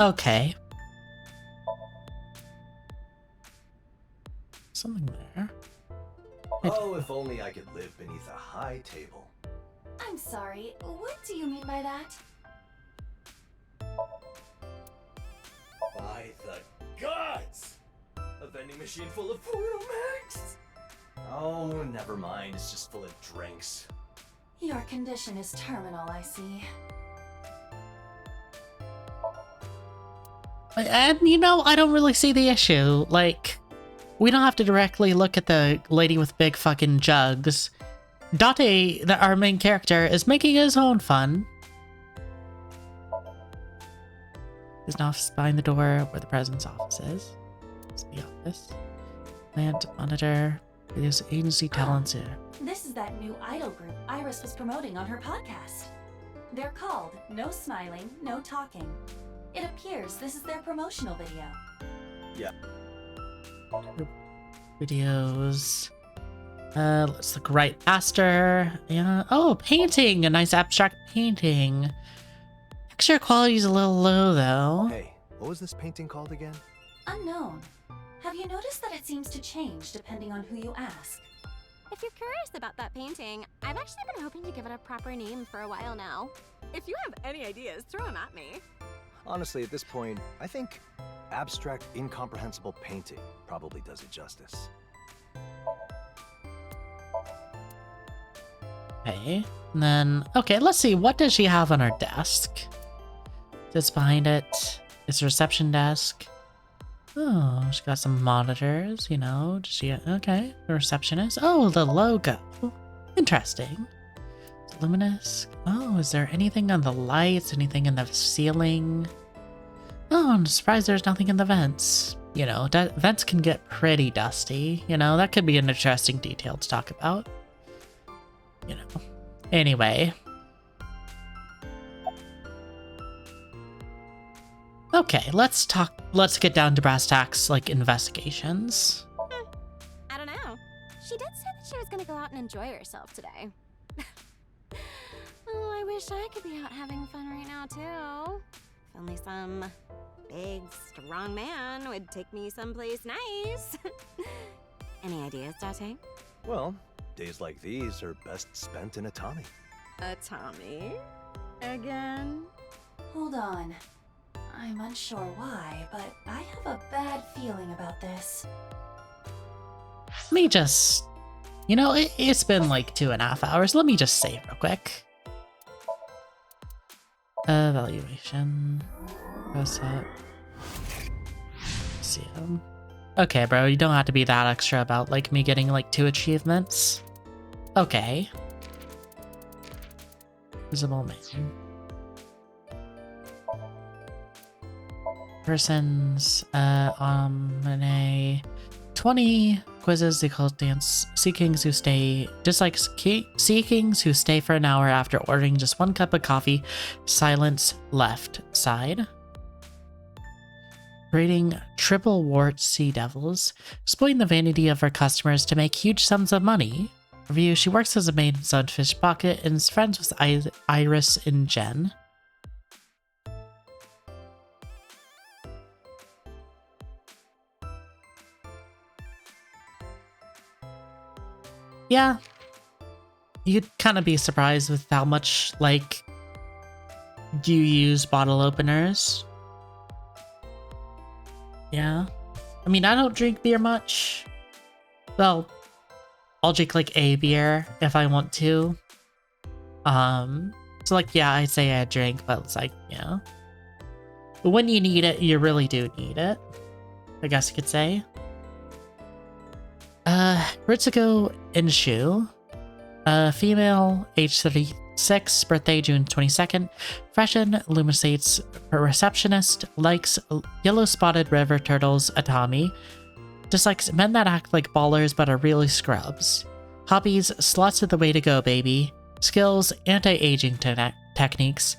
Okay. Something there. Oh, if only I could live beneath a high table. I'm sorry, what do you mean by that? By the gods! A vending machine full of romance! Oh, never mind. It's just full of drinks. Your condition is terminal, I see. And, you know, I don't really see the issue. Like, we don't have to directly look at the lady with big fucking jugs. Date, our main character, is making his own fun. He's now behind the door where the president's office is. It's the office. Plant, monitor, videos, agency, talents here. This is that new idol group Iris was promoting on her podcast. They're called No Smiling, No Talking. It appears this is their promotional video. Yeah. Videos. Let's look right past her. Yeah. Oh, painting! A nice abstract painting. Picture quality's a little low, though. Hey, what was this painting called again? Unknown. Have you noticed that it seems to change depending on who you ask? If you're curious about that painting, I've actually been hoping to give it a proper name for a while now. If you have any ideas, throw them at me. Honestly, at this point, I think abstract, incomprehensible painting probably does it justice. Okay. And then, okay, let's see. What does she have on her desk? That's behind it. It's a reception desk. Oh, she got some monitors, you know. Does she? Okay, the receptionist. Oh, the logo. Interesting. It's luminous. Oh, is there anything on the lights? Anything in the ceiling? Oh, I'm surprised there's nothing in the vents. You know, vents can get pretty dusty. You know, that could be an interesting detail to talk about. You know. Anyway. Okay, let's get down to brass tacks, like investigations. I don't know. She did say that she was gonna go out and enjoy herself today. Oh, I wish I could be out having fun right now, too. If only some big, strong man would take me someplace nice. Any ideas, Date? Well, days like these are best spent in a Tommy. A Tommy? Again? Hold on. I'm unsure why, but I have a bad feeling about this. Let me just... You know, it's been like 2.5 hours. Let me just save real quick. Evaluation. What's up? See him. Okay, bro, you don't have to be that extra about like me getting like 2 achievements. Okay. Visible man. Persons, Monet. 20 quizzes equal dance seekings who stay seekings who stay for an hour after ordering just 1 cup of coffee. Silence left side. Breeding triple wart sea devils, exploiting the vanity of her customers to make huge sums of money. Review: she works as a maid in Sunfish Pocket and is friends with Iris and Jen. Yeah, you'd kind of be surprised with how much, like, you use bottle openers. Yeah. I mean, I don't drink beer much. Well, I'll drink, like, a beer if I want to. So, like, yeah, I'd say I drink, but it's like, yeah. But when you need it, you really do need it, I guess you could say. Ritsuko Inshu, female, age 36, birthday June 22nd, fashion, lumisates, receptionist, likes yellow spotted river turtles, Atami, dislikes men that act like ballers but are really scrubs. Hobbies, slots are the way to go, baby. Skills, anti-aging techniques.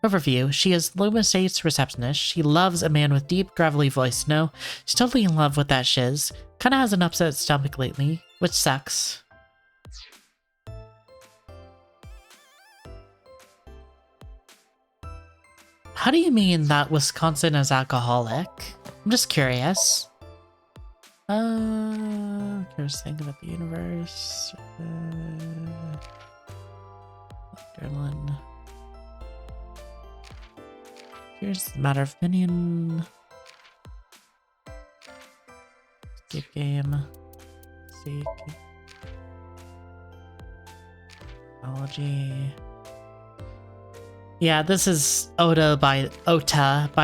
Overview: she is lumisate's receptionist. She loves a man with deep, gravelly voice. No, she's totally in love with that shiz. Kinda has an upset stomach lately, which sucks. How do you mean that Wisconsin is alcoholic? I'm just curious. Curious thing about the universe. Gremlin. Here's a matter of opinion. Skip game. Seek. Technology. Yeah, this is Ota, by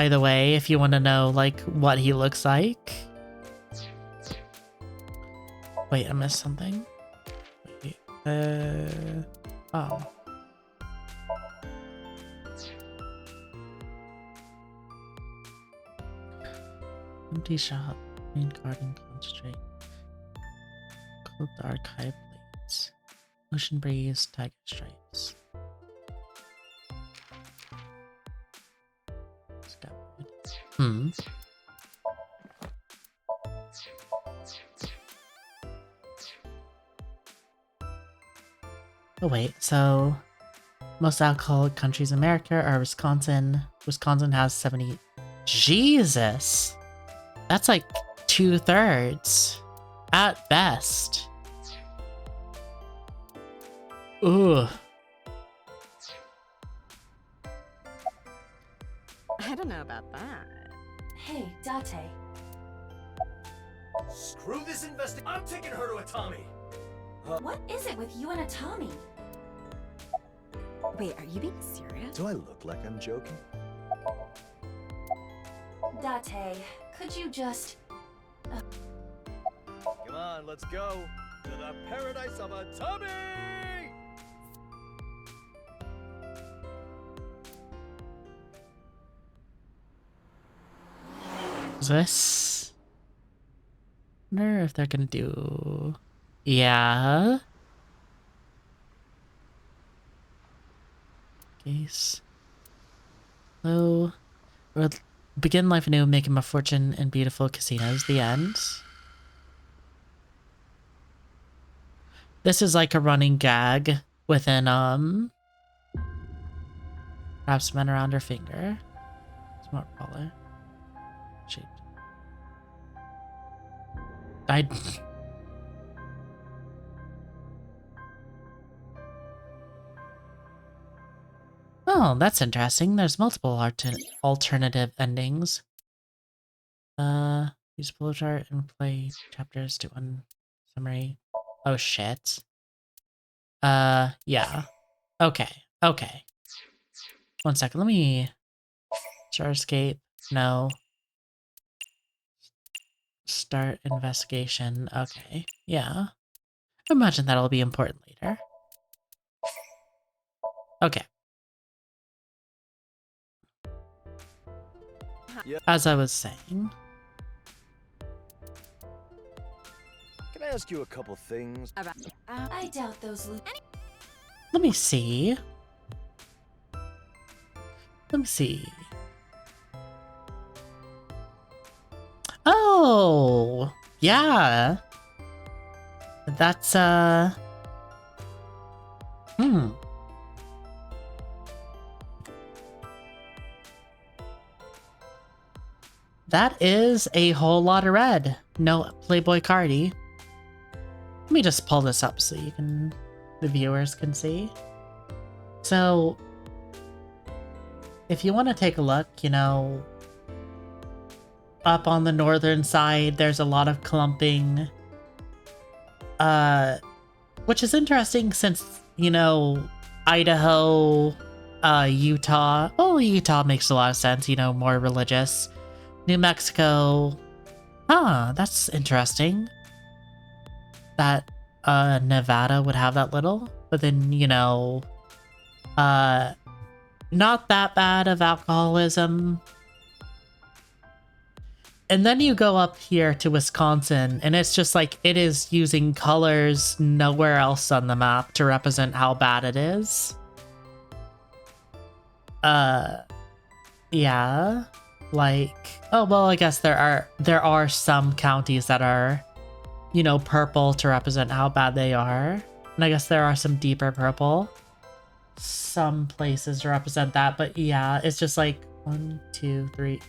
the way, if you want to know, like, what he looks like. Wait, I missed something. Wait, oh. Empty shop, main garden, concentrate. Cold archive plates. Ocean breeze, tiger stripes. Hmm. Oh wait, so most alcoholic countries in America are Wisconsin. Wisconsin has 70. Jesus! That's like 2/3 at best. Ugh. I don't know about that. Hey, Date. Screw this investigation. I'm taking her to a Tommy. What is it with you and Atami? Wait, are you being serious? Do I look like I'm joking? Date, could you just... Come on, let's go to the paradise of a tummy! Is this? I wonder if they're gonna do. Yeah. Case. So, we'll begin life anew, make him a fortune in beautiful casinos. The end. This is like a running gag within, perhaps men around her finger. Smart collar. Shaped. I. Oh, that's interesting. There's multiple alternative endings. Use flowchart and play chapters to one summary. Oh shit. Yeah. Okay. Okay. 1 second. Let me. Start escape. No. Start investigation. Okay. Yeah. I imagine that'll be important later. Okay. Yep. As I was saying. Can I ask you a couple things? I doubt those Let me see. Let me see. Oh, yeah. That's, That is a whole lot of red. No Playboy Cardi. Let me just pull this up so the viewers can see. So, if you want to take a look, you know, up on the northern side, there's a lot of clumping. Which is interesting since, you know, Idaho, Utah. Oh, Utah makes a lot of sense, you know, more religious. New Mexico. Huh, that's interesting. That, Nevada would have that little. But then, you know, not that bad of alcoholism. And then you go up here to Wisconsin, and it's just like, it is using colors nowhere else on the map to represent how bad it is. Yeah. Like, oh, well, I guess there are some counties that are, you know, purple to represent how bad they are. And I guess there are some deeper purple. Some places to represent that, but yeah, it's just like 1, 2, 3.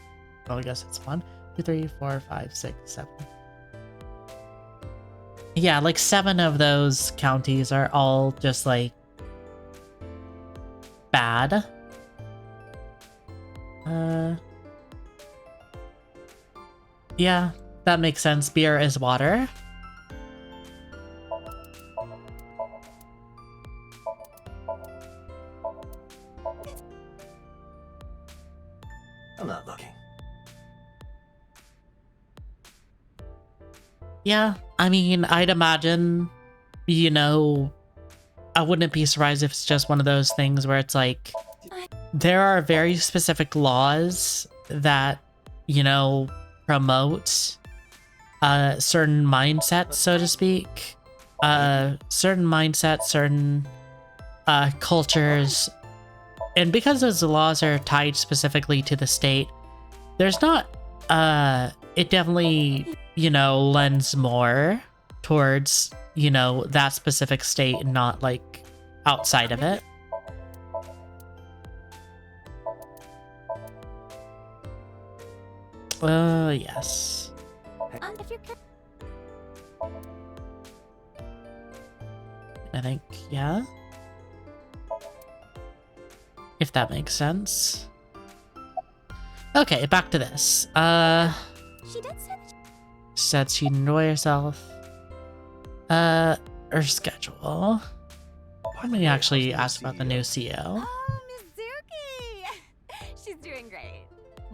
Well, I guess it's 1, 2, 3, 4, 5, 6, 7. Yeah, like 7 of those counties are all just like bad. Yeah, that makes sense. Beer is water. I'm not looking. Yeah, I mean, I'd imagine, you know, I wouldn't be surprised if it's just one of those things where it's like, there are very specific laws that, you know, promote certain mindsets, so to speak. Certain mindsets, certain cultures. And because those laws are tied specifically to the state, there's not, it definitely, you know, lends more towards, you know, that specific state and not like outside of it. Yes. If you're I think, yeah. If that makes sense. Okay, back to this. she did say Said she'd enjoy herself. Her schedule. Let me actually ask about the new CEO. Oh, Mizuki! She's doing great.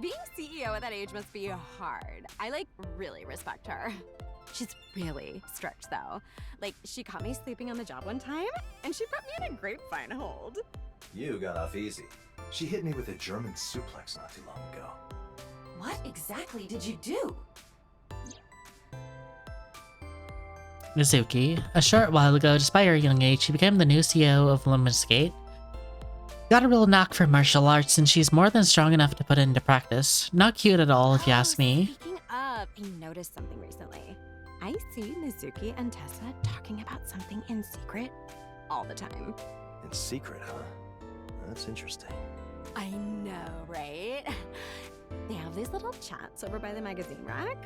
Being CEO at that age must be hard. I, really respect her. She's really strict, though. She caught me sleeping on the job one time, and she put me in a grapevine hold. You got off easy. She hit me with a German suplex not too long ago. What exactly did you do? Mizuki. A short while ago, despite her young age, she became the new CEO of Luminous-Gate. Got a real knack for martial arts, and she's more than strong enough to put it into practice. Not cute at all, if you ask me. Speaking of, I noticed something recently. I see Mizuki and Tessa talking about something in secret all the time. In secret, huh? That's interesting. I know, right? They have these little chats over by the magazine rack.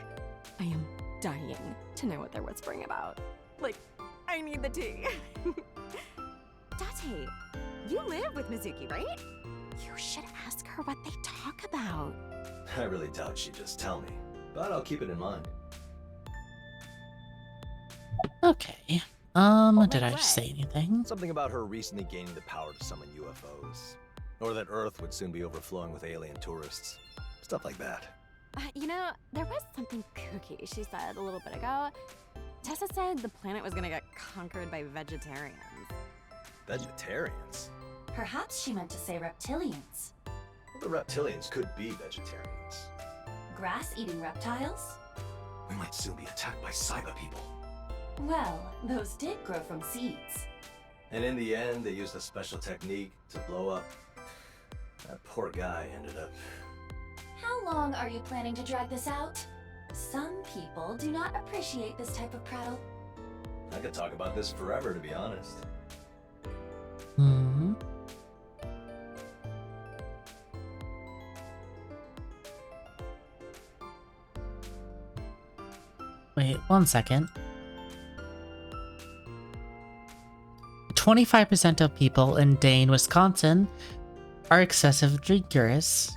I am dying to know what they're whispering about. I need the tea. Date, you live with Mizuki, right? You should ask her what they talk about. I really doubt she'd just tell me, but I'll keep it in mind. Okay. Did I just say anything? Something about her recently gaining the power to summon UFOs. Or that Earth would soon be overflowing with alien tourists. Stuff like that. There was something kooky she said a little bit ago. Tessa said the planet was gonna get conquered by vegetarians. Vegetarians? Perhaps she meant to say reptilians. Well, the reptilians could be vegetarians. Grass-eating reptiles? We might soon be attacked by cyber people. Well, those did grow from seeds. And in the end, they used a special technique to blow up. That poor guy ended up... How long are you planning to drag this out? Some people do not appreciate this type of prattle. I could talk about this forever, to be honest. Hmm. Wait, 1 second. 25% of people in Dane, Wisconsin are excessive drinkers.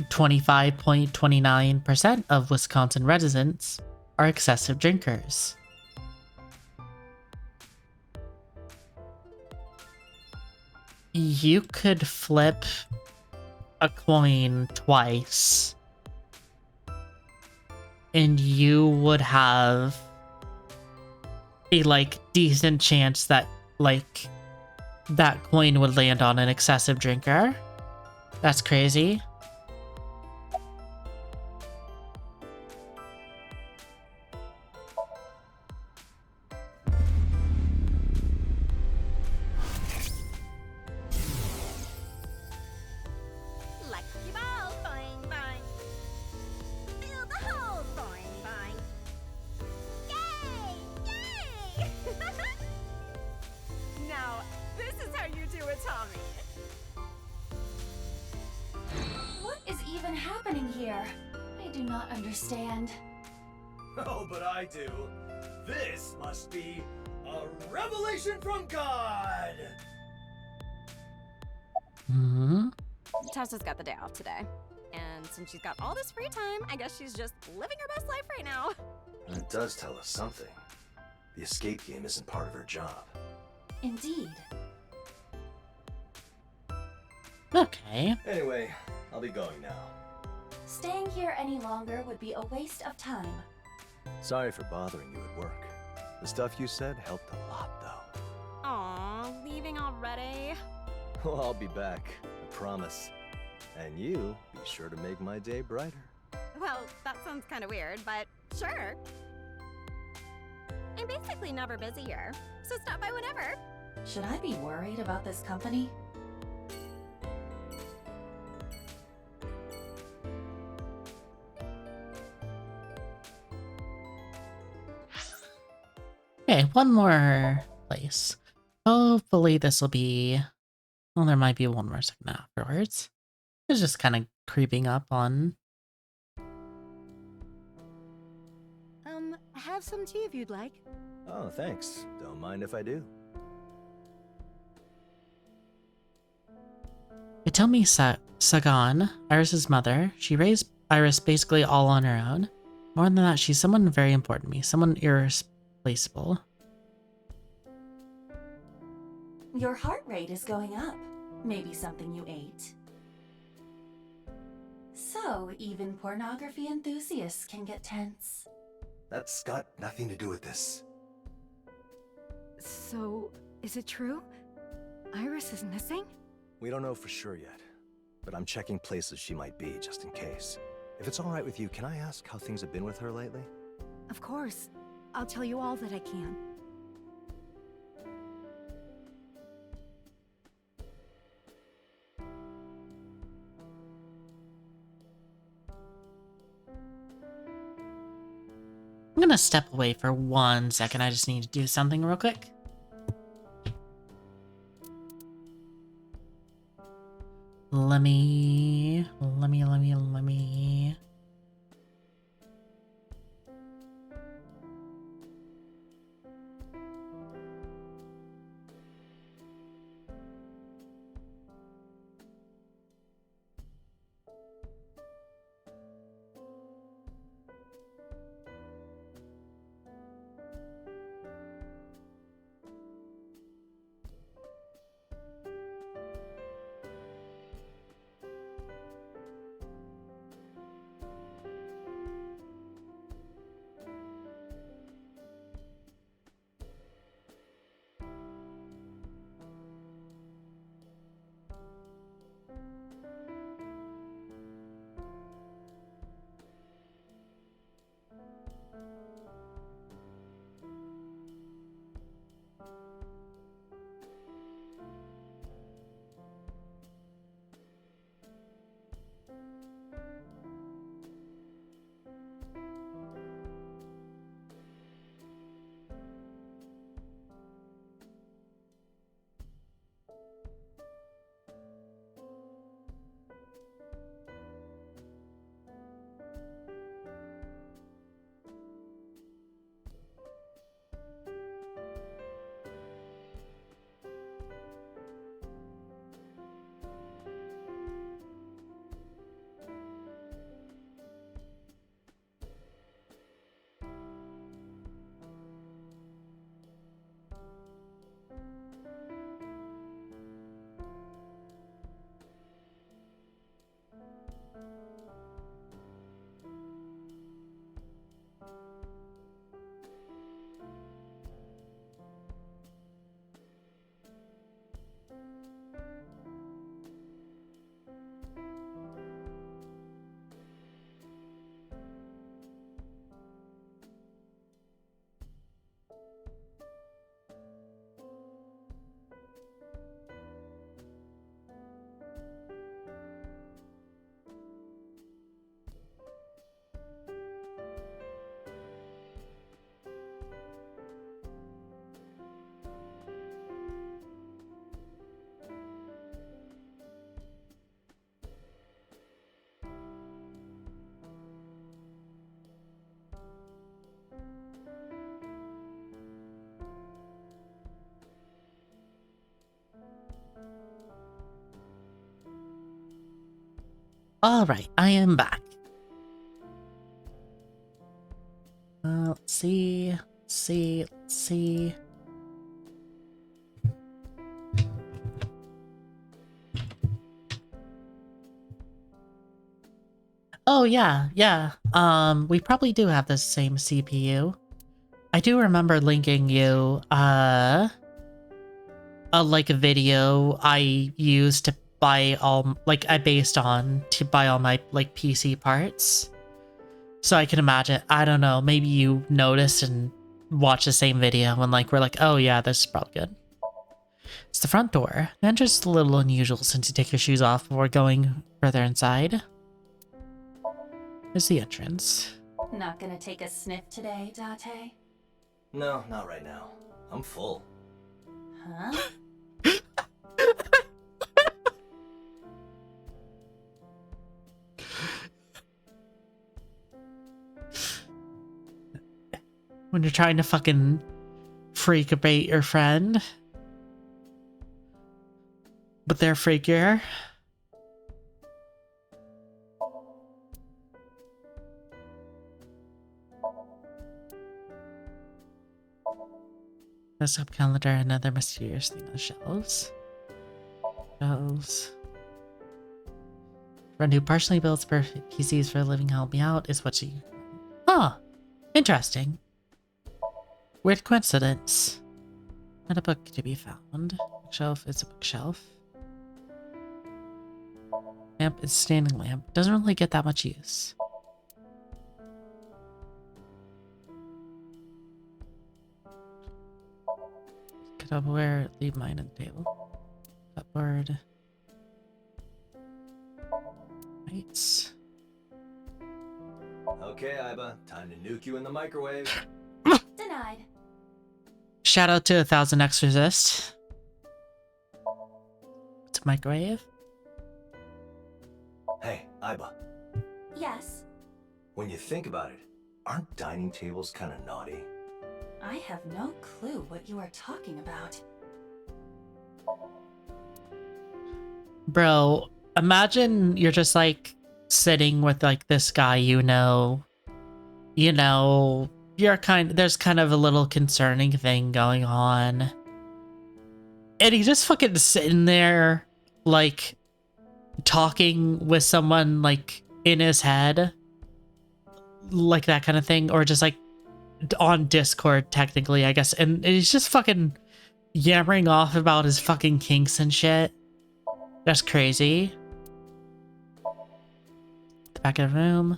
25.29% of Wisconsin residents are excessive drinkers. You could flip a coin twice, and you would have a decent chance that that coin would land on an excessive drinker. That's crazy. Lucky ball, boing boing. Fill the hole, boing boing. Yay! Yay! Now, this is how you do it, Tommy. What is even happening here? I do not understand. Oh, but I do. This must be a revelation from God! Hmm. Tessa's got the day off today. And since she's got all this free time, I guess she's just living her best life right now. It does tell us something. The escape game isn't part of her job. Indeed. Okay. Anyway, I'll be going now. Staying here any longer would be a waste of time. Sorry for bothering you at work. The stuff you said helped a lot, though. Aw, leaving already? Well, I'll be back, I promise. And you, be sure to make my day brighter. Well, that sounds kind of weird, but sure. I'm basically never busy here, so stop by whenever. Should I be worried about this company? Okay, one more place. Hopefully this will be... Well, there might be one more second afterwards. It's just kind of creeping up on... Have some tea if you'd like. Oh, thanks. Don't mind if I do. Hitomi Sagan, Iris's mother, she raised Iris basically all on her own. More than that, she's someone very important to me, someone irreplaceable. Your heart rate is going up. Maybe something you ate. So, even pornography enthusiasts can get tense. That's got nothing to do with this. So, is it true? Iris is missing? We don't know for sure yet, but I'm checking places she might be just in case. If it's all right with you, can I ask how things have been with her lately? Of course. I'll tell you all that I can. I'm gonna step away for 1 second. I just need to do something real quick. Let me... Alright, I am back. Let's see. Oh yeah. We probably do have the same CPU. I do remember linking you, like a video I used to buy all, like, I based on to buy all my, like, PC parts. So I can imagine, I don't know, maybe you noticed and watched the same video and, like, we're like, oh yeah, this is probably good. It's the front door. The entrance is a little unusual since you take your shoes off before going further inside. There's the entrance. Not gonna take a sniff today, Date? No, not right now. I'm full. Huh? When you're trying to fucking freak bait your friend, but they're freakier. Desktop calendar, another mysterious thing on the shelves. Shelves. Friend who partially builds perfect PCs for a living, help me out, is what she... Huh. Interesting. Weird coincidence. Not a book to be found. Bookshelf is a bookshelf. Lamp is standing lamp. Doesn't really get that much use. Cupboard, leave mine on the table. Cupboard. Right. Okay, Iba, time to nuke you in the microwave. Denied. Shout out to 1000 Exorcist. It's a microwave. Hey, Iba, Yes, when you think about it, aren't dining tables kind of naughty? I have no clue what you are talking about. Bro, imagine you're just like sitting with like this guy there's kind of a little concerning thing going on. And he's just fucking sitting there like talking with someone like in his head. Like that kind of thing. Or just like on Discord technically, I guess. And he's just fucking yammering off about his fucking kinks and shit. That's crazy. The back of the room.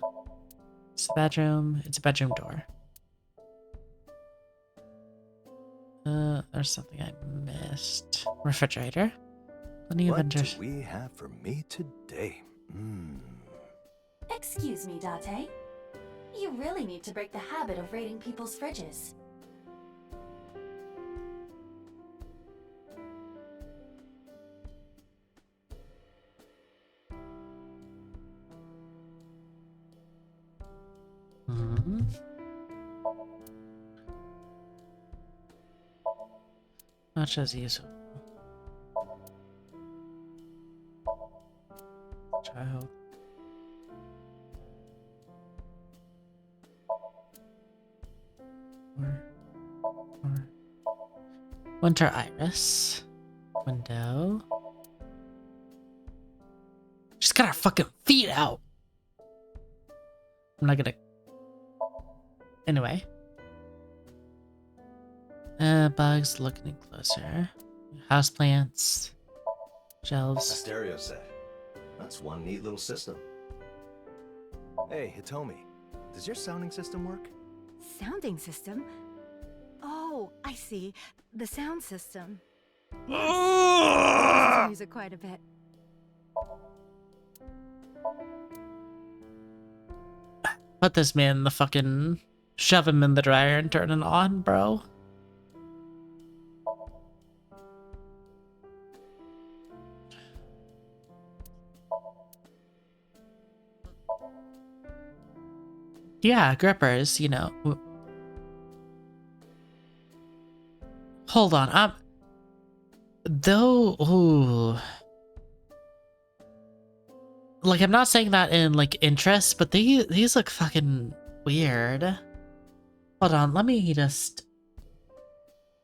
It's the bedroom. It's a bedroom door. There's something I missed. Refrigerator. Plenty of What do interest. we have for me today? Excuse me, Date. You really need to break the habit of raiding people's fridges. Much as useful. Child. Or Winter Iris. Window. She's got her fucking feet out. I'm not gonna. Anyway. Bugs looking closer. Houseplants. A Shelves. stereo set. That's one neat little system. Hey, Hitomi, does your sounding system work? Sounding system? Oh, I see. The sound system. I use it quite a bit. Put this man in the fucking... Shove him in the dryer and turn it on, bro. Yeah, grippers, you know. Hold on, though, ooh. Like, I'm not saying that in, like, interest, but these look fucking weird. Hold on, let me just...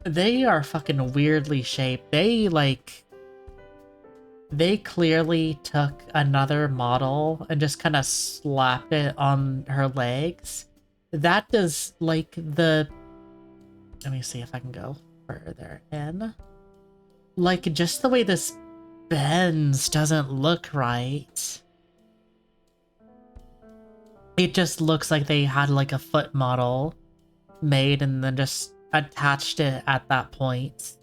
They are fucking weirdly shaped. They clearly took another model and just kind of slapped it on her legs. That does, like, the... Let me see if I can go further in. Like, just the way this bends doesn't look right. It just looks like they had, like, a foot model made and then just attached it at that point.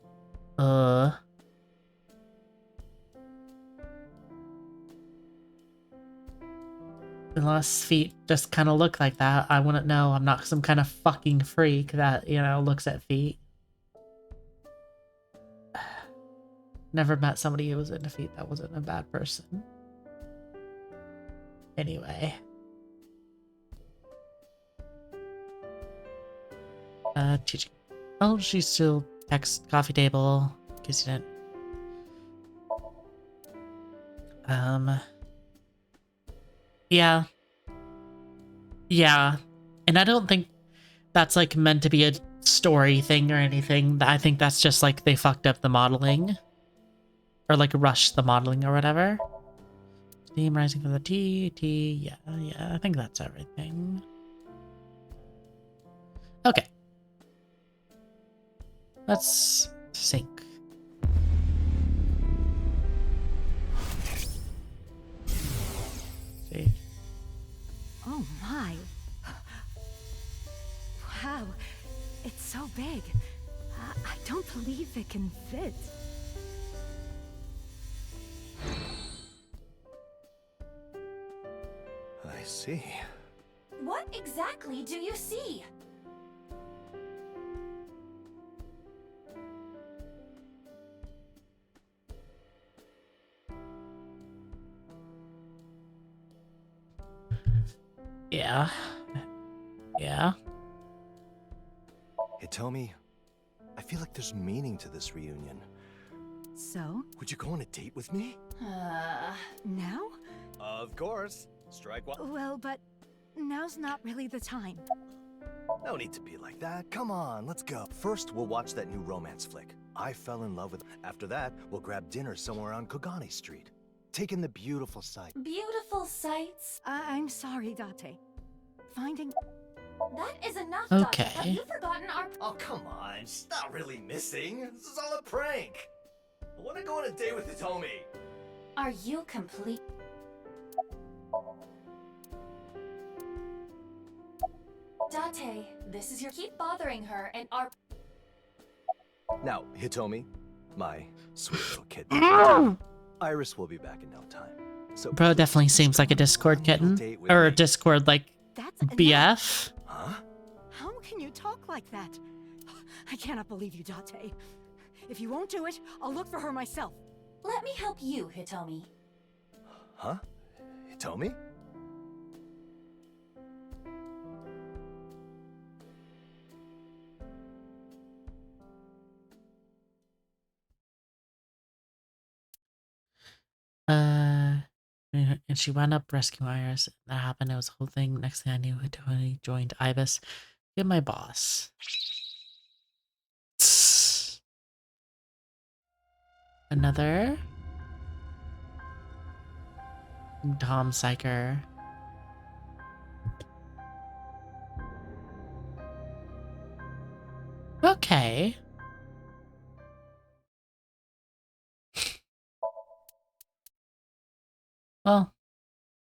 Unless feet just kind of look like that, I wouldn't know. I'm not some kind of fucking freak that, you know, looks at feet. Never met somebody who was into feet that wasn't a bad person. Anyway. Teaching. Oh, she's still text coffee table. In case you didn't. Yeah. Yeah. And I don't think that's like meant to be a story thing or anything. I think that's just like they fucked up the modeling. Or like rushed the modeling or whatever. Steam rising from the T. Yeah, I think that's everything. Okay. Let's sync. See. Oh my. Wow, it's so big. I don't believe it can fit. I see. What exactly do you see? Yeah. Yeah. Hitomi, I feel like there's meaning to this reunion. So, Would you go on a date with me? now? Of course. Strike one. Well, but now's not really the time. No need to be like that. Come on, let's go. First, we'll watch that new romance flick. I fell in love with. After that, we'll grab dinner somewhere on Kogane Street. Take in the beautiful sight. Beautiful sights. I'm sorry, Date. Finding... That is enough, Okay. Date. Have you forgotten our... Oh, come on. She's not really missing. This is all a prank. I want to go on a date with Hitomi. Are you complete? Date, this is your... Keep bothering her and our... Now, Hitomi, my sweet little kid. Iris will be back in no time. So Bro definitely seems like a Discord kitten. Or a Discord, like, That's enough. BF. Huh? How can you talk like that? I cannot believe you, Date. If you won't do it, I'll look for her myself. Let me help you, Hitomi. Huh? Hitomi? And she wound up rescuing Iris. That happened. It was a whole thing. Next thing I knew, Tony joined Ibis. Get my boss. Another Tom Psycher. Okay. Well,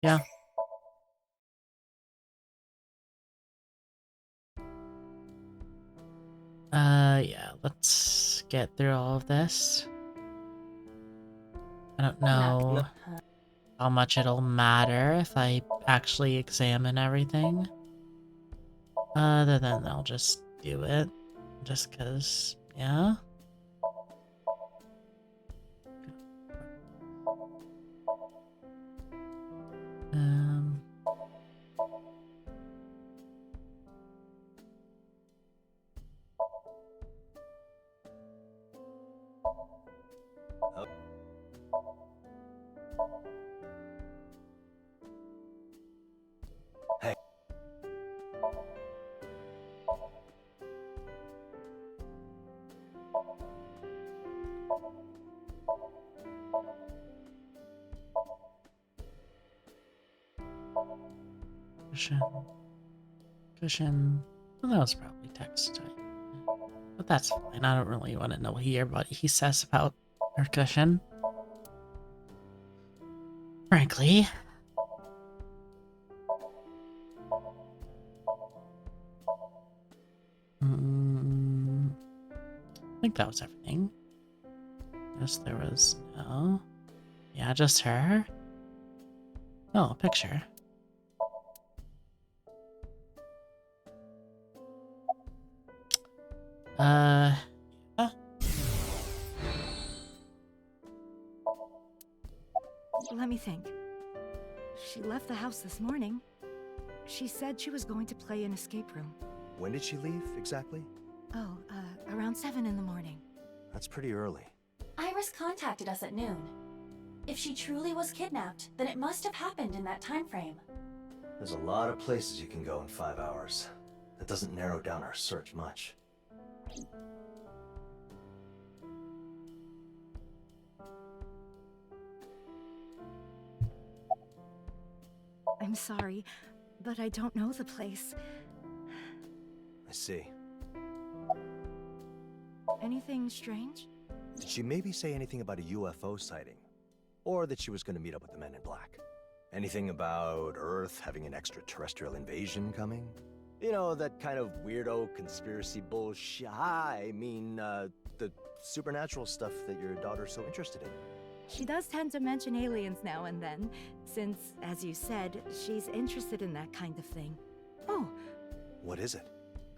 yeah. Yeah, let's get through all of this. I don't know how much it'll matter if I actually examine everything. Other than I'll just do it. Just cause, yeah. Um... Hey. Cushion. Well, that was probably text type. But that's fine. I don't really want to know here what he says about her cushion. Frankly. I think that was everything. Yes, there was no. Yeah, just her. Oh, a picture. Yeah. Let me think. She left the house this morning. She said she was going to play an escape room. When did she leave, exactly? Oh, around 7 in the morning. That's pretty early. Iris contacted us at noon. If she truly was kidnapped, then it must have happened in that time frame. There's a lot of places you can go in 5 hours. That doesn't narrow down our search much. I'm sorry, but I don't know the place. I see. Anything strange? Did she maybe say anything about a UFO sighting? Or that she was going to meet up with the men in black? Anything about Earth having an extraterrestrial invasion coming? You know, that kind of weirdo conspiracy bullshit. The supernatural stuff that your daughter's so interested in. She does tend to mention aliens now and then, since, as you said, she's interested in that kind of thing. Oh, What is it?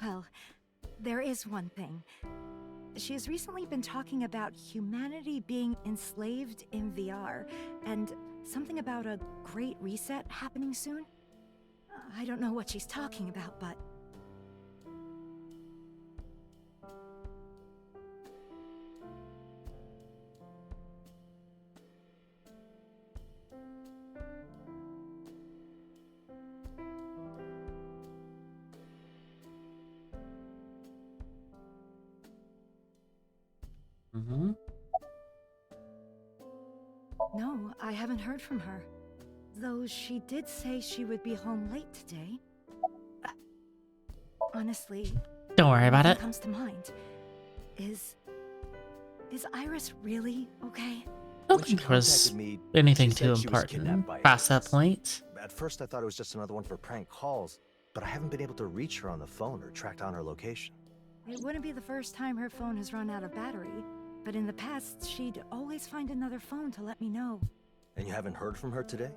well, there is one thing. She has recently been talking about humanity being enslaved in VR, and something about a great reset happening soon. I don't know what she's talking about, but... Mm-hmm. No, I haven't heard from her. Though she did say she would be home late today. Honestly, Don't worry about nothing it. comes to mind. Is Iris really okay? I When don't she think there was contacted me, anything she too said she was important kidnapped by past that aliens. point. At first, I thought it was just another one for prank calls, but I haven't been able to reach her on the phone or track down her location. It wouldn't be the first time her phone has run out of battery, but in the past, she'd always find another phone to let me know. And you haven't heard from her today?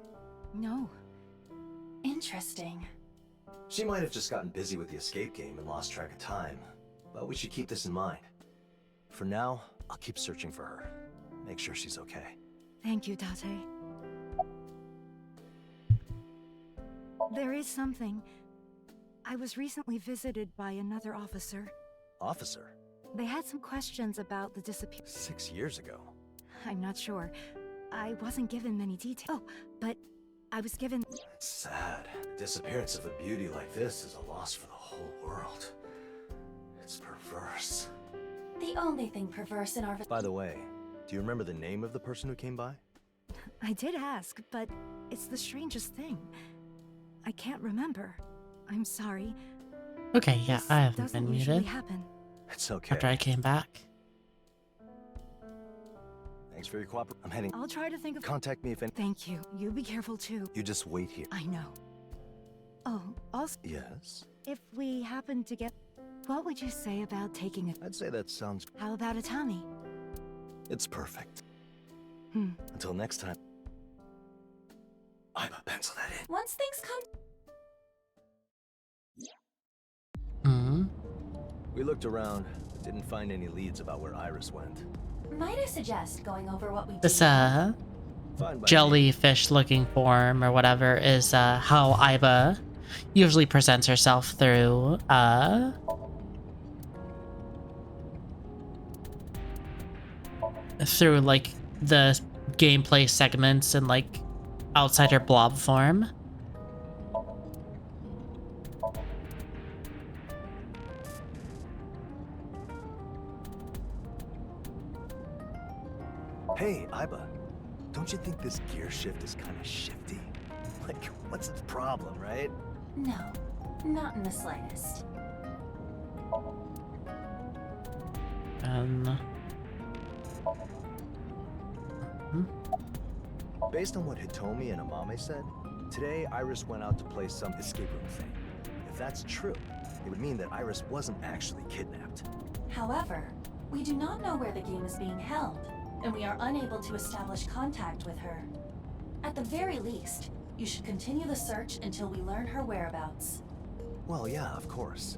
No. Interesting. She might have just gotten busy with the escape game and lost track of time, but we should keep this in mind. For now, I'll keep searching for her. Make sure she's okay. Thank you, Date. There is something. I was recently visited by another officer. Officer? They had some questions about the disappearance. 6 years ago. I'm not sure. I wasn't given many details. Oh, but I was given... It's sad. The disappearance of a beauty like this is a loss for the whole world. It's perverse. The only thing perverse in our... By the way, do you remember the name of the person who came by? I did ask, but it's the strangest thing. I can't remember. I'm sorry. Okay, yeah, This I haven't doesn't been usually muted happen. It's okay. after I came back. Thanks for your cooperation. I'm heading. I'll try to think of... Contact me if any... Thank you. You be careful too. You just wait here. I know. Oh, also, Yes? if we happen to get... What would you say about taking a... I'd say that sounds... How about a Tommy? It's perfect. Hmm. Until next time. I'm a pencil that in. Once things come... Hmm. We looked around, but didn't find any leads about where Iris went. Might I suggest going over what we This, did? Fine by me. jellyfish-looking form or whatever is, how Iba usually presents herself through, through, like, the gameplay segments and, like, outside her blob form. Hey, Iba. Don't you think this gear shift is kind of shifty? Like, what's its problem, right? No, not in the slightest. Based on what Hitomi and Amame said, today Iris went out to play some escape room thing. If that's true, it would mean that Iris wasn't actually kidnapped. However, we do not know where the game is being held, and we are unable to establish contact with her. At the very least, you should continue the search until we learn her whereabouts. Well, yeah, of course.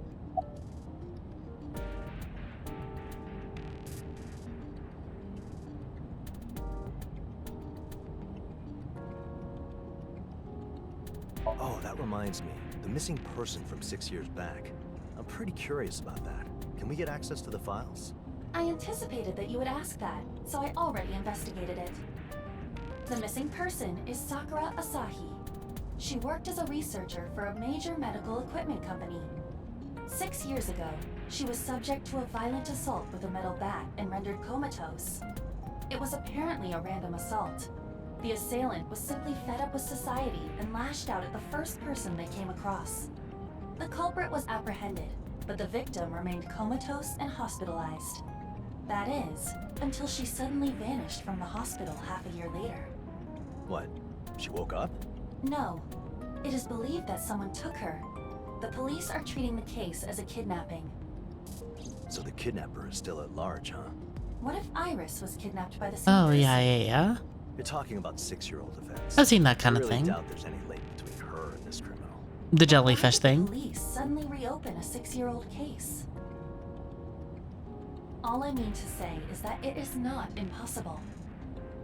Oh, that reminds me. The missing person from 6 years back. I'm pretty curious about that. Can we get access to the files? I anticipated that you would ask that, so I already investigated it. The missing person is Sakura Asahi. She worked as a researcher for a major medical equipment company. 6 years ago, she was subject to a violent assault with a metal bat and rendered comatose. It was apparently a random assault. The assailant was simply fed up with society and lashed out at the first person they came across. The culprit was apprehended, but the victim remained comatose and hospitalized. That is, until she suddenly vanished from the hospital half a year later. What? She woke up? No. It is believed that someone took her. The police are treating the case as a kidnapping. So the kidnapper is still at large, huh? What if Iris was kidnapped by the same Oh, person? yeah. You're talking about 6-year-old events. I've seen that kind I of really thing. doubt there's any link between her and this criminal. The jellyfish Why did thing. the police suddenly reopen a 6-year-old case? All I mean to say is that it is not impossible.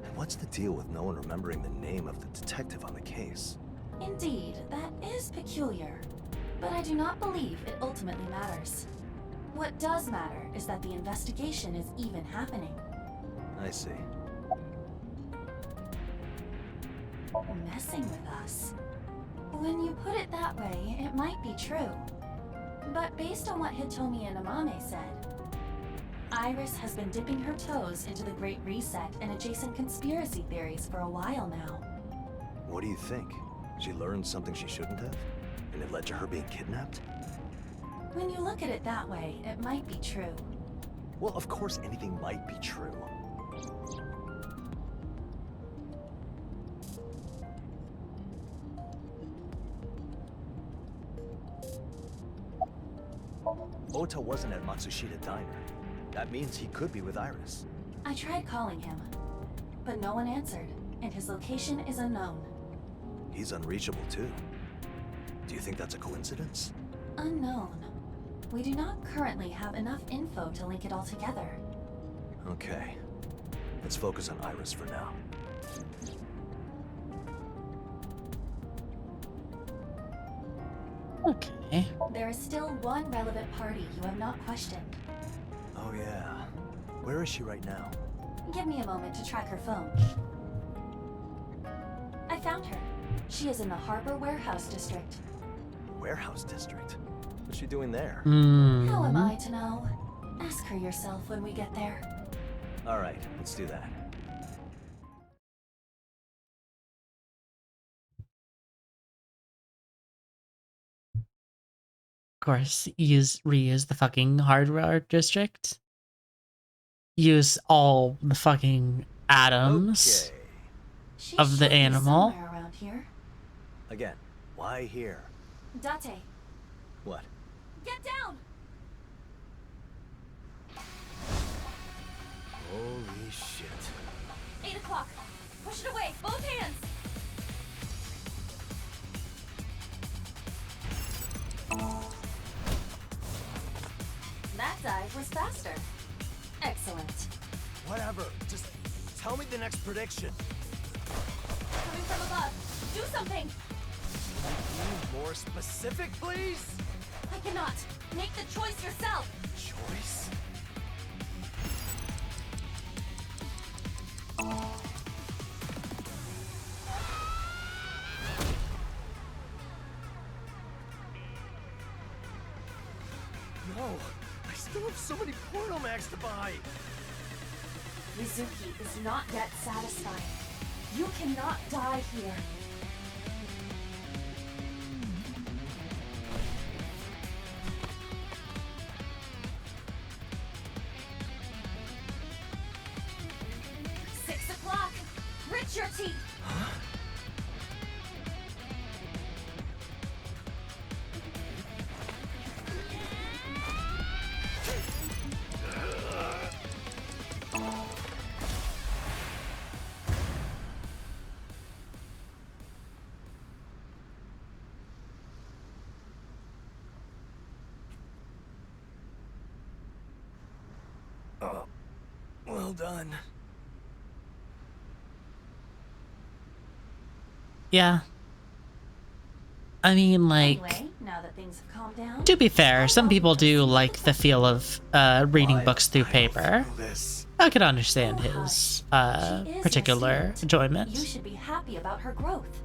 And what's the deal with no one remembering the name of the detective on the case? Indeed, that is peculiar. But I do not believe it ultimately matters. What does matter is that the investigation is even happening. I see. Messing with us. When you put it that way, it might be true. But based on what Hitomi and Amame said, Iris has been dipping her toes into the Great Reset and adjacent conspiracy theories for a while now. What do you think? She learned something she shouldn't have? And it led to her being kidnapped? When you look at it that way, it might be true. Well, of course anything might be true. Ota wasn't at Matsushita Diner. That means he could be with Iris. I tried calling him, but no one answered, and his location is unknown. He's unreachable too. Do you think that's a coincidence? Unknown. We do not currently have enough info to link it all together. Okay. Let's focus on Iris for now. Okay. There is still one relevant party you have not questioned. Oh yeah. Where is she right now? Give me a moment to track her phone. I found her. She is in the Harbor Warehouse District. Warehouse District? What's she doing there? How am Hmm. I to know? Ask her yourself when we get there. Alright, let's do that. Of course, reuse the fucking hardware district. Use all the fucking atoms Okay. She of the should be animal. somewhere around here. Again, why here? Date, What? get down! Holy shit. 8 o'clock. Push it away, both hands! That dive was faster. Excellent. Whatever, just tell me the next prediction. Coming from above. Do something! Be more specific, please? I cannot. Make the choice yourself. Choice? No, I still have so many portal mags to buy. Mizuki is not yet satisfied. You cannot die here. Grit your teeth! Oh, well done. Yeah. I mean, like, Anyway, now that things have calmed down, to be fair, some people do like the feel of reading books through paper. I could understand his She is your particular student. You enjoyment. should be happy about her growth.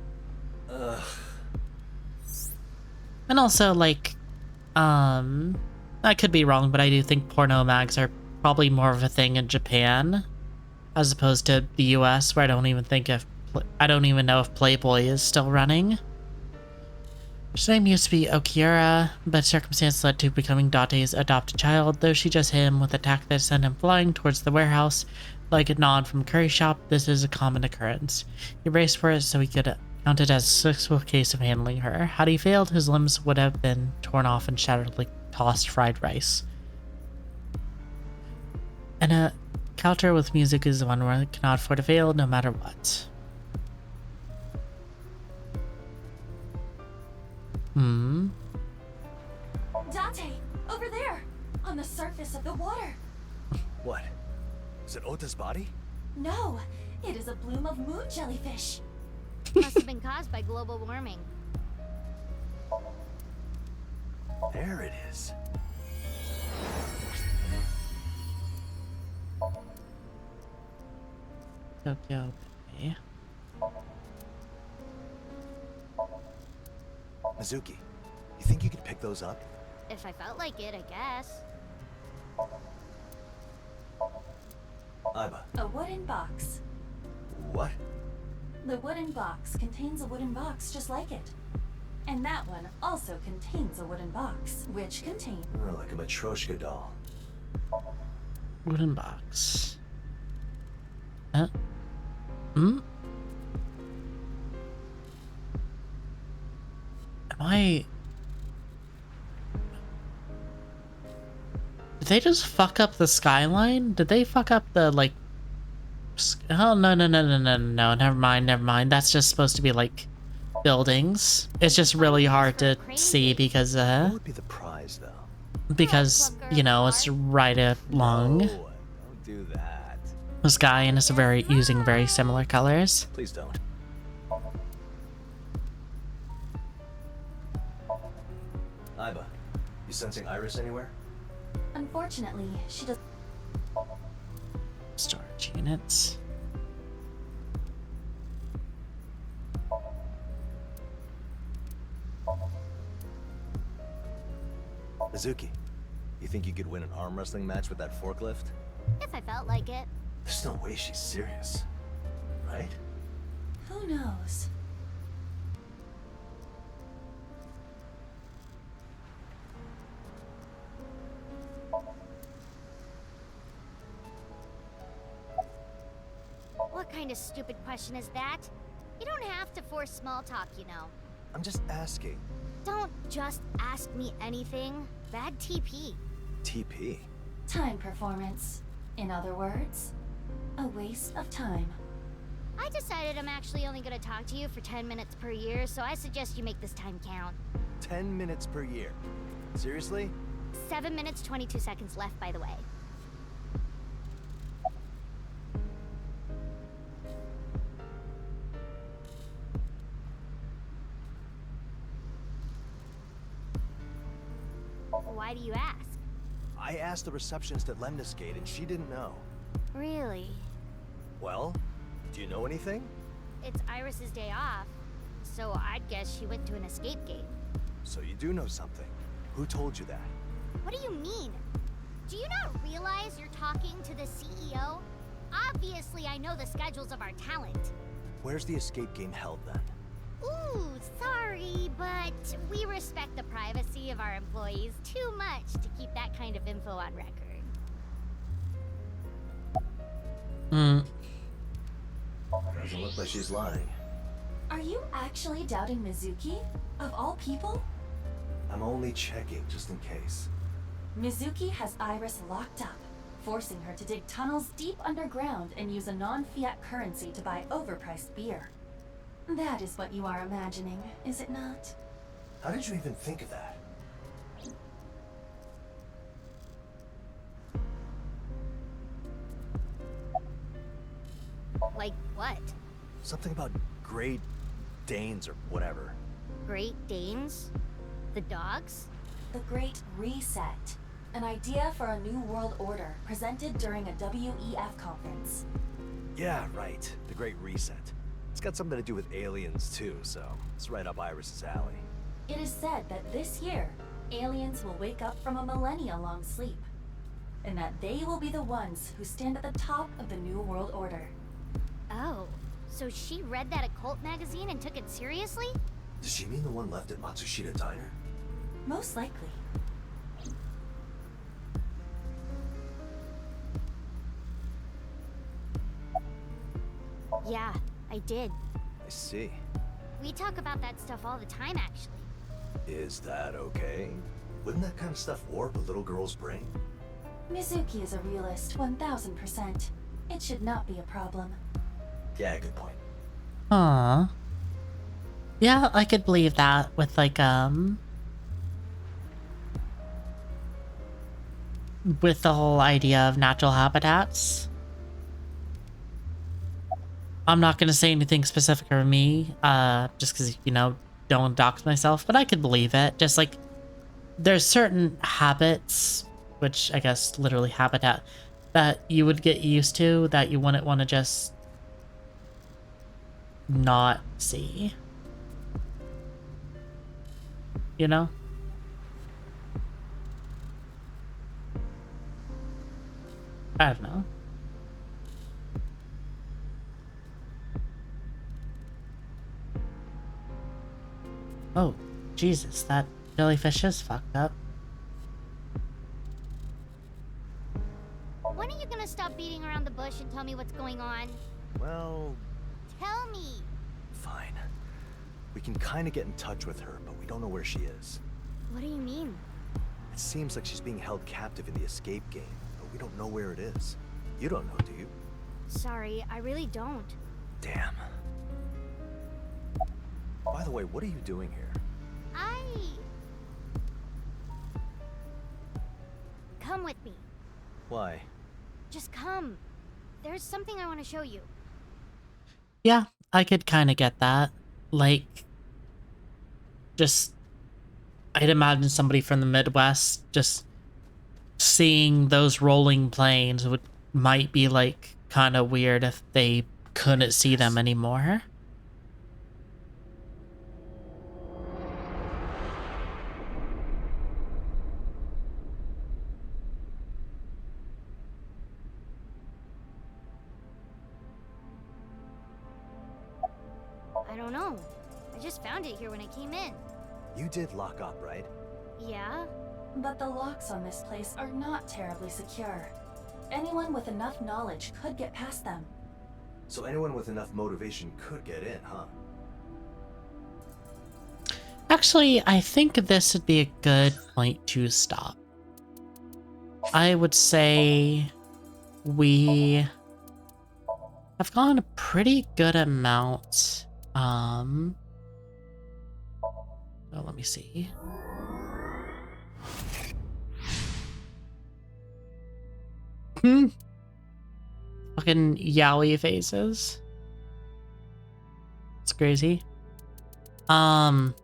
And also, like, I could be wrong, but I do think porno mags are probably more of a thing in Japan as opposed to the US, where I don't even know if Playboy is still running. Her name used to be Okira, but circumstance led to becoming Date's adopted child, though she just hit him with a tack that sent him flying towards the warehouse. Like a nod from Curry Shop, this is a common occurrence. He braced for it so he could count it as a successful case of handling her. Had he failed, his limbs would have been torn off and shattered like tossed fried rice. And a counter with music is the one where it cannot afford to fail no matter what. Date, over there, on the surface of the water. What? Is it Ota's body? No, it is a bloom of moon jellyfish. Must have been caused by global warming. There it is. Tokyo Bay. Mizuki, you think you could pick those up? If I felt like it, I guess. Aiba. A wooden box. What? The wooden box contains a wooden box just like it. And that one also contains a wooden box, which contains... Oh, like a Matryoshka doll. Wooden box. Am I... Did they just fuck up the skyline? Did they fuck up the, like... Oh, no, never mind. That's just supposed to be, like, buildings. It's just really hard to see because, What would be the prize, though? because, you know, it's right along No, don't do that. the sky and it's using very similar colors. Please don't. Aiba, you sensing Iris anywhere? Unfortunately, she does... Storage units. Mizuki, you think you could win an arm wrestling match with that forklift? If I felt like it. There's no way she's serious. Right? Who knows? What kind of stupid question is that? You don't have to force small talk, you know. I'm just asking. Don't just ask me anything. Bad TP. TP? Time performance. In other words, a waste of time. I decided I'm actually only gonna talk to you for 10 minutes per year, so I suggest you make this time count. 10 minutes per year. Seriously? 7 minutes, 22 seconds left, by the way. Why do you ask? I asked the receptionist at Lemnis Gate and she didn't know. Really? Well, do you know anything? It's Iris's day off, so I'd guess she went to an escape gate. So you do know something. Who told you that? What do you mean? Do you not realize you're talking to the CEO? Obviously, I know the schedules of our talent. Where's the escape game held then? Ooh, sorry, but we respect the privacy of our employees too much to keep that kind of info on record. Doesn't look like she's lying. Are you actually doubting Mizuki? Of all people? I'm only checking just in case. Mizuki has Iris locked up, forcing her to dig tunnels deep underground and use a non-fiat currency to buy overpriced beer. That is what you are imagining, is it not? How did you even think of that? Like what? Something about Great Danes or whatever. Great Danes? The dogs? The Great Reset. An idea for a new world order presented during a WEF conference. Yeah, right. The Great Reset. It's got something to do with aliens too, so it's right up Iris's alley. It is said that this year, aliens will wake up from a millennia-long sleep, and that they will be the ones who stand at the top of the New World Order. Oh, so she read that occult magazine and took it seriously? Does she mean the one left at Matsushita Diner? Most likely. Yeah, I did. I see. We talk about that stuff all the time, actually. Is that okay? Wouldn't that kind of stuff warp a little girl's brain? Mizuki is a realist 1000%. It should not be a problem. Yeah, good point. Aw. Yeah, I could believe that with like, with the whole idea of natural habitats. I'm not gonna say anything specific for me, just because, you know, don't dox myself, but I could believe it. Just like, there's certain habits, which I guess literally habitat, that you would get used to that you wouldn't want to just not see. You know? I don't know. Oh, Jesus, that jellyfish is fucked up. When are you gonna stop beating around the bush and tell me what's going on? Well, Tell me! fine. We can kind of get in touch with her, but we don't know where she is. What do you mean? It seems like she's being held captive in the escape game, but we don't know where it is. You don't know, do you? Sorry, I really don't. Damn. By the way, what are you doing here? Come with me. Why? Just come. There's something I want to show you. Yeah, I could kind of get that. Like, just, I'd imagine somebody from the Midwest just seeing those rolling planes might be like kind of weird if they couldn't see them anymore. I don't know. I just found it here when I came in. You did lock up, right? Yeah? But the locks on this place are not terribly secure. Anyone with enough knowledge could get past them. So anyone with enough motivation could get in, huh? Actually, I think this would be a good point to stop. I would say we have gone a pretty good amount. Oh, let me see. Fucking yaoi faces. It's crazy. Fuck,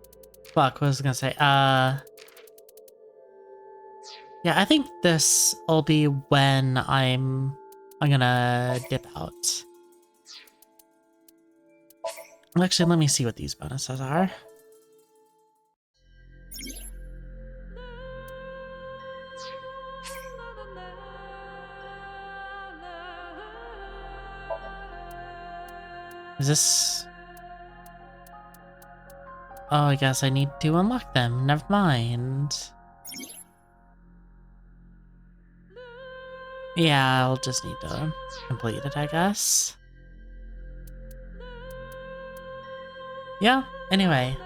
what was I gonna say? Yeah, I think this will be when I'm gonna dip out. Actually, let me see what these bonuses are. Is this... Oh, I guess I need to unlock them. Never mind. Yeah, I'll just need to complete it, I guess. Yeah, anyway.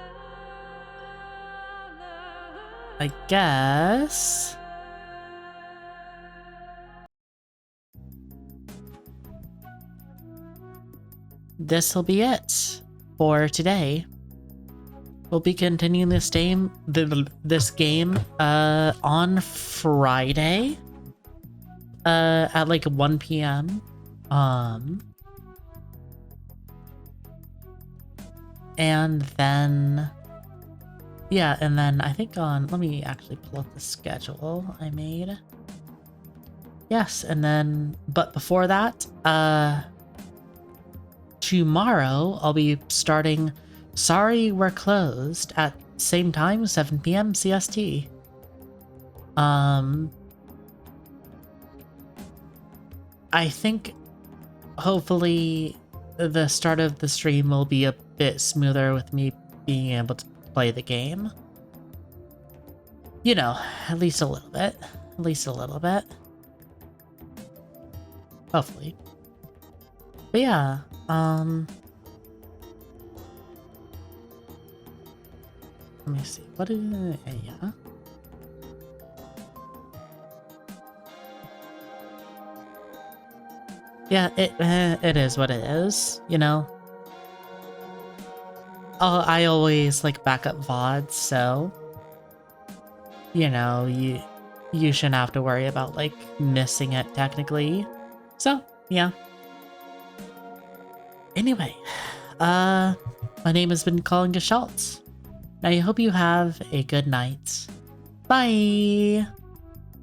I guess... this'll be it for today. We'll be continuing this game, on Friday, at like 1 p.m. And then, yeah, and then I think let me actually pull up the schedule I made. Yes, and then, but before that, tomorrow I'll be starting Sorry We're Closed at same time, 7 p.m. CST. I think hopefully the start of the stream will be a bit smoother with me being able to play the game. You know, at least a little bit. At least a little bit. Hopefully. But yeah, let me see. What is yeah? Yeah, it is what it is, you know. I always like backup VODs, so you know, you shouldn't have to worry about like missing it technically. So, yeah. Anyway, my name has been Colin Geschaltz. I hope you have a good night. Bye!